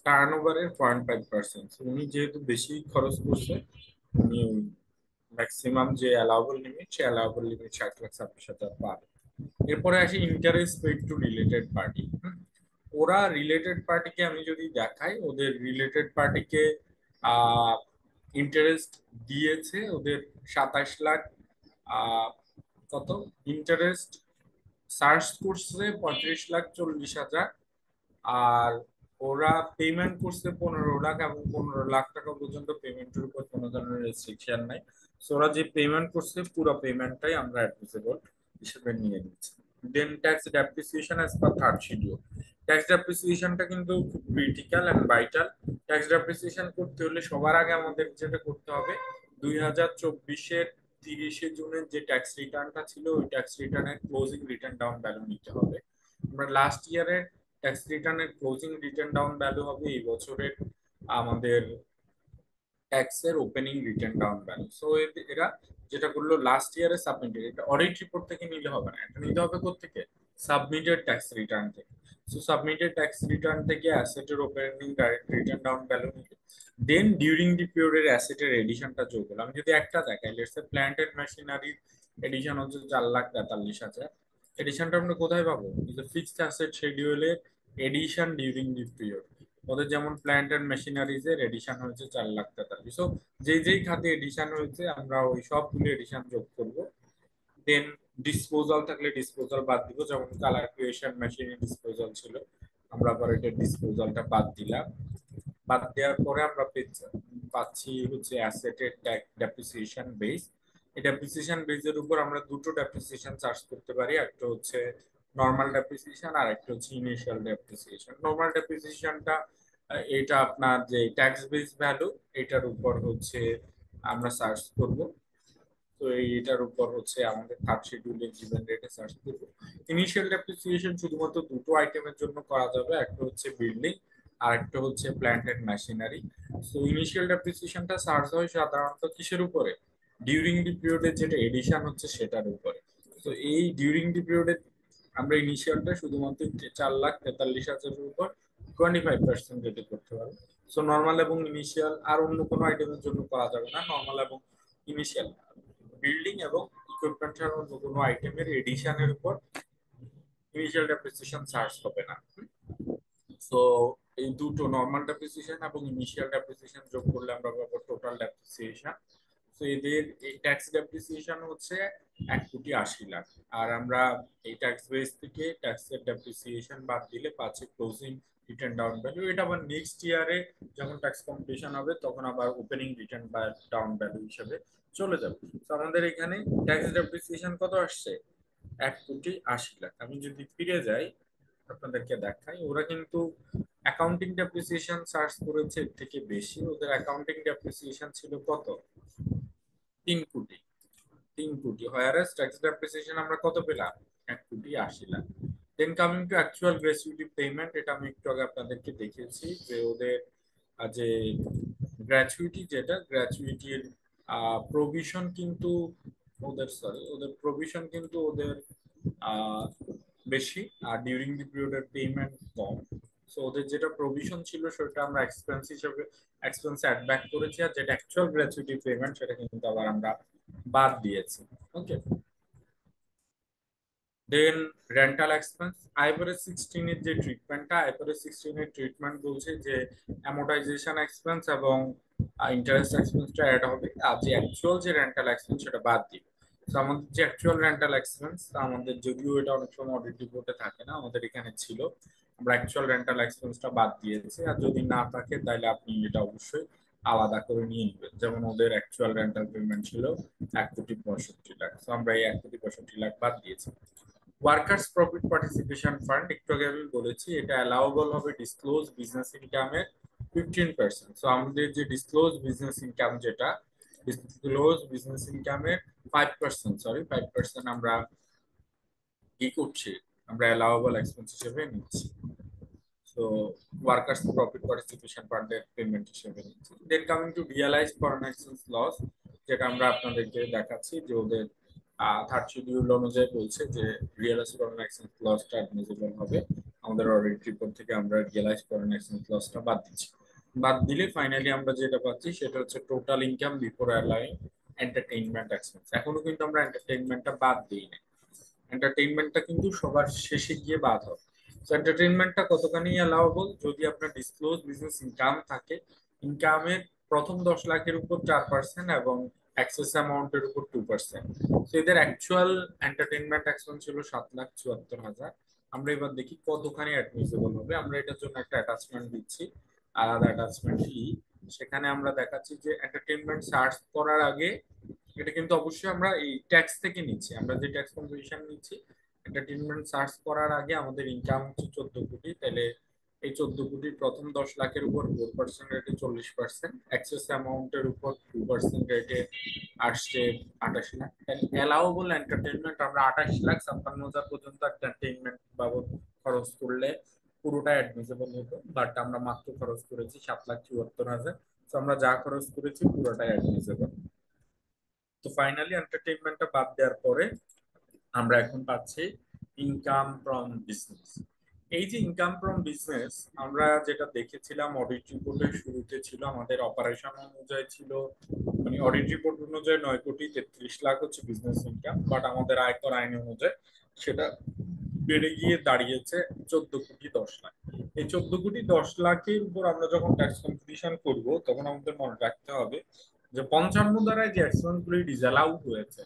টার্নওভারের 0.5%। উনি যেহেতু বেশি খরচ করছে, উনি ম্যাক্সিমাম যে অ্যালাউবল লিমিট, সে অ্যালাউবল লিমিট 60,26,000 পাবে। এরপরে আসি interest paid two related party. ওরা রিলেটেড পার্টিকে আমি যদি দেখাই, ওদের রিলেটেড পার্টিকে ইন্টারেস্ট দিয়েছে ওদের 27 লাখ কত ইন্টারেস্ট সার্চ করছে 35,40,000। আর ওরা পেমেন্ট করছে 15 লাখ, এবং 15 লাখ টাকা পর্যন্ত পেমেন্টের উপর কোনো ধরনের রেস্ট্রিকশন নাই। সো ওরা যে পেমেন্ট করছে পুরো পেমেন্টটাই আমরা অ্যাডমিসেবল হিসেবে নিয়ে নিচ্ছি। Then tax depreciation as per third schedule. Tax ডেপ্রিসিয়েশনটা কিন্তু খুব critical and vital. Tax depreciation করতে হলে সবার আগে আমাদের যেটা করতে হবে, 2024-এর 30শে জুনের যে ট্যাক্স রিটার্নটা ছিল, ওই ট্যাক্স রিটার্নের ক্লোজিং রিটার্ন ডাউন ভ্যালু নিতে হবে। আমরা লাস্ট ইয়ারের ট্যাক্স রিটার্নের ক্লোজিং রিটার্ন ডাউন ভ্যালু হবে এই বছরের আমাদের ট্যাক্সের opening return down value. So এরা যেটা করলো লাস্ট ইয়ারে সাবমিটেড, এটা অডিট রিপোর্ট থেকে নিলে হবে না, এটা নিতে হবে কোত্থেকে? সাবমিটেড ট্যাক্স রিটার্ন থেকে। সো সাবমিটেড ট্যাক্স রিটার্ন থেকে অ্যাসেটের ওপেনিং রিটার্ন ডাউন ভ্যালু নিলে দেন ডিউরিং দি পিরিয়ডের অ্যাসেটের এডিশনটা যোগ করলাম। আমি যদি একটা দেখাই, লেটস সে প্ল্যান্ট এন্ড মেশিনারির এডিশন হচ্ছে 4,43,000। এডিশনটা আমরা কোথায় পাবো? ফিক্সড অ্যাসেট শিডিউলে এডিশন ডিউরিং দি পিরিয়ড। ওদের যেমন প্ল্যান্ট এন্ড মেশিনারিজ এর এডিশন হয়েছে 4,43,000। সো যেই যেই খাতে এডিশন হয়েছে আমরা ওই সবগুলো এডিশন যোগ করব। দেন ডিসপোজাল থাকলে ডিসপোজাল বাদ দিব, যেমন কালার ক্রিয়েশন মেশিনে ডিসপোজাল ছিল, আমরা আবার এটা ডিসপোজালটা বাদ দিলাম। বাদ দেওয়ার পরে আমরা পাচ্ছি হচ্ছে অ্যাসেটের ডেপ্রিসিয়েশন বেস। এই ডেপ্রিসিয়েশন বেসের উপর আমরা দুটো ডেপ্রিসিয়েশন চার্জ করতে পারি, একটা হচ্ছে নর্মাল ডেপ্রিসিয়েশন আর একটা হচ্ছে ইনিশিয়াল ডেপ্রিসিয়েশন। নর্মাল ডেপ্রিসিয়েশনটা এটা আপনার যে ট্যাক্স বেস ভ্যালু, এটার উপর হচ্ছে আমরা সার্চ করব। তো এইটার উপর হচ্ছে আমাদের থার্ড শিডিউলের গিভেন রেটে সার্চ করব। ইনিশিয়াল ডেপ্রিসিয়েশন শুধুমাত্র দুটো আইটেমের জন্য করা যাবে, একটা হচ্ছে বিল্ডিং আর একটা হচ্ছে plant and machinery. So initial ডেপ্রিসিয়েশনটা সার্চ হয় সাধারণত কিসের উপরে? ডিউরিং দি পিরিয়ডে যেটা এডিশন হচ্ছে সেটার উপরে। তো এই ডিউরিং দি পিরিয়ডে আমরা ইনিশিয়ালটা শুধুমাত্র 4,43,000-এর উপর 25% রেটে করতে পারবো। সো নর্মাল এবং ইনিশিয়াল আর অন্য কোনো আইটেমের জন্য করা যাবে না। নর্মাল এবং ইনিশিয়াল, বিল্ডিং এবং ইকুইপমেন্ট ছাড়া অন্য কোনো আইটেমের এডিশনের উপর ইনিশিয়াল ডেপ্রিসিয়েশন চার্জ হবে না। সো এই দুটো নরমাল ডেপ্রিসিয়েশন এবং ইনিশিয়াল ডেপ্রিসিয়েশন যোগ করলে আমরা পাবো টোটাল ডেপ্রিসিয়েশন। তো এদের এই ট্যাক্স ডেপ্রিসিয়েশন হচ্ছে 1,80,00,000। আর আমরা এই ট্যাক্স বেস থেকে ট্যাক্সের ডেপ্রিসিয়েশন বাদ দিলে পাচ্ছি ক্লোজিং রিটার্ন ডাউন ভ্যালু। এটা আবার নেক্সট ইয়ারে যখন ট্যাক্স কম্পিটিশন হবে তখন আবার ওপেনিং রিটার্ন বা ডাউন ভ্যালু হিসেবে চলে যাবে। তো আমাদের এখানে ট্যাক্স ডেপ্রিসিয়েশন কত আসছে? 1,80,00,000। আমি যদি ফিরে যাই আপনাদেরকে দেখাই, ওরা কিন্তু অ্যাকাউন্টিং ডেপ্রিসিয়েশন চার্জ করেছে এর থেকে বেশি। ওদের অ্যাকাউন্টিং ডেপ্রিসিয়েশন ছিল কত? 3 কোটি। 3 কোটি, হোয়ারাস ট্যাক্স ডেপ্রিসিয়েশন আমরা কত পেলাম? 1,80,00,000। Then coming to actual gratuity payment, এটা আমি একটু আগে আপনাদেরকে দেখিয়েছি যে ওদের যে গ্র্যাচুইটি, যেটা গ্র্যাচুইটির প্রভিশন কিন্তু ওদের প্রভিশন কিন্তু ওদের আহ, বেশি, আর ডিউরিং দি পিরিয়ডের পেমেন্ট কম। সো ওদের যেটা প্রভিশন ছিল সেটা আমরা এক্সপেন্স হিসেবে এক্সপেন্স অ্যাড ব্যাক করেছি, আর যেটা অ্যাকচুয়াল গ্র্যাচুইটি পেমেন্ট সেটা কিন্তু আবার আমরা বাদ দিয়েছি। ওকে, দেন রেন্টাল এক্সপেন্স, আইফরএস 16 এর যে ট্রিটমেন্টটা, আইফরএস 16 এর ট্রিটমেন্ট বলছে যে অ্যামোর্টাইজেশন এক্সপেন্স এবং ইন্টারেস্ট এক্সপেন্সটা অ্যাড হবে, আর যে অ্যাকচুয়াল যে রেন্টাল এক্সপেন্স সেটা বাদ দিবে। তো আমাদের যে অ্যাকচুয়াল রেন্টাল এক্সপেন্স, আমাদের যদিও এটা অনেক সময় অডিট রিপোর্টে থাকে না, আমাদের এখানে ছিল, আমরা অ্যাকচুয়াল রেন্টাল এক্সপেন্সটা বাদ দিয়েছি। আর যদি না থাকে তাহলে আপনি এটা অবশ্যই আলাদা করে নিয়ে নেবেন। যেমন ওদের অ্যাকচুয়াল রেন্টাল পেমেন্ট ছিল 1,65,00,000, তো আমরা এই 1,65,00,000 বাদ দিয়েছি। ওয়ার্কার্স প্রফিট পার্টিসিপেশন ফান্ড, একটু আগে আমি বলেছি এটা অ্যালাউবল হবে ডিসক্লোজ বিজনেস ইনকামের 15%। সো আমাদের যে ডিসক্লোজ বিজনেস ইনকাম, যেটা ডিসক্লোজ বিজনেস ইনকামের 5%, সরি 5% আমরা কি করছি, আমরা অ্যালাউবল এক্সপেন্স হিসেবে নিচ্ছি। সো ওয়ার্কার্স প্রফিট পার্টিসিপেশন ফান্ডের পেমেন্ট হিসেবে নিচ্ছি। Then coming to realised foreign exchange loss, যেটা আমরা আপনাদেরকে দেখাচ্ছি যে ওদের থার্ড শিডিউল অনুযায়ী বলছে যে রিয়েলাইজ ফরেন এক্সচেঞ্জ লসটা অ্যাডমিসিবল হবে। আমাদের অডিট রিপোর্ট থেকে আমরা রিয়েলাইজ ফরেন এক্সচেঞ্জ লসটা বাদ দিচ্ছি। বাদ দিলে ফাইনালি আমরা যেটা পাচ্ছি সেটা হচ্ছে total income before allowing entertainment expense. এখনো কিন্তু আমরা এন্টারটেইনমেন্টটা বাদ দিই না, এন্টারটেইনমেন্টটা কিন্তু সবার শেষে গিয়ে বাদ হবে। তো এন্টারটেইনমেন্টটা কতখানি অ্যালাউবল, যদি আপনার ডিসক্লোজ বিজনেস ইনকাম থাকে, ইনকামের প্রথম 10 লাখের উপর 4% এবং এক্সেস অ্যামাউন্টের উপর 2%। তো এদের অ্যাকচুয়াল এন্টারটেইনমেন্ট এক্সপেন্স ছিল 7,74,000। আমরা এবার দেখি কতখানি অ্যাডমিসেবল হবে। আমরা এটার জন্য একটা অ্যাটাচমেন্ট দিচ্ছি, আলাদা অ্যাটাচমেন্ট ই। সেখানে আমরা দেখাচ্ছি যে এন্টারটেইনমেন্ট সার্চ করার আগে, এটা কিন্তু অবশ্যই আমরা এই ট্যাক্স থেকে নিচ্ছি, আমরা যে ট্যাক্স কম্পোজিশন নিচ্ছি, এন্টারটেইনমেন্ট সার্চ করার আগে আমাদের ইনকাম হচ্ছে 14 কোটি। তাহলে এই 14 কোটির প্রথম 10 লাখের উপর 4% রেটে 40%, এক্সেস অ্যামাউন্টের উপর 2% রেটে আসছে 28 লাখ। অ্যালাউবল এন্টারটেইনমেন্ট আমরা 28,56,000 পর্যন্ত এন্টারটেইনমেন্ট বাবদ খরচ করলে পুরোটা অ্যাডমিসেবল হতো, বাট আমরা মাত্র খরচ করেছি 7,74,000। তো আমরা যা খরচ করেছি পুরোটাই অ্যাডমিসেবল। তো ফাইনালি এন্টারটেইনমেন্টটা বাদ দেওয়ার পরে আমরা এখন পাচ্ছি ইনকাম ফ্রম বিজনেস। এই যে ইনকাম ফ্রম বিজনেস, আমরা যেটা দেখেছিলাম অডিট রিপোর্টের শুরুতে ছিল, আমাদের অপারেশন অনুযায়ী ছিল, মানে অডিট রিপোর্ট অনুযায়ী 9,33,00,000 হচ্ছে বিজনেস ইনকাম, বাট আমাদের আয়কর আইন অনুযায়ী সেটা বেড়ে গিয়ে দাঁড়িয়েছে 14,10,00,000। এই 14,10,00,000-এর উপর আমরা যখন ট্যাক্স কম্পিটিশন করব, তখন আমাদের মনে রাখতে হবে যে 55 দ্বারায় যে এক্সপেন্স গুলি ডিসঅ্যালাউ হয়েছে,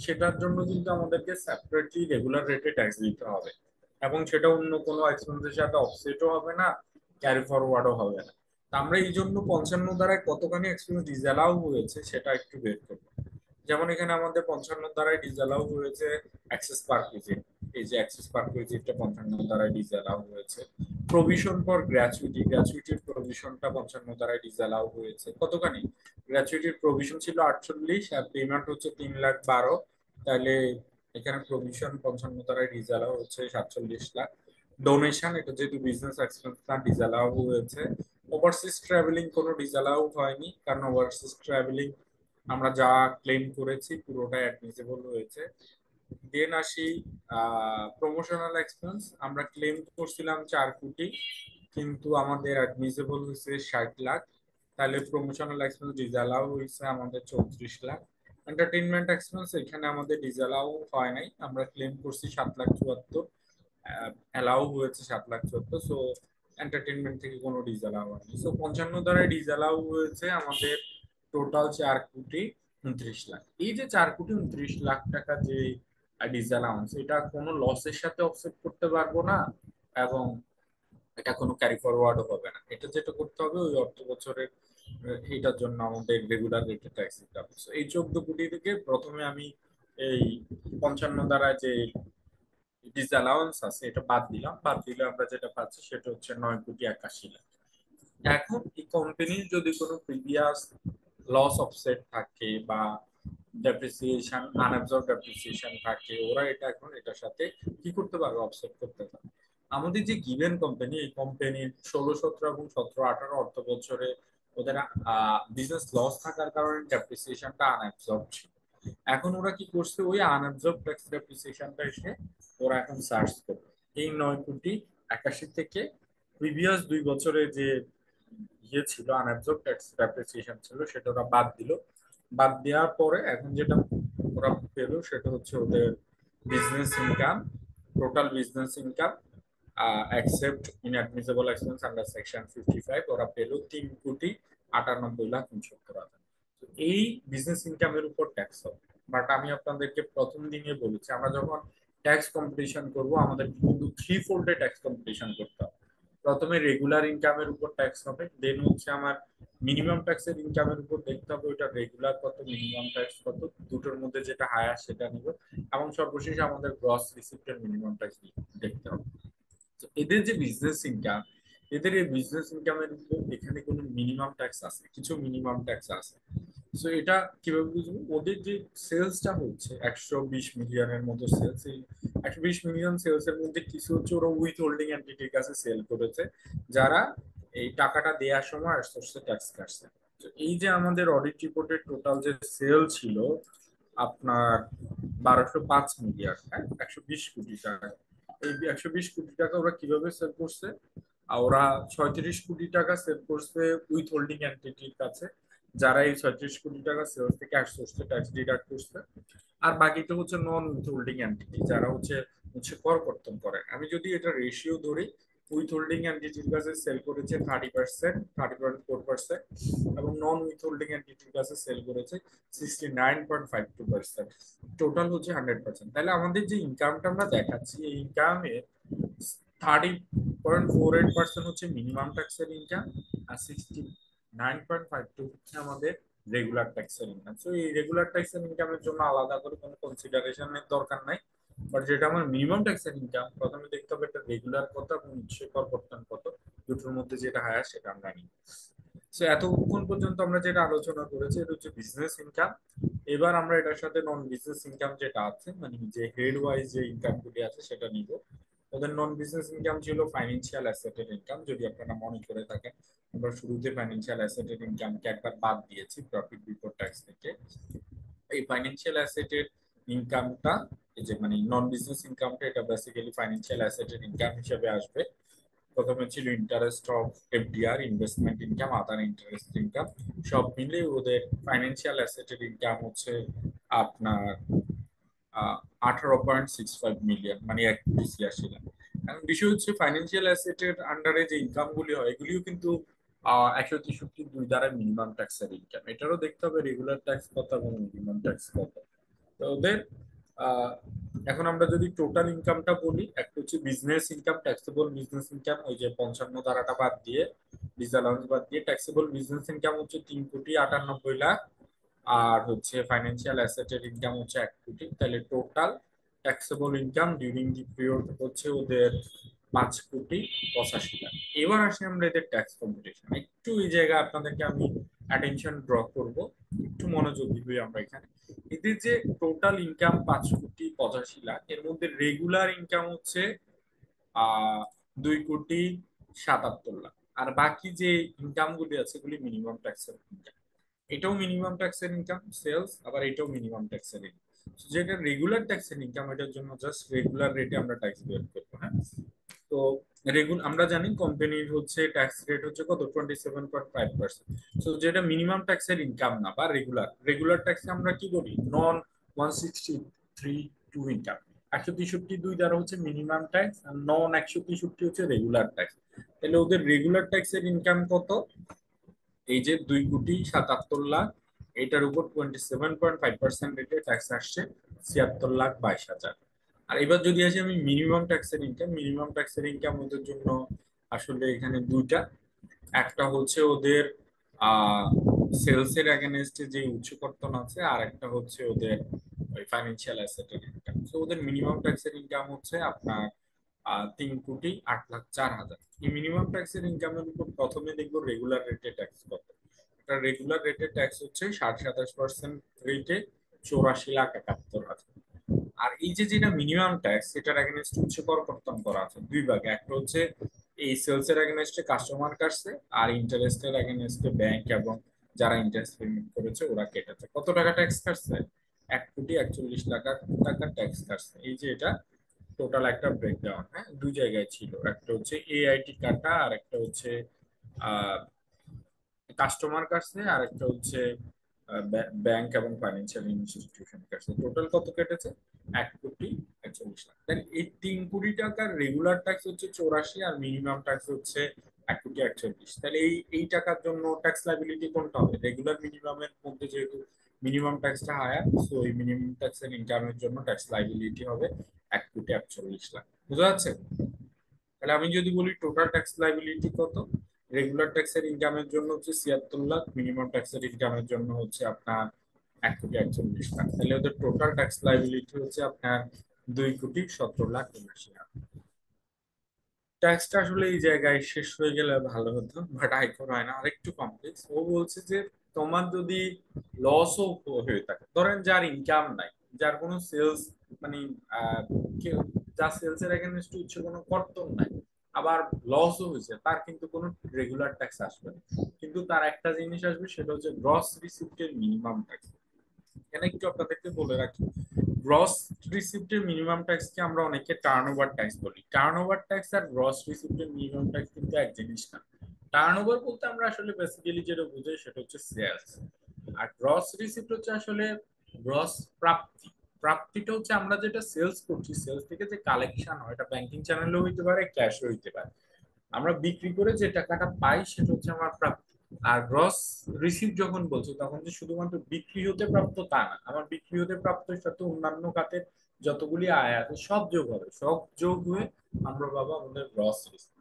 সেটার জন্য কিন্তু আমাদেরকে সেপারেটলি রেগুলার রেটে ট্যাক্স দিতে হবে, এবং সেটা অন্য কোনো এক্সপেন্সের সাথে অফসেটও হবে না, ক্যারি ফরওয়ার্ডও হবে না। তা আমরা এই জন্য 55 দ্বারায় কতখানি এক্সপেন্স ডিসঅ্যালাউ হয়েছে সেটা একটু বের করবো। যেমন এখানে আমাদের 55 দ্বারাই ডিসঅ্যালাউ হয়েছে অ্যাক্সেস পার্ক ভিজিট, এই যে অ্যাক্সেস পার্ক ভিজিটটা 55 দ্বারাই ডিসঅ্যালাউ হয়েছে। প্রভিশন ফর গ্র্যাচুইটি, গ্র্যাচুইটির প্রভিশনটা 55 দ্বারাই ডিসঅ্যালাউ হয়েছে। কতখানি? গ্র্যাচুইটির প্রভিশন ছিল 48 আর পেমেন্ট হচ্ছে 3,12,00,000, তাহলে এখানে প্রভিশন 55 দ্বারাই ডিসঅ্যালাউ হচ্ছে 47,00,000। ডোনেশন, এটা যেহেতু বিজনেস এক্সপেন্স না, ডিসঅ্যালাউ হয়েছে। ওভারসিজ ট্রাভেলিং কোনো ডিসঅ্যালাউ হয়নি, কারণ ওভারসিজ ট্রাভেলিং আমরা যা ক্লেম করেছি পুরোটাই অ্যাডমিসেবল হয়েছে। দেন আসি প্রমোশনাল এক্সপেন্স, আমরা ক্লেম করছিলাম 4 কোটি, কিন্তু আমাদের অ্যাডমিসেবল হয়েছে 60,00,000, তাহলে প্রমোশনাল এক্সপেন্স ডিসঅ্যালাউ হয়েছে আমাদের 34,00,000। এন্টারটেইনমেন্ট এক্সপেন্স এখানে আমাদের ডিসঅ্যালাউ হয় নাই, আমরা ক্লেম করছি 7,74,000, অ্যালাউ হয়েছে 7,74,000। সো এন্টারটেইনমেন্ট থেকে কোনো ডিসঅ্যালাউ হয়নি। সো 55 দ্বারা ডিসঅ্যালাউ হয়েছে আমাদের টোটাল 4,29,00,000। এই যে 4,29,00,000 টাকা যে ডিসঅ্যালাউন্স, এটা কোনো লসের সাথে অফসেট করতে পারবো না, এবং এটা কোনো ক্যারি ফরওয়ার্ডও হবে না। এটা যেটা করতে হবে ওই অর্থ বছরের এটার জন্য আমাদের রেগুলার রেটে ট্যাক্স দিতে হবে। এই 14 কোটি থেকে প্রথমে আমি এই 55 দ্বারা যে ডিসঅ্যালাউন্স আছে এটা বাদ দিলাম, বাদ দিলে আমরা যেটা পাচ্ছি সেটা হচ্ছে 9,81,00,000। এখন এই কোম্পানির যদি কোনো প্রিভিয়াস লস অফসেট থাকে বা ডেপ্রিসিয়েশন, আনঅ্যাবজর্ব ডেপ্রিসিয়েশন থাকে, ওরা এটা এখন এটার সাথে কি করতে পারবে, অফসেট করতে পারবে। আমাদের যে গিভেন কোম্পানি, এই কোম্পানির 16, 17 এবং 17, 18 অর্থ বছরে ওদের বিজনেস লস থাকার কারণে ডেপ্রিসিয়েশনটা আনঅ্যাবজর্ব ছিল। এখন ওরা কি করছে, ওই আনঅ্যাবজর্ব ট্যাক্স ডেপ্রিসিয়েশনটা এসে ওরা এখন সার্চ করবে এই 9,81 থেকে প্রিভিয়াস 2 বছরে যে ইয়ে ছিল, আনঅ্যাবজর্ব ট্যাক্স ডেপ্রিসিয়েশন ছিল, সেটা ওরা বাদ দিল। বাদ দেওয়ার পরে এখন যেটা ওরা পেলো সেটা হচ্ছে ওদের business income, total business income except inadmissible expense under section 55, ওরা পেল 3,98,69,69,000। তো এই বিজনেস ইনকামের উপর ট্যাক্স হবে। বাট আমি আপনাদেরকে প্রথম দিনে বলেছি, আমরা যখন ট্যাক্স কম্পিটিশন করব আমাদের কিন্তু 3 ফোল্ডে ট্যাক্স কম্পিটিশন করতে হবে। প্রথমে রেগুলার ইনকামের উপর ট্যাক্স হবে, দেন হচ্ছে আমার মিনিমাম ট্যাক্সের ইনকামের উপর দেখতে হবে ওটা রেগুলার কত, মিনিমাম ট্যাক্স কত, দুটোর মধ্যে যেটা হায়ার সেটা নিব, এবং সর্বশেষে আমাদের গ্রস রিসিপ্টের মিনিমাম ট্যাক্স দেখতে হবে। তো এদের যে বিজনেস ইনকাম, এদের এই বিজনেস ইনকামের উপর এখানে কোনো মিনিমাম ট্যাক্স আছে, কিছু মিনিমাম ট্যাক্স আছে। সো এটা কিভাবে বুঝবো, ওদের যে সেলসটা হচ্ছে 120 মিলিয়নের মতো সেলস, এই 120 মিলিয়ন সেলস এর মধ্যে কিছু হচ্ছে ওরা উইথ হোল্ডিং এন্টিটির কাছে সেল করেছে, যারা এই টাকাটা দেওয়ার সময় আস্তে ট্যাক্স কাটছে। তো এই যে আমাদের অডিট রিপোর্টের টোটাল যে সেল ছিল আপনার 1205 মিলিয়ন, হ্যাঁ, 120 কোটি টাকা। এই 120 কোটি টাকা ওরা কিভাবে সেল করছে, ওরা 36 কোটি টাকা সেল করছে উইথ হোল্ডিং এন্টিটির কাছে, যারা এই 36 কোটি টাকা সেলস থেকে আসছে ট্যাক্স ডিডাক্ট করছে। আর বাকিটা হচ্ছে নন উইথ হোল্ডিং এন্টিটি, যারা হচ্ছে হচ্ছে করকর্তন করে। আমি যদি এটা রেশিও ধরি, উইথ হোল্ডিং এন্টিটির কাছে সেল করেছে 30%, 30.4%, এবং নন উইথ হোল্ডিং এন্টিটির কাছে সেল করেছে 69.52%। টোটাল হচ্ছে 100%। তাহলে আমাদের যে ইনকামটা আমরা দেখাচ্ছি, এই ইনকামে 30.48% হচ্ছে মিনিমাম ট্যাক্সের ইনকাম, আর 69.52 হচ্ছে আমাদের রেগুলার ট্যাক্সের ইনকাম। সো এই রেগুলার ট্যাক্সের ইনকামের জন্য আলাদা করে কোনো কনসিডারেশনের দরকার নাই। বাট যেটা আমার মিনিমাম ট্যাক্সের ইনকাম, প্রথমে দেখতে হবে এটা রেগুলার কত এবং উৎসে করপত্তন কত, দুটোর মধ্যে যেটা হায়ার সেটা আমরা নিই। সো এতক্ষণ পর্যন্ত আমরা যেটা আলোচনা করেছি এটা হচ্ছে বিজনেস ইনকাম। এবার আমরা এটার সাথে নন বিজনেস ইনকাম যেটা আছে, মানে যে হেড ওয়াইজ যে ইনকাম গুলি আছে সেটা নিব। ওদের নন বিজনেস ইনকাম ছিল ফাইন্যান্সিয়াল অ্যাসেটের ইনকাম। যদি আপনারা মনে করে থাকেন, আমরা শুরুতে ফাইন্যান্সিয়াল অ্যাসেটের ইনকামকে একবার বাদ দিয়েছি প্রফিট বিফোর ট্যাক্স থেকে। এই ফাইন্যান্সিয়াল অ্যাসেটের ইনকামটা, এই যে মানে নন বিজনেস ইনকামটা, এটা বেসিক্যালি ফাইন্যান্সিয়াল অ্যাসেটের ইনকাম হিসেবে আসবে। প্রথমে ছিল interest of FDR, investment income, other interest income, সব মিলে ওদের ফাইন্যান্সিয়াল অ্যাসেটের ইনকাম হচ্ছে আপনার 18.65 মিলিয়ন, মানে 1,86,00,000। এখন বিষয় হচ্ছে ফাইন্যান্সিয়াল অ্যাসেটের আন্ডারে যে ইনকাম গুলি হয় এগুলিও কিন্তু 163(2) দ্বারা মিনিমাম ট্যাক্সের ইনকাম। এটারও দেখতে হবে রেগুলার ট্যাক্স কত এবং মিনিমাম ট্যাক্স কত। তো ওদের আহ, এখন আমরা যদি টোটাল ইনকামটা বলি, একটা হচ্ছে business income, taxable business income, ওই যে 55 ধারাটা বাদ দিয়ে, ডিসঅ্যালাউন্স বাদ দিয়ে ট্যাক্সেবল বিজনেস ইনকাম হচ্ছে 3,98,00,000, আর হচ্ছে ফাইন্যান্সিয়াল অ্যাসেটের ইনকাম হচ্ছে 1 কোটি। তাহলে total taxable income during the period হচ্ছে ওদের 5,85,00,000। এবার আসি আমরা এদের ট্যাক্স কম্পিটিশন। একটু এই জায়গায় আপনাদেরকে আমি অ্যাটেনশন ড্র করব, একটু মনোযোগ দিবি আমরা এখানে। এদের যে টোটাল ইনকাম 5,85,00,000, এর মধ্যে রেগুলার ইনকাম হচ্ছে 2,77,00,000, আর বাকি যে ইনকাম গুলি আছে এগুলি মিনিমাম ট্যাক্সের ইনকাম। এটাও মিনিমাম ট্যাক্সের ইনকাম সেলস, আবার এটাও মিনিমাম ট্যাক্সের ইনকাম। যেটা রেগুলার ট্যাক্সের ইনকাম, এটার জন্য জাস্ট রেগুলার রেটে আমরা ট্যাক্স বের করবো, হ্যাঁ। তো আমরা জানি কোম্পানির হচ্ছে ট্যাক্স রেট হচ্ছে কত, 27.5%। তো যেটা মিনিমাম ট্যাক্সের ইনকাম না, বা রেগুলার ট্যাক্সে আমরা কি করি, নন 163(2) ইনকাম, 163(2) দ্বারা হচ্ছে মিনিমাম ট্যাক্স, আর নন 163 হচ্ছে রেগুলার ট্যাক্স। তাহলে ওদের রেগুলার ট্যাক্সের ইনকাম কত, এই যে 2,77,00,000, এটার উপর 27.5% রেটে ট্যাক্স আসছে 76,22,000। আর এবার যদি আসি আমি মিনিমাম ট্যাক্সের ইনকাম, মিনিমাম ট্যাক্সের ইনকাম ওদের জন্য আসলে এখানে দুইটা। একটা হচ্ছে ওদের সেলস এর এগেনস্টে যে উচ্চকর্তন আছে, আর একটা হচ্ছে ওদের ওই ফাইন্যান্সিয়াল অ্যাসেটের ইনকাম। তো ওদের মিনিমাম ট্যাক্সের ইনকাম হচ্ছে আপনার 3,08,04,000। এই মিনিমাম ট্যাক্সের ইনকামের উপর প্রথমে দেখবো রেগুলার রেটে ট্যাক্স কত। এটা রেগুলার রেটে ট্যাক্স হচ্ছে 27.5% রেটে 84,71,000। আর এই যে যেটা মিনিমাম ট্যাক্স, সেটার এগেনস্ট হচ্ছে করকর্তন করা আছে দুই ভাগে। একটা হচ্ছে এই সেলস এর এগেনস্টে কাস্টমার কাটছে, আর ইন্টারেস্টের এগেনস্টে ব্যাংক এবং যারা ইন্টারেস্ট পেমেন্ট করেছে ওরা কেটেছে। কত টাকা ট্যাক্স কাটছে? 1,41,00,000 টাকা ট্যাক্স কাটছে। এই যে এটা টোটাল একটা ব্রেকডাউন, হ্যাঁ, দুই জায়গায় ছিল। একটা হচ্ছে এআইটি কাটা, আর একটা হচ্ছে কাস্টমার কাছে, আর একটা হচ্ছে ব্যাংক এবং ফাইন্যান্সিয়াল ইনস্টিটিউশন কাছে। টোটাল কত কেটেছে? 1,41,00,000। তাহলে এই 3 কোটি টাকার রেগুলার ট্যাক্স হচ্ছে 84, আর মিনিমাম ট্যাক্স হচ্ছে 1,41,00,000। তাহলে এই টাকার জন্য ট্যাক্স লাইবিলিটি কোনটা হবে? রেগুলার মিনিমামের মধ্যে যেহেতু মিনিমাম ট্যাক্সটা হায়ার, সো এই মিনিমাম ট্যাক্সের ইনকামের জন্য ট্যাক্স লাইবিলিটি হবে 1,41,00,000। বুঝা যাচ্ছে? তাহলে আমি যদি বলি টোটাল ট্যাক্স লাইবিলিটি কত, রেগুলার ট্যাক্সের ইনকামের জন্য হচ্ছে 76 লাখ, মিনিমাম ট্যাক্সের ইনকামের জন্য হচ্ছে আপনার 1,41,00,000। তাহলে ওদের টোটাল ট্যাক্স লাইবিলিটি হচ্ছে আপনার 2,17,79,000। ট্যাক্সটা আসলে এই জায়গায় শেষ হয়ে গেলে ভালো হতো, বাট আয়কর হয় না, আরেকটু কমপ্লেক্স। ও বলছে যে তোমার যদি লসও হয়ে থাকে, ধরেন যার ইনকাম নাই, যার কোনো সেলস মানে আহ, যার সেলস এর এগেনস্ট হচ্ছে কোনো কর্তন নাই, আবার লসও হয়েছে, তার কিন্তু কোনো রেগুলার ট্যাক্স আসবে না। কিন্তু তার একটা জিনিস আসবে, সেটা হচ্ছে গ্রস রিসিপ্টের মিনিমাম ট্যাক্স। এখানে একটু আপনাদেরকে বলে রাখি, গ্রস রিসিপ্টের মিনিমাম ট্যাক্স কে আমরা অনেকে টার্নওভার ট্যাক্স বলি। টার্নওভার ট্যাক্স আর গ্রস রিসিপ্টের মিনিমাম ট্যাক্স কিন্তু এক জিনিস না। টার্নওভার বলতে আমরা আসলে বেসিক্যালি যেটা বুঝাই সেটা হচ্ছে সেলস, আর গ্রস রিসিপ্ট হচ্ছে আসলে গ্রস প্রাপ্তি। প্রাপ্তিটা হচ্ছে আমরা যেটা সেলস করছি, সেলস থেকে যে কালেকশন হয়, এটা ব্যাংকিং চ্যানেলও হইতে পারে, ক্যাশও হইতে পারে। আমরা বিক্রি করে যে টাকাটা পাই সেটা হচ্ছে আমার প্রাপ্তি। আর গ্রস রিসিপ্ট যখন বলছি, তখন যে শুধুমাত্র বিক্রি হতে প্রাপ্ত তা না, আমার বিক্রি হতে প্রাপ্তের সাথে অন্যান্য খাতের যতগুলি আয় আছে সব যোগ হবে, সব যোগ হয়ে আমরা পাবো আমাদের গ্রস রিসিপ্ট।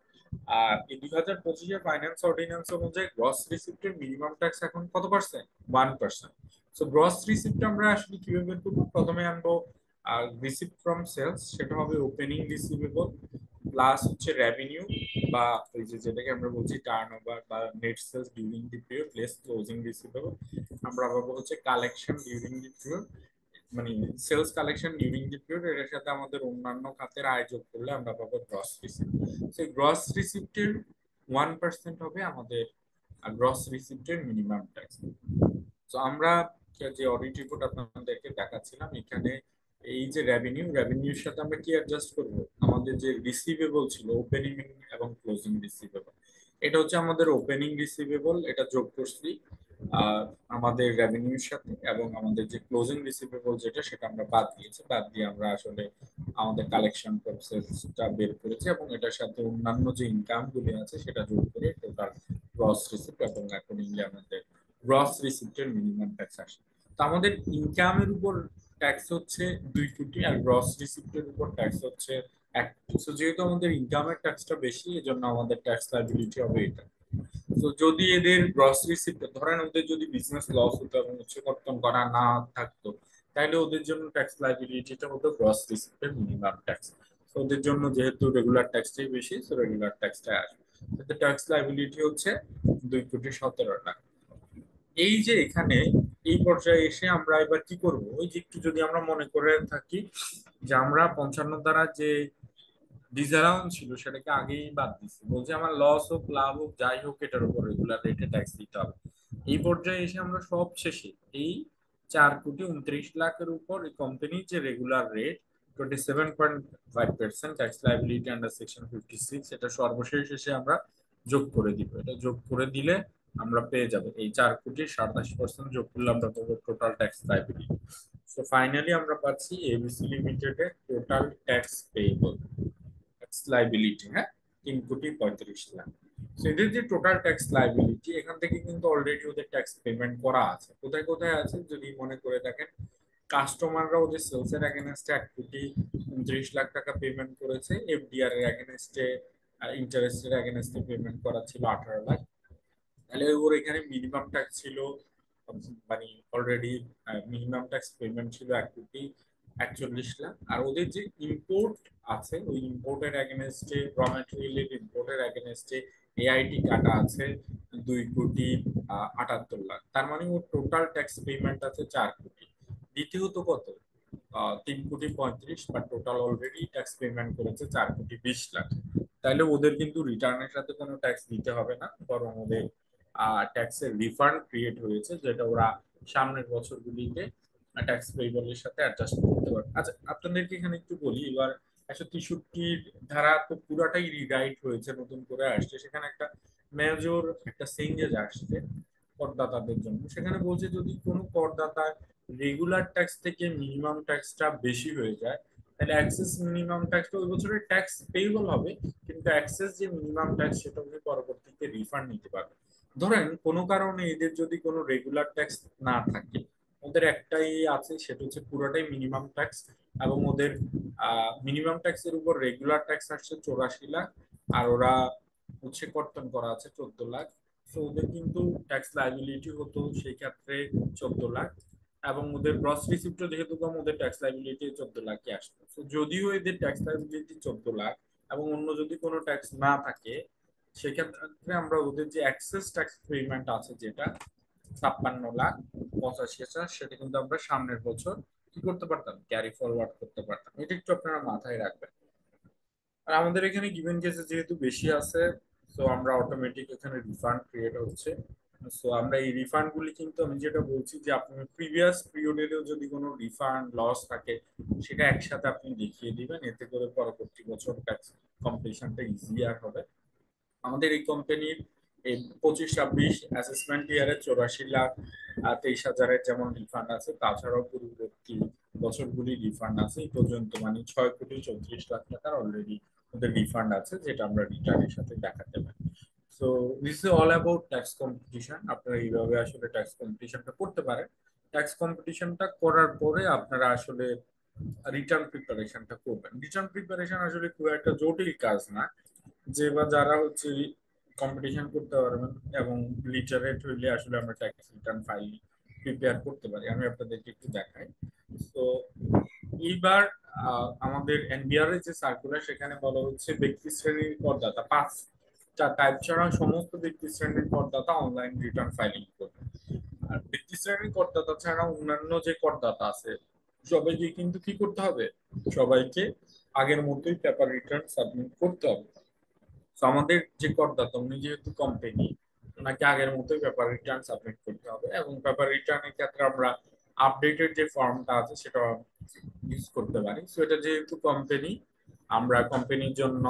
আর এই 2025-এর ফাইন্যান্স অর্ডিন্যান্স অনুযায়ী গ্রস রিসিপ্টের মিনিমাম ট্যাক্স এখন কত পার্সেন্ট? 1%। সো গ্রস রিসিপ্ট আমরা আসলে কিভাবে বের করবো? প্রথমে আনবো রিসিপ্ট ফ্রম সেলস, সেটা হবে ওপেনিং রিসিভেবল প্লাস হচ্ছে রেভিনিউ, বা ওই যে যেটাকে আমরা বলছি টার্নওভার বা net sales during the period plus closing receivable. আমরা পাবো হচ্ছে কালেকশন ডিউরিং দি পিরিয়ড, মানে sales collection during the period, এর সাথে আমাদের অন্যান্য খাতের আয় যোগ করলে আমরা পাবো গ্রস রিসিপ্ট। সেই গ্রস রিসিপ্টের 1% হবে আমাদের গ্রস রিসিপ্টের মিনিমাম ট্যাক্স। তো আমরা যে অডিট রিপোর্ট আপনাদেরকে দেখাচ্ছিলাম, এখানে এই যে রেভিনিউর সাথে আমরা কি অ্যাডজাস্ট করব? আমাদের যে রিসিভেবল ছিল ওপেনিং এবং ক্লোজিং রিসিভেবল, এটা হচ্ছে আমাদের ওপেনিং রিসিভেবল, এটা যোগ করছি আমাদের রেভিনিউর সাথে, এবং আমাদের যে ক্লোজিং রিসিভেবল যেটা, সেটা আমরা বাদ দিয়েছি। বাদ দিয়ে আমরা আসলে আমাদের কালেকশন প্রসেসটা বের করেছি, এবং এটার সাথে অন্যান্য যে ইনকাম গুলি আছে সেটা যোগ করে টোটাল গ্রস রিসিপ্ট, এবং অ্যাকর্ডিংলি আমাদের গ্রস রিসিপ্টের মিনিমাম ট্যাক্স আসে। তো আমাদের ইনকামের উপর ট্যাক্স হচ্ছে 2 কোটি, আর গ্রস রিসিপ্টের উপর ট্যাক্স হচ্ছে 1 কোটি। তো যেহেতু আমাদের ইনকামের ট্যাক্সটা বেশি, এজন্য আমাদের ট্যাক্স লাইবিলিটি হবে এটা। তো যদি এদের গ্রস রিসিপ্ট, ধরেন ওদের যদি বিজনেস লস হতো এবং উচ্চকর্তন করা না থাকতো, তাহলে ওদের জন্য ট্যাক্স লাইবিলিটিটা হতো গ্রস রিসিপ্টের মিনিমাম ট্যাক্স। তো ওদের জন্য যেহেতু রেগুলার ট্যাক্সটাই বেশি, তো রেগুলার ট্যাক্সটা আসবে। ট্যাক্স লাইবিলিটি হচ্ছে 2,17,00,000 টাকা। এই যে এখানে এই পর্যায়ে এসে আমরা এবার কি করব? ওই যে একটু যদি আমরা মনে করে থাকি যে আমরা 55 দ্বারা যে ডিসঅ্যালাউন্স ছিল সেটাকে আগেই বাদ দিচ্ছি, বলছে আমার লস হোক লাভ হোক যাই হোক এটার উপর রেগুলার রেটে ট্যাক্স দিতে হবে। এই পর্যায়ে এসে আমরা সব শেষে এই 4,29,00,000-এর উপর এই কোম্পানির যে regular rate 27.5% tax liability under section 56, এটা সর্বশেষ এসে আমরা যোগ করে দিব। এটা যোগ করে দিলে আমরা পেয়ে যাব এই 4,27,% যোগ করলে আমরা পাবো total tax liability. So finally আমরা পাচ্ছি এবিসি লিমিটেডের টোটাল ট্যাক্স পেয়েবল লাইবিলিটি, হ্যাঁ, 3,35,00,000। So, এদের যে টোটাল ট্যাক্স লাইবিলিটি, এখান থেকে কিন্তু অলরেডি ওদের ট্যাক্স পেমেন্ট করা আছে। কোথায় কোথায় আছে যদি মনে করে দেখেন, কাস্টমাররা ওদের সেলস এর এগেনস্টে 1,29,00,000 টাকা পেমেন্ট করেছে, এফডিআর এর এগেনস্টে ইন্টারেস্টের এগেনস্টে পেমেন্ট করা ছিল 18,00,000। তাহলে ওর এখানে মিনিমাম ট্যাক্স ছিল, মানে অলরেডি মিনিমাম ট্যাক্স পেমেন্ট ছিল 1,41,00,000। আর ওদের যে ইম্পোর্ট আছে, ওই ইম্পোর্টের এগেনস্টে র ম্যাটেরিয়ালের ইম্পোর্টের এগেনস্টে এআইটি কাটা আছে 2,78,00,000। তার মানে ওর টোটাল ট্যাক্স পেমেন্ট আছে 4 কোটি। দ্বিতীয়ত কত 3,35,00,000, বা টোটাল অলরেডি ট্যাক্স পেমেন্ট করেছে 4,20,00,000। তাহলে ওদের কিন্তু রিটার্নের সাথে কোনো ট্যাক্স দিতে হবে না, বরং ওদের ট্যাক্সের রিফান্ড ক্রিয়েট হয়েছে, যেটা ওরা সামনের বছরগুলিতে ট্যাক্স পেয়েবলের সাথে অ্যাডজাস্ট করতে পারবে। আচ্ছা, আপনাদেরকে এখানে একটু বলি, এবার 163 ধারা তো পুরাটাই রিরাইট হয়েছে, নতুন করে আসছে। সেখানে একটা মেজর একটা চেঞ্জেস আসছে করদাতাদের জন্য। সেখানে বলছে যদি কোনো করদাতা রেগুলার ট্যাক্স থেকে মিনিমাম ট্যাক্সটা বেশি হয়ে যায়, তাহলে অ্যাক্সেস মিনিমাম ট্যাক্সটা ওই বছরের ট্যাক্স পেয়েবল হবে, কিন্তু অ্যাক্সেস যে মিনিমাম ট্যাক্স সেটা উনি পরবর্তীতে রিফান্ড নিতে পারবে। ধরেন কোনো কারণে এদের যদি কোনো রেগুলার ট্যাক্স না থাকে, ওদের একটাই আছে, সেটা হচ্ছে পুরোটাই মিনিমাম ট্যাক্স, এবং ওদের মিনিমাম ট্যাক্সের উপর রেগুলার ট্যাক্স আসছে 84,00,000, আর ওরা হচ্ছে কর্তন করা আছে 14,00,000। তো ওদের কিন্তু ট্যাক্স লাইবিলিটি হতো সেই ক্ষেত্রে 14,00,000, এবং ওদের গ্রস রিসিপ্টও যেহেতু কম, ওদের ট্যাক্স লাইবিলিটি 14,00,000 আসতো। তো যদিও এদের ট্যাক্স লাইবিলিটি 14,00,000 এবং অন্য যদি কোনো ট্যাক্স না থাকে, সেক্ষেত্রে আমরা ওদের যে এক্সেস ট্যাক্স পেমেন্ট আছে যেটা 56,85,000, সেটা কিন্তু আমরা সামনের বছর কি করতে পারতাম, ক্যারি ফরওয়ার্ড করতে পারতাম। এটা একটু আপনারা মাথায় রাখবেন। আর আমাদের এখানে গিভেন কেসে যেহেতু বেশি আছে, তো আমরা অটোমেটিক এখানে রিফান্ড ক্রিয়েট হচ্ছে। সো আমরা এই রিফান্ড গুলি কিন্তু, আমি যেটা বলছি যে আপনি প্রিভিয়াস পিরিয়ডেও যদি কোনো রিফান্ড লস থাকে, সেটা একসাথে আপনি দেখিয়ে দিবেন, এতে করে পরবর্তী বছর ট্যাক্স কম্পিটিশনটা ইজিয়ার হবে। আমাদের এই কোম্পানির এই 25-26 অ্যাসেসমেন্ট ইয়ারে 84,23,000 যেমন রিফান্ড আছে, তাছাড়াও পূর্ববর্তী বছরগুলি রিফান্ড আছে। এই পর্যন্ত মানে 6,34,00,000 টাকার অলরেডি ওদের রিফান্ড আছে, যেটা আমরা রিটার্নের সাথে দেখাতে পারি। So this is all about tax competition. আপনারা এইভাবে আসলে ট্যাক্স কম্পিটিশনটা করতে পারেন। ট্যাক্স কম্পিটিশনটা করার পরে আপনারা আসলে রিটার্ন প্রিপারেশনটা করবেন। রিটার্ন প্রিপারেশন আসলে খুব একটা জটিল কাজ না, যে বা যারা হচ্ছে কম্পিটিশন করতে পারবেন এবং লিটারেট হইলে আসলে আমরা ট্যাক্স রিটার্ন ফাইল প্রিপেয়ার করতে পারি। আমি আপনাদেরকে একটু দেখাই। তো এইবার আমাদের এনবিআর এর যে সার্কুলার, সেখানে বলা হচ্ছে ব্যক্তি শ্রেণীর করদাতা 5টা টাইপ ছাড়া সমস্ত ব্যক্তি শ্রেণীর করদাতা অনলাইন রিটার্ন ফাইলিং করবে। আর ব্যক্তি শ্রেণীর করদাতা ছাড়া অন্যান্য যে করদাতা আছে, সবাইকে কিন্তু কি করতে হবে, সবাইকে আগের মতোই পেপার রিটার্ন সাবমিট করতে হবে। তো আমাদের যে করদাতা, উনি যেহেতু কোম্পানি, ওনাকে আগের মতোই পেপার রিটার্ন সাবমিট করতে হবে, এবং পেপার রিটার্নের ক্ষেত্রে আমরা আপডেটেড যে ফর্মটা আছে সেটা ইউজ করতে পারি। সো এটা যেহেতু কোম্পানি, আমরা কোম্পানির জন্য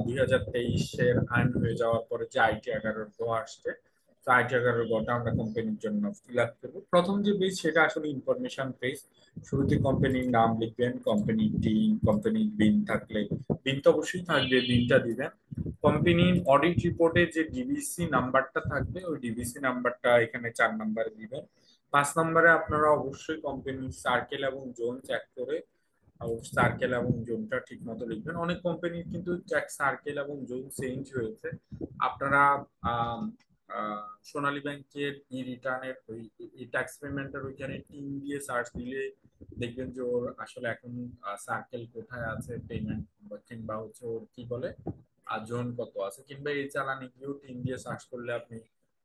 2023-এর আইন হয়ে যাওয়ার পরে যে আইটি 11 গ আসছে, তো আইটি 11 গটা আমরা কোম্পানির জন্য ফিল আপ করবো। প্রথম যে পেজ সেটা আসলে ইনফরমেশন পেজ। শুরুতে কোম্পানির নাম লিখবেন, কোম্পানির টিম, কোম্পানির বিন থাকলে বিন তো অবশ্যই থাকবে, বিনটা দিবেন। কোম্পানির অডিট রিপোর্টে যে ডিবিসি নাম্বারটা থাকবে, ওই ডিবিসি নাম্বারটা এখানে 4 নম্বরে দিবেন। 5 নম্বরে আপনারা অবশ্যই কোম্পানির সার্কেল এবং জোন চেক করে সার্কেল এবং জোনটা ঠিক মতো লিখবেন। অনেক কোম্পানির কিন্তু সার্কেল এবং জোন চেঞ্জ হয়েছে। আপনারা সোনালী ব্যাংকের ই রিটার্নের ওই ট্যাক্স পেমেন্টের ওইখানে টিম দিয়ে সার্চ দিলে দেখবেন যে ওর আসলে এখন সার্কেল কোথায় আছে, পেমেন্ট কিংবা হচ্ছে ওর কি বলে আর জোন কত আছে, কিংবা এই চালানে গিয়েও টিম দিয়ে সার্চ করলে আপনি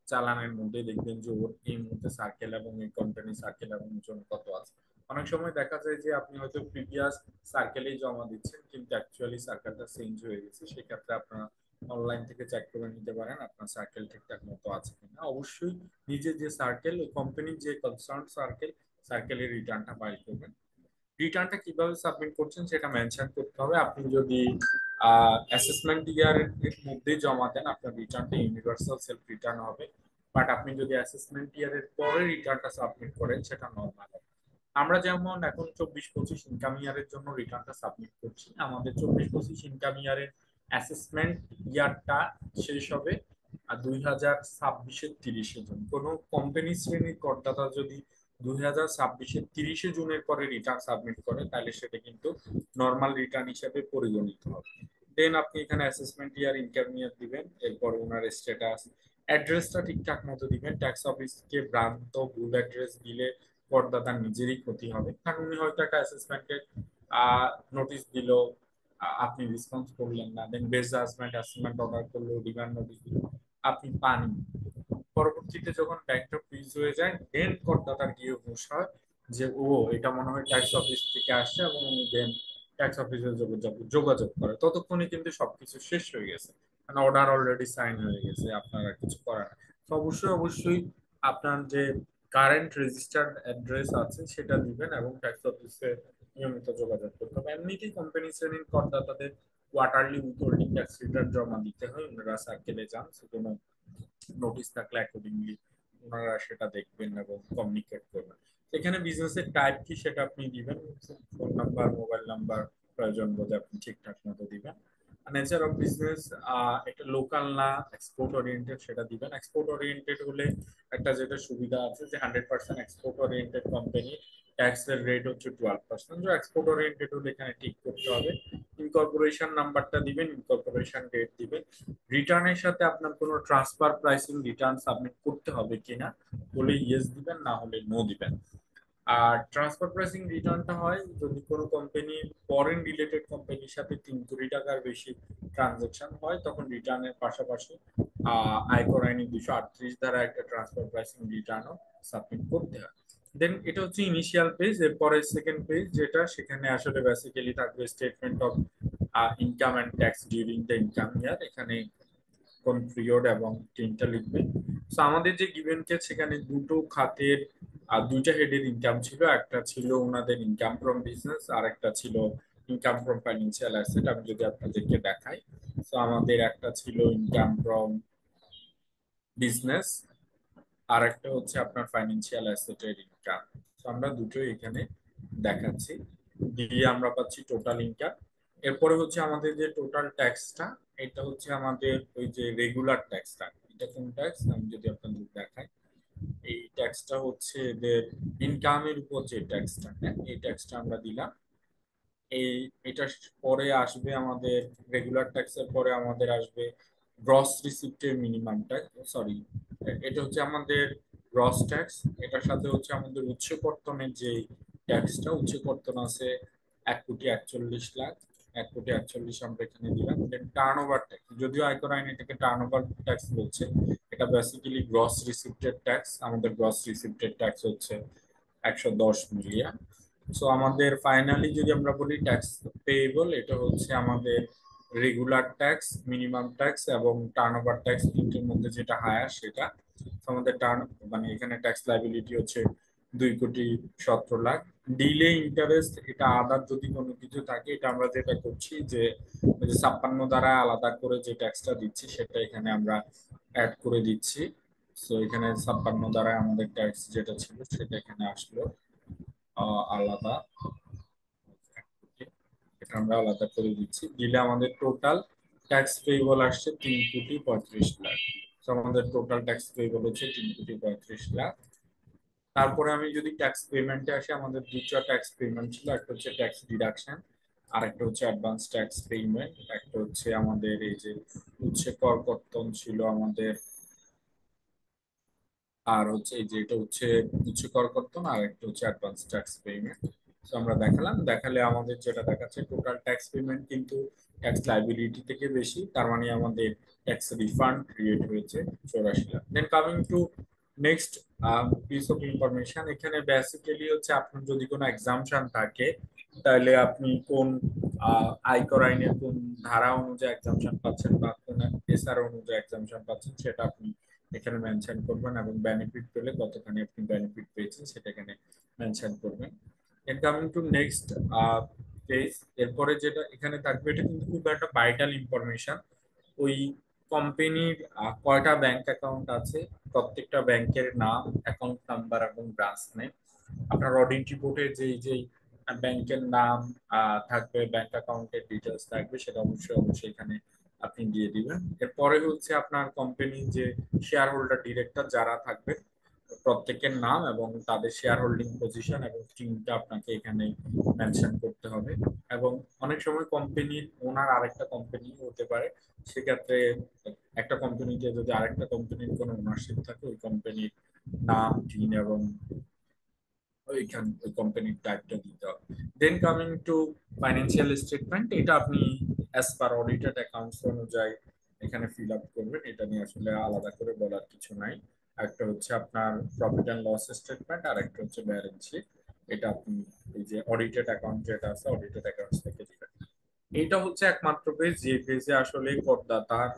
চালানের মধ্যে দেখবেন যে ওর এই মুহূর্তে সার্কেল এবং এই কোম্পানি সার্কেল এবং জোন কত আছে। অনেক সময় দেখা যায় যে আপনি হয়তো প্রিভিয়াস সার্কেলেই জমা দিচ্ছেন, কিন্তু অ্যাকচুয়ালি সার্কেলটা চেঞ্জ হয়ে গেছে। সেক্ষেত্রে আপনারা অনলাইন থেকে চেক করে নিতে পারেন আপনার সার্কেল ঠিকঠাক মতো আছে কিনা। অবশ্যই নিজের যে সার্কেল, ওই কোম্পানির যে কনসার্ন সার্কেল, সার্কেলের রিটার্নটা ফাইল করবেন। রিটার্নটা কিভাবে সাবমিট করছেন সেটা মেনশন করতে হবে। আপনি যদি অ্যাসেসমেন্ট ইয়ারের মধ্যে জমা দেন, আপনার রিটার্নটা ইউনিভার্সাল সেলফ রিটার্ন হবে। বাট আপনি যদি অ্যাসেসমেন্ট ইয়ারের পরে রিটার্নটা সাবমিট করেন, সেটা নর্মাল হবে। আমরা যেমন এখন 24-25 ইনকাম ইয়ারের জন্য রিটার্নটা সাবমিট করছি, আমাদের 24-25 ইনকাম ইয়ারের অ্যাসেসমেন্ট ইয়ারটা শেষ হবে 2026-এর 30শে জুন। কোনো কোম্পানি শ্রেণীর করদাতা যদি 2026-এর 30শে জুনের পরে রিটার্ন সাবমিট করে, তাহলে সেটা কিন্তু নর্মাল রিটার্ন হিসেবে পরিগণিত হবে। দেন আপনি এখানে অ্যাসেসমেন্ট ইয়ার, ইনকাম ইয়ার দিবেন, এরপর ওনার স্ট্যাটাস, অ্যাড্রেসটা ঠিকঠাক মতো দিবেন। ট্যাক্স অফিসকে ভ্রান্ত ভুল অ্যাড্রেস দিলে করদাতার নিজেরই ক্ষতি হবে, কারণ উনি হয়তো একটা অ্যাসেসমেন্টের নোটিশ দিল, আপনি রেসপন্স করলেন না, দেন বেস জাজমেন্ট অ্যাসেসমেন্ট অর্ডার করলো, ডিমান্ড নোটিশ দিল, আপনি পাননি। পরবর্তীতে যখন ব্যাংকটা ফ্রিজ হয়ে যায়, দেন করদাতার গিয়ে হুঁশ হয় যে ও এটা মনে হয় ট্যাক্স অফিস থেকে আসছে, এবং উনি দেন ট্যাক্স অফিসে যোগাযোগ করে, ততক্ষণে কিন্তু সবকিছু শেষ হয়ে গেছে, মানে অর্ডার অলরেডি সাইন হয়ে গেছে, আপনার আর কিছু করার নেই। তো অবশ্যই অবশ্যই আপনার যে কারেন্ট রেজিস্টার্ড অ্যাড্রেস আছে সেটা দিবেন, এবং ট্যাক্স অফিসে নিয়মিত যোগাযোগ করতে হবে। এমনিতেই কোম্পানি শ্রেণীর করদাতাদের কোয়ার্টারলি উইথহোল্ডিং ট্যাক্স রিটার্ন জমা দিতে হয়, ওনারা সার্কেলে যান, সেজন্য নোটিশ থাকলে অ্যাকর্ডিংলি ওনারা সেটা দেখবেন এবং কমিউনিকেট করবেন। এখানে বিজনেসের টাইপ কি সেটা আপনি দিবেন, ফোন নাম্বার, মোবাইল নাম্বার প্রয়োজন বোধে আপনি ঠিকঠাক মতো দিবেন। নেচার অফ বিজনেস, এটা লোকাল না এক্সপোর্ট ওরিয়েন্টেড সেটা দিবেন। এক্সপোর্ট ওরিয়েন্টেড হলে একটা যেটা সুবিধা আছে যে 100% এক্সপোর্ট ওরিয়েন্টেড কোম্পানি ট্যাক্সের রেট হচ্ছে 12%। যে এক্সপোর্ট ওরিয়েন্টেড হলে এখানে ঠিক করতে হবে। ইনকর্পোরেশন নাম্বারটা দিবেন, ইনকর্পোরেশন ডেট দিবেন। রিটার্নের সাথে আপনার কোনো ট্রান্সফার প্রাইসিং রিটার্ন সাবমিট করতে হবে কিনা, হলে ইয়েস দিবেন, না হলে নো দিবেন। আর ট্রান্সফার প্রাইসিং রিটার্নটা হয় যদি কোনো কোম্পানি ফরেন রিলেটেড কোম্পানির সাথে 3 কোটি টাকার বেশি ট্রানজেকশন হয়, তখন রিটার্নের পাশাপাশি আয়কর আইনে 238 ধারা একটা ট্রান্সফার প্রাইসিং রিটার্নও সাবমিট করতে হয়। দেন এটা হচ্ছে ইনিশিয়াল পেজ। এরপরে সেকেন্ড পেজ যেটা, সেখানে আসলে বেসিক্যালি থাকবে statement of income and tax during the income ইয়ার, এখানে কোন পিরিয়ড এবং তিনটা লিখবেন। তো আমাদের যে গিভেন কেস, সেখানে দুটো খাতের আর দুইটা হেডের ইনকাম ছিল, একটা ছিল ওনাদের ইনকাম ফ্রম বিজনেস, আর একটা ছিল ইনকাম ফ্রম ফাইন্যান্সিয়াল অ্যাসেট। আমি যদি আপনাদেরকে দেখাই, তো আমাদের একটা ছিল ইনকাম ফ্রম বিজনেস, আর একটা হচ্ছে আপনার ফাইন্যান্সিয়াল অ্যাসেটের ইনকাম। তো আমরা দুটোই এখানে দেখাচ্ছি, দিয়ে আমরা পাচ্ছি টোটাল ইনকাম। এরপরে হচ্ছে আমাদের যে টোটাল ট্যাক্সটা, এটা হচ্ছে আমাদের ওই যে রেগুলার ট্যাক্সটা। এটা কোন ট্যাক্স আমি যদি আপনাদের দেখাই, এই ট্যাক্সটা হচ্ছে এদের ইনকামের উপর যে ট্যাক্সটা, হ্যাঁ এই ট্যাক্সটা আমরা দিলাম। এই এটা পরে আসবে আমাদের রেগুলার ট্যাক্সের পরে আমাদের আসবে গ্রস রিসিপ্টের মিনিমাম ট্যাক্স, সরি, এটা হচ্ছে আমাদের গ্রস ট্যাক্স। এটার সাথে হচ্ছে আমাদের উচ্চ কর্তনের যে ট্যাক্সটা, উচ্চ কর্তন আছে 1,41,00,000। 1,41,00,000 আমরা এখানে দিলাম। দেন টার্ন ওভার ট্যাক্স, যদিও আয়কর আইন এটাকে টার্ন ওভার ট্যাক্স বলছে, এটা বেসিক্যালি গ্রস রিসিপ্টেড ট্যাক্স। আমাদের গ্রস রিসিপ্টেড ট্যাক্স হচ্ছে 110 মিলিয়ন। সো আমাদের ফাইনালি যদি আমরা বলি ট্যাক্স পেয়েবল, এটা হচ্ছে আমাদের রেগুলার ট্যাক্স, মিনিমাম ট্যাক্স এবং টার্নওভার ট্যাক্স, তিনটের মধ্যে যেটা হায়ার সেটা। তো আমাদের মানে এখানে ট্যাক্স লাইবিলিটি হচ্ছে 2,17,00,000। ডিলে ইন্টারেস্ট, এটা আদার যদি কোনো কিছু থাকে, এটা আমরা যেটা করছি যে 56 দ্বারা আলাদা করে যে ট্যাক্সটা দিচ্ছি সেটা এখানে আমরা অ্যাড করে দিচ্ছি। সো এখানে 56 দ্বারা আমাদের ট্যাক্স যেটা ছিল সেটা এখানে আসলো আলাদা, এটা আমরা আলাদা করে দিচ্ছি। দিলে আমাদের টোটাল ট্যাক্স পেয়েবল আসছে 3,35,00,000। তো আমাদের টোটাল ট্যাক্স পেয়েবল হচ্ছে 3,35,00,000। তারপরে আমি যদি ট্যাক্স পেমেন্টে আসি, আমাদের দুটো ট্যাক্স পেমেন্ট ছিল, একটা হচ্ছে ট্যাক্স ডিডাকশন, আর একটা হচ্ছে অ্যাডভান্স ট্যাক্স পেমেন্ট। একটা হচ্ছে আমাদের এই যে উচ্ছে কর কর্তন ছিল আমাদের, আর হচ্ছে এই যে এটা হচ্ছে উচ্চ কর কর্তন, আর একটা হচ্ছে অ্যাডভান্স ট্যাক্স পেমেন্ট। তো আমরা দেখালাম, দেখালে আমাদের যেটা দেখাচ্ছে টোটাল ট্যাক্স পেমেন্ট কিন্তু ট্যাক্স লাইবিলিটি থেকে বেশি, তার মানে আমাদের ট্যাক্স রিফান্ড ক্রিয়েট হয়েছে 84,00,000। Then coming to next piece of information, এখানে বেসিক্যালি হচ্ছে আপনার যদি কোনো এক্সাম্পশন থাকে, তাহলে আপনি কোন আয়কর আইনের কোন ধারা অনুযায়ী এক্সাম্পশন পাচ্ছেন বা কোন এসআর অনুযায়ী এক্সাম্পশন পাচ্ছেন, সেটা আপনি এখানে মেনশন করবেন, এবং বেনিফিট পেলে কতখানি আপনি বেনিফিট পেয়েছেন সেটা এখানে মেনশন করবেন। And coming to next page, এরপরে যেটা এখানে থাকবে, এটা কিন্তু খুব একটা ভাইটাল ইনফরমেশন। ওই কোম্পানির কয়টা ব্যাংক অ্যাকাউন্ট আছে, প্রত্যেকটা ব্যাংকের নাম, অ্যাকাউন্ট নাম্বার এবং ব্রাঞ্চ নেম। আপনার অডিট রিপোর্টে যেই ব্যাংকের নাম থাকবে, ব্যাংক অ্যাকাউন্টের ডিটেলস থাকবে, সেটা অবশ্যই অবশ্যই এখানে আপনি দিয়ে দিবেন। এরপরে হচ্ছে আপনার কোম্পানির যে শেয়ার হোল্ডার ডিরেক্টর যারা থাকবে, প্রত্যেকের নাম এবং তাদের শেয়ার হোল্ডিং পজিশন এবং টিমটা আপনাকে এখানে মেনশন করতে হবে। এবং অনেক সময় কোম্পানির ওনার আরেকটা কোম্পানি হতে পারে, সেক্ষেত্রে একটা কোম্পানিতে যদি আরেকটা কোম্পানির কোনো ওনারশিপ থাকে, ওই কোম্পানির নাম, টিম এবং ওইখান ওই কোম্পানির টাইপটা দিতে হবে। Then coming two financial statement, এটা আপনি অ্যাজ পার অডিটেড অ্যাকাউন্টস অনুযায়ী এখানে ফিল আপ করবেন, এটা নিয়ে আসলে আলাদা করে বলার কিছু নাই। একটা হচ্ছে আপনার প্রফিট অ্যান্ড লস স্টেটমেন্ট, আর একটা হচ্ছে ব্যালেন্স শিট। এটা আপনি এই যে অডিটেড অ্যাকাউন্ট যেটা আছে অডিটেড অ্যাকাউন্টস থেকে দিবেন। এইটা হচ্ছে একমাত্র পেজ যে পেজে আসলে করদাতার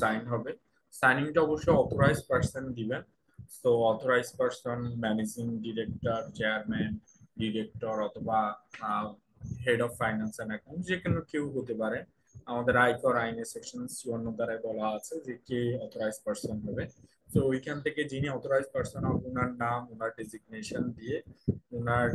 সাইন হবে। সাইনিংটা অবশ্যই অথরাইজ পার্সন দিবেন। তো authorise person managing director, chairman, director অথবা head of finance and account যে কোনো কেউ হতে পারে। আমাদের আয়কর আইনে সেকশন 54 দ্বারায় বলা আছে যে কে অথরাইজ পার্সন হবে। তো ওইখান থেকে যিনি অথরাইজ পার্সন হবে ওনার নাম, ওনার ডেজিগনেশন দিয়ে ওনার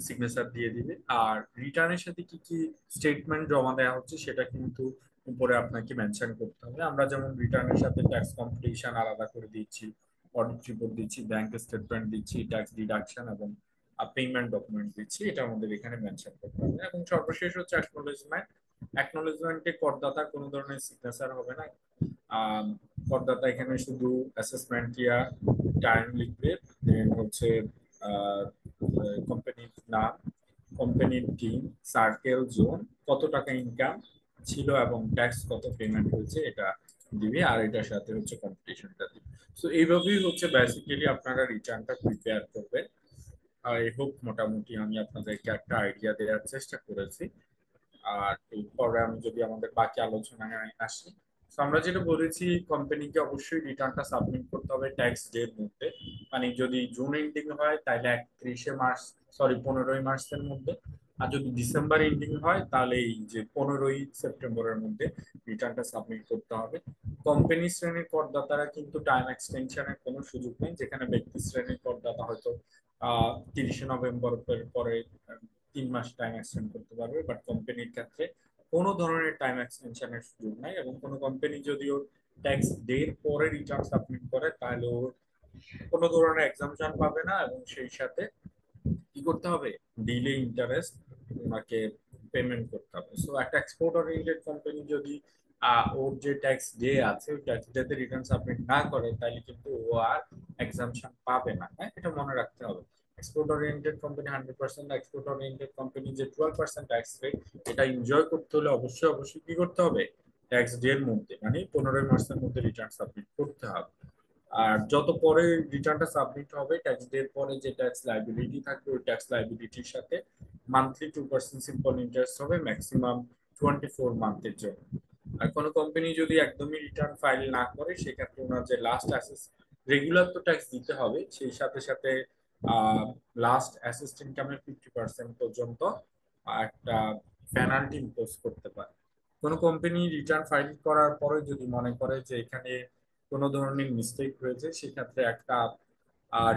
সিগনেচার দিয়ে দিবে। আর রিটার্নের সাথে কি কি স্টেটমেন্ট জমা দেওয়া হচ্ছে সেটা কিন্তু উপরে আপনাকে মেনশন করতে হবে। আমরা যেমন রিটার্নের সাথে ট্যাক্স কম্পিটিশন আলাদা করে দিচ্ছি, অডিট রিপোর্ট দিচ্ছি, ব্যাংক স্টেটমেন্ট দিচ্ছি, ট্যাক্স ডিডাকশন এবং পেমেন্ট ডকুমেন্ট দিচ্ছি, এটা আমাদের এখানে মেনশন করতে হবে। এবং সর্বশেষ হচ্ছে অ্যাকনোলেজমেন্ট। অ্যাকনোলেজমেন্টে করদাতার কোনো ধরনের সিগনেচার হবে না। আহ, করদাতা এখানে শুধু অ্যাসেসমেন্ট ইয়ার, টাইম লিখবে, দেন হচ্ছে কোম্পানির নাম, কোম্পানির টিম, সার্কেল, জোন, কত টাকা ইনকাম ছিল এবং ট্যাক্স কত পেমেন্ট হয়েছে এটা দিবে। আর এটার সাথে হচ্ছে কম্পিটিশনটা দিবে। তো এইভাবেই হচ্ছে বেসিক্যালি আপনারা রিটার্নটা প্রিপেয়ার করবেন। আই হোপ মোটামুটি আমি আপনাদেরকে একটা আইডিয়া দেওয়ার চেষ্টা করেছি। আর এরপরে আমি যদি আমাদের বাকি আলোচনায় আসি, তো আমরা যেটা বলেছি কোম্পানিকে অবশ্যই রিটার্নটা সাবমিট করতে হবে ট্যাক্স ডে এর মধ্যে। মানে যদি জুন এন্ডিং হয় তাহলে 31শে মার্চ, সরি 15ই মার্চের মধ্যে। আর যদি ডিসেম্বর এন্ডিং হয় তাহলে এই যে 15ই সেপ্টেম্বরের মধ্যে রিটার্নটা সাবমিট করতে হবে। কোম্পানি শ্রেণীর করদাতারা কিন্তু টাইম এক্সটেনশনের কোনো সুযোগ নেই। যেখানে ব্যক্তি শ্রেণীর করদাতা হয়তো 30শে নভেম্বর পরে 3 মাস টাইম এক্সটেন্ড করতে পারবে, বাট কোম্পানির ক্ষেত্রে কোনো ধরনের টাইম এক্সটেনশনের সুযোগ নাই। এবং কোনো কোম্পানি যদি ওর ট্যাক্স ডে এর পরে রিটার্ন সাবমিট করে তাহলে ওর কোনো ধরনের এক্সাম্পশন পাবে না এবং সেই সাথে কি করতে হবে, ডিলে ইন্টারেস্ট ওনাকে পেমেন্ট করতে হবে। সো একটা এক্সপোর্ট ওরিয়েন্টেড কোম্পানি যদি ওর যে ট্যাক্স ডে আছে ওই ট্যাক্স ডেতে রিটার্ন সাবমিট না করে তাহলে কিন্তু ও আর এক্সাম্পশন পাবে না। হ্যাঁ, এটা মনে রাখতে হবে। Export oriented company 100%, export oriented company যে 12% ট্যাক্স রেট এটা এনজয় করতে হলে অবশ্যই অবশ্যই কি করতে হবে, ট্যাক্স ডে এর মধ্যে মানে 15ই মার্চের মধ্যে রিটার্ন সাবমিট করতে হবে। আর যত পরে রিটার্নটা সাবমিট হবে ট্যাক্স ডে পরে যে ট্যাক্স লাইবিলিটি থাকবে ওই ট্যাক্স লাইবিলিটির সাথে মান্থলি 2% সিম্পল ইন্টারেস্ট হবে ম্যাক্সিমাম 24 মান্থের জন্য। আর কোনো কোম্পানি যদি একদমই রিটার্ন ফাইল না করে সেক্ষেত্রে ওনার যে লাস্ট অ্যাসেস, রেগুলার তো ট্যাক্স দিতে হবে, সেই সাথে সাথে লাস্ট অ্যাসেসড ইনকামের 50% পর্যন্ত একটা পেনাল্টি ইম্পোজ করতে পারে। কোনো কোম্পানি রিটার্ন ফাইল করার পরে যদি মনে করে যে এখানে কোনো ধরনের মিস্টেক হয়েছে সেক্ষেত্রে একটা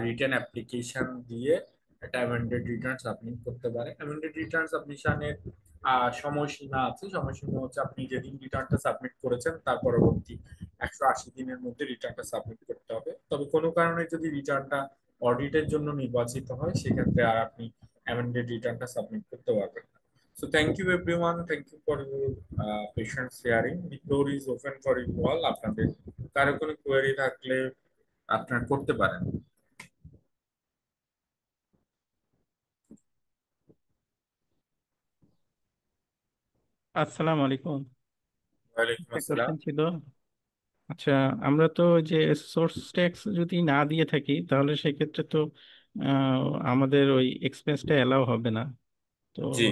রিটার্ন অ্যাপ্লিকেশন দিয়ে একটা অ্যামেন্ডেড রিটার্ন সাবমিট করতে পারে। অ্যামেন্ডেড রিটার্ন সাবমিশনের সময়সীমা আছে। সময়সীমা হচ্ছে আপনি যেদিন রিটার্নটা সাবমিট করেছেন তার পরবর্তী 180 দিনের মধ্যে রিটার্নটা সাবমিট করতে হবে। তবে কোনো কারণে যদি রিটার্নটা অডিটের জন্য নির্বাচিত হয় সেক্ষেত্রে আর আপনি অ্যামেন্ডেড রিটার্নটা সাবমিট করতে পারবেন না। So thank you everyone. Thank you for your patient sharing. The floor is open for you all. আপনাদের কারো কোনো কোয়েরি থাকলে আপনারা করতে পারেন। আসসালামু আলাইকুম। ওয়ালাইকুম একটা আসসালাম। কোশ্চেন ছিল। আচ্ছা, আমরা তো ওই যে সোর্স ট্যাক্স যদি না দিয়ে থাকি তাহলে সেক্ষেত্রে তো আহ, আমাদের ওই এক্সপেন্সটা এলাও হবে না। তো জি,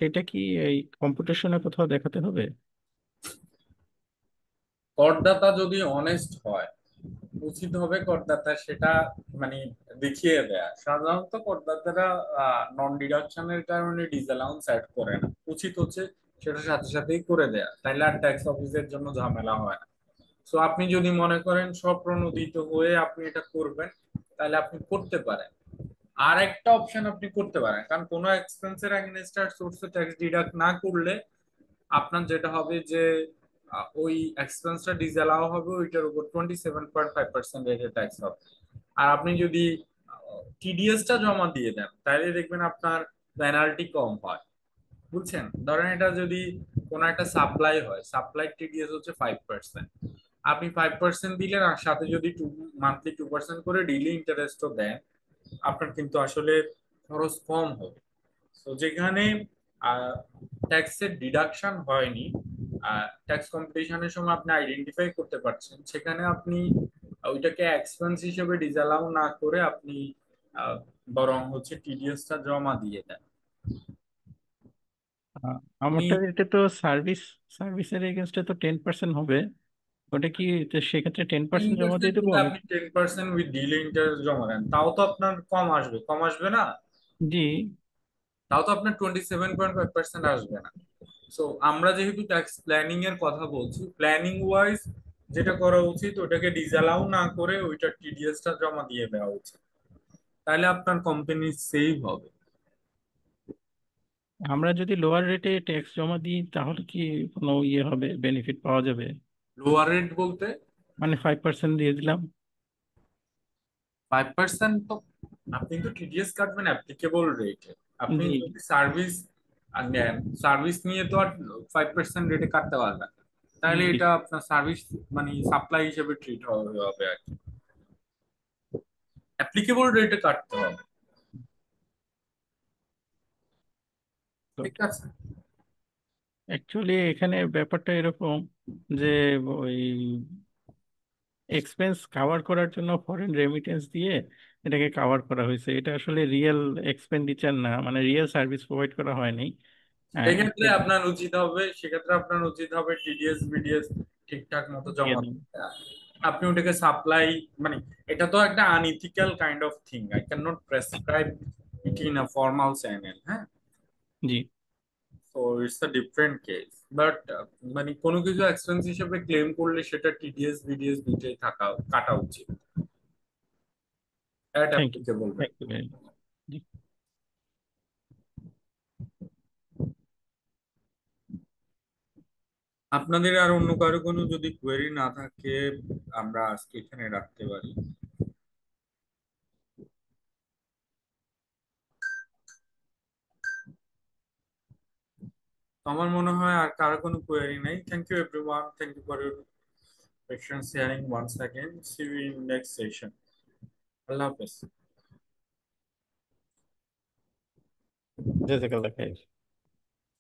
এটা কি এই কম্পিটিশনে কোথাও দেখাতে হবে? করদাতা যদি অনেস্ট হয় উচিত হবে করদাতা সেটা মানে দেখিয়ে দেয়া। সাধারণত করদাতারা নন ডিডাকশনের কারণে ডিসঅ্যালাউন্স অ্যাড করে না, উচিত হচ্ছে সেটা সাথে সাথেই করে দেয়া, তাইলে আর ট্যাক্স অফিসের জন্য ঝামেলা হয় না। তো আপনি যদি মনে করেন স্বপ্রণোদিত হয়ে আপনি এটা করবেন তাহলে আপনি করতে পারেন। আর একটা অপশন আপনি করতে পারেন, কারণ কোনো এক্সপেন্সের এগেনস্ট আর সোর্সে ট্যাক্স ডিডাক্ট না করলে আপনার যেটা হবে যে ওই এক্সপেন্সটা ডিসঅ্যালাউ হবে, ওইটার উপর 27.5% রেটের ট্যাক্স হবে। আর আপনি যদি টিডিএসটা জমা দিয়ে দেন তাহলে দেখবেন আপনার পেনাল্টি কম হয়। বুঝছেন, ধরেন এটা যদি কোনো একটা সাপ্লাই হয়, সাপ্লাই টিডিএস হচ্ছে 5%, আপনি 5% দিলেন আর সাথে যদি মান্থলি 2% করে ডেইলি ইন্টারেস্টও দেন আপনার কিন্তু আসলে খরচ কম হবে। তো যেখানে ট্যাক্সের ডিডাকশন হয়নি, ট্যাক্স কম্পিটিশনের সময় আপনি আইডেন্টিফাই করতে পারছেন, সেখানে আপনি ওইটাকে এক্সপেন্স হিসেবে ডিসঅ্যালাউ না করে আপনি বরং হচ্ছে টিডিএসটা জমা দিয়ে দেন। আপনি আমারটা এটা তো সার্ভিসের এগেনস্টে তো 10% হবে। ওটা কি তো সেক্ষেত্রে 10% জমা 10% দিয়ে দেবো যদি আপনি নাকি? 10% উইথ ডিলে ইন্টারেস্ট জমা দেন, তাও তো আপনার কম আসবে না? জি। তাও তো আপনার 27.5% আসবে না। সো আমরা যেহেতু ট্যাক্স প্ল্যানিং এর কথা বলছি, প্ল্যানিং ওয়াইজ যেটা করা উচিত ওটাকে ডিসঅ্যালাউ না করে ওইটা টিডিএসটা জমা দিয়ে দেওয়া উচিত, তাহলে আপনার কোম্পানি সেভ হবে। আমরা যদি লোয়ার রেটে ট্যাক্স জমা দিই তাহলে কি কোনো ইয়ে হবে, বেনিফিট পাওয়া যাবে? লোয়ার রেট বলতে? মানে 5% দিয়ে দিলাম। 5% তো আপনি তো টিডিএস কাটবেন অ্যাপ্লিকেবল রেটে। আপনি জি। যদি সার্ভিস নেন, সার্ভিস নিয়ে তো আর 5% রেটে কাটতে পারবেন না। তাহলে জি। এটা আপনার সার্ভিস মানে সাপ্লাই হিসেবে ট্রিট হবে আর কি, অ্যাপ্লিকেবল রেটে কাটতে হবে। ঠিক আছে। অ্যাকচুয়ালি এখানে ব্যাপারটা এরকম যে ওই এক্সপেন্স কাভার করার জন্য ফরেন রেমিটেন্স দিয়ে এটাকে কাভার করা হয়েছে। এটা আসলে রিয়েল এক্সপেন্ডিচার না, মানে রিয়েল সার্ভিস প্রোভাইড করা হয়নি। সেক্ষেত্রে একটা আপনার উচিত হবে টিডিএস বিডিএস ঠিকঠাক মতো দিয়ে জমা দিন। দিতে। আপনি ওটাকে সাপ্লাই মানে এটা তো একটা unethical kind of thing, I can not prescribe it in a formal channel. হ্যাঁ, জি। তো it's a different case. But মানে কোনো কিছু এক্সপেন্স হিসেবে ক্লেম করলে সেটা টিডিএস বিডিএস দুইটাই কাটা উচিত at thank you. Applicable thank rate. You very much. আপনাদের আর অন্য কারো কোনো যদি কোয়েরি না থাকে, আমরা আজকে এখানে রাখতে পারি। তো আমার মনে হয় আর কারো কোনো কোয়েরি নাই। Thank you everyone, thank you for your patience hearing once again. See you in next session. আল্লাহ হাফেজ। জাজাকাল্লাহ খাইর।